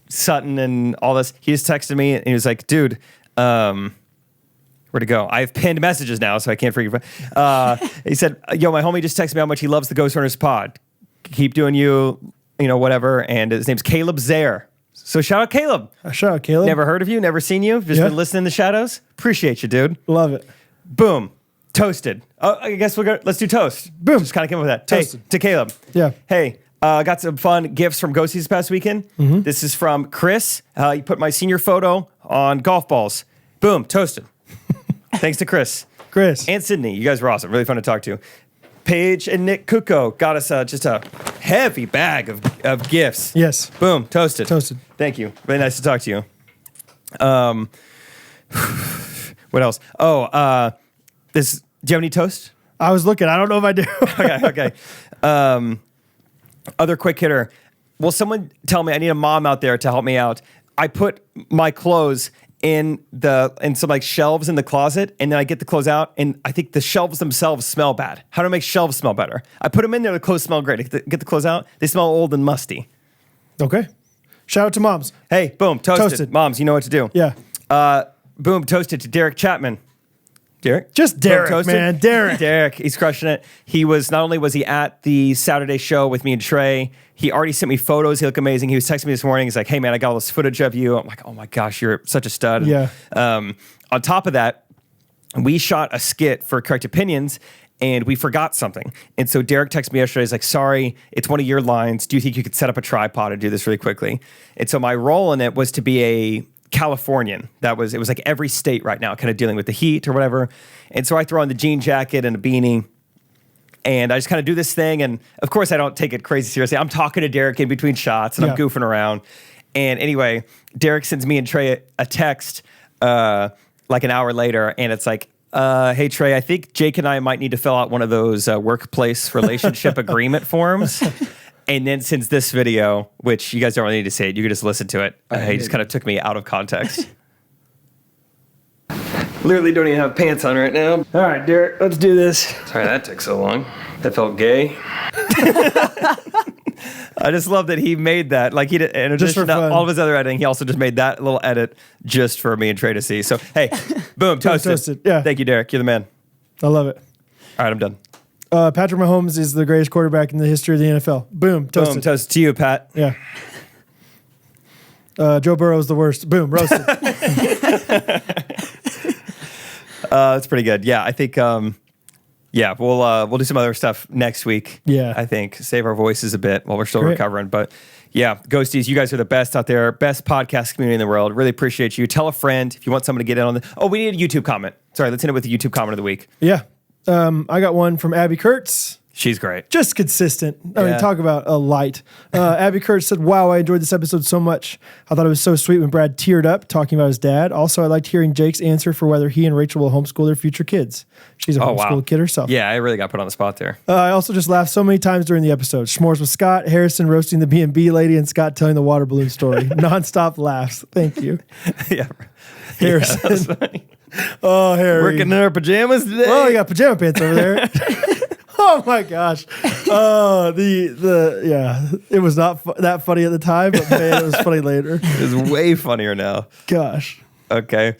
Speaker 1: Sutton and all this. He just texted me and he was like, dude, where'd it go? I have pinned messages now, so I can't forget. He said, yo, my homie just texted me how much he loves the Ghostrunners pod. Keep doing you, whatever. And his name's Caleb Zaire. So shout out Caleb.
Speaker 2: Shout out Caleb.
Speaker 1: Never heard of you, never seen you. Just been listening in the shadows. Appreciate you, dude.
Speaker 2: Love it.
Speaker 1: Boom. Toasted. Oh, I guess let's do toast.
Speaker 2: Boom.
Speaker 1: Just kind of came up with that.
Speaker 2: Toasted.
Speaker 1: Hey, to Caleb.
Speaker 3: Yeah.
Speaker 1: Hey, got some fun gifts from Ghosties this past weekend.
Speaker 2: Mm-hmm.
Speaker 1: This is from Chris. He put my senior photo on golf balls. Boom. Toasted. Thanks to Chris.
Speaker 2: Chris.
Speaker 1: And Sydney. You guys were awesome. Really fun to talk to. Paige and Nick Kuko got us just a heavy bag of gifts.
Speaker 2: Yes.
Speaker 1: Boom. Toasted.
Speaker 2: Toasted.
Speaker 1: Thank you. Really nice to talk to you. What else? Oh, do you have any toast?
Speaker 2: I was looking. I don't know if I do.
Speaker 1: Okay. Other quick hitter. Will someone tell me, I need a mom out there to help me out. I put my clothes in some like shelves in the closet, and then I get the clothes out, and I think the shelves themselves smell bad. How do I make shelves smell better? I put them in there, the clothes smell great. Get the clothes out, they smell old and musty.
Speaker 2: Okay. Shout out to moms.
Speaker 1: Hey, boom, toasted. Moms, you know what to do.
Speaker 2: Yeah.
Speaker 1: Boom, toasted to Derek Chapman. Derek?
Speaker 2: Just Derek,
Speaker 1: Boom, toasted.
Speaker 2: man. Derek.
Speaker 1: Derek, he's crushing it. Not only was he at the Saturday show with me and Trey, he already sent me photos. He looked amazing. He was texting me this morning. He's like, hey, man, I got all this footage of you. I'm like, oh my gosh, you're such a stud.
Speaker 2: Yeah.
Speaker 1: On top of that, we shot a skit for Correct Opinions, and we forgot something. And so Derek texted me yesterday. He's like, sorry, it's one of your lines. Do you think you could set up a tripod and do this really quickly? And so my role in it was to be a Californian. It was like every state right now kind of dealing with the heat or whatever. And so I throw on the jean jacket and a beanie, and I just kind of do this thing. And of course I don't take it crazy seriously. I'm talking to Derek in between shots, and I'm goofing around. And anyway, Derek sends me and Trey a text like an hour later, and it's like, hey Trey, I think Jake and I might need to fill out one of those workplace relationship agreement forms. And then since this video, which you guys don't really need to say it, you can just listen to it. He just kind of took me out of context. Literally don't even have pants on right now.
Speaker 2: All right, Derek, let's do this.
Speaker 1: Sorry that took so long. That felt gay. I just love that he made that. Like he did, in addition to all of his other editing, he also just made that little edit just for me and Trey to see. So hey, boom, toasted.
Speaker 2: Yeah.
Speaker 1: Thank you, Derek. You're the man.
Speaker 2: I love it.
Speaker 1: All right, I'm done.
Speaker 2: Patrick Mahomes is the greatest quarterback in the history of the NFL. Boom, toasted.
Speaker 1: Boom, toast to you, Pat.
Speaker 2: Yeah. Joe Burrow is the worst. Boom, roasted.
Speaker 1: That's pretty good. Yeah, I think. We'll do some other stuff next week.
Speaker 2: Yeah,
Speaker 1: I think save our voices a bit while we're still recovering. But yeah, Ghosties, you guys are the best out there. Best podcast community in the world. Really appreciate you. Tell a friend if you want someone to get in on the. Oh, we need a YouTube comment. Sorry, let's end it with the YouTube comment of the week.
Speaker 2: Yeah. I got one from Abby Kurtz.
Speaker 1: She's great.
Speaker 2: Just consistent. I mean, talk about a light. Abby Kurtz said, wow, I enjoyed this episode so much. I thought it was so sweet when Brad teared up talking about his dad. Also, I liked hearing Jake's answer for whether he and Rachel will homeschool their future kids. She's a homeschool kid herself.
Speaker 1: Yeah, I really got put on the spot there.
Speaker 2: I also just laughed so many times during the episode. S'mores with Scott, Harrison roasting the B&B lady, and Scott telling the water balloon story. Non-stop laughs. Thank you.
Speaker 1: Yeah.
Speaker 2: Harrison.
Speaker 1: Yeah, that's funny.
Speaker 2: Oh, Harry.
Speaker 1: Working in our pajamas today.
Speaker 2: Oh, you got pajama pants over there. Oh my gosh. It was not that funny at the time, but man, it was funny later.
Speaker 1: It's way funnier now.
Speaker 2: Gosh.
Speaker 1: Okay.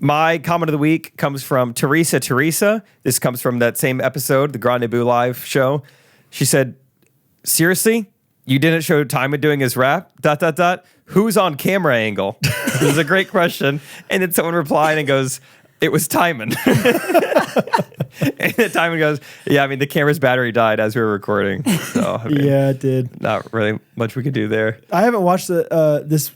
Speaker 1: My comment of the week comes from Teresa. This comes from that same episode, the Grande Boo Live show. She said, seriously, You didn't show Timon doing his rap, ... Who's on camera angle? It was a great question. And then someone replied and goes, it was Timon. And then Timon goes, yeah, I mean, the camera's battery died as we were recording. So, I mean,
Speaker 2: Yeah, it did.
Speaker 1: not really much we could do there.
Speaker 2: I haven't watched this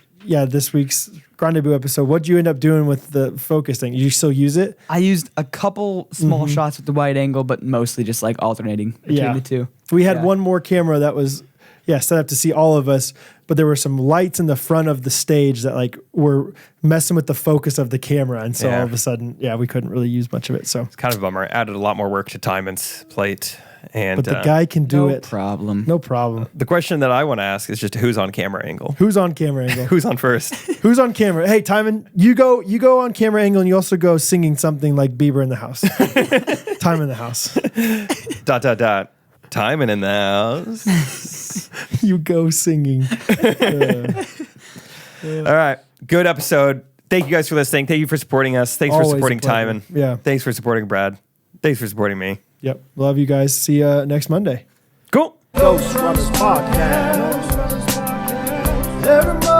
Speaker 2: week's Grandeboo episode. What'd you end up doing with the focus thing? You still use it?
Speaker 3: I used a couple small shots with the wide angle, but mostly just like alternating between the two.
Speaker 2: We had one more camera that was set up to see all of us, but there were some lights in the front of the stage that like were messing with the focus of the camera, and so all of a sudden, we couldn't really use much of it. So
Speaker 1: It's kind of a bummer. Added a lot more work to Timon's plate. And
Speaker 2: but the guy can do
Speaker 3: No
Speaker 2: it.
Speaker 3: problem.
Speaker 2: No problem.
Speaker 1: the question that I want to ask is just who's on camera angle?
Speaker 2: Who's on camera angle?
Speaker 1: Who's on first?
Speaker 2: Who's on camera? Hey, Timon, you go on camera angle, and you also go singing something like Bieber in the house. Time in the house. ...
Speaker 1: Timon in the house.
Speaker 2: You go singing.
Speaker 1: All right. Good episode. Thank you guys for listening. Thank you for supporting us. Thanks
Speaker 2: Always
Speaker 1: for supporting
Speaker 2: a pleasure.
Speaker 1: Timon.
Speaker 2: Yeah.
Speaker 1: Thanks for supporting Brad. Thanks for supporting me.
Speaker 2: Yep. Love you guys. See you next Monday.
Speaker 1: Cool.
Speaker 2: Ghostrunners Podcast. Everybody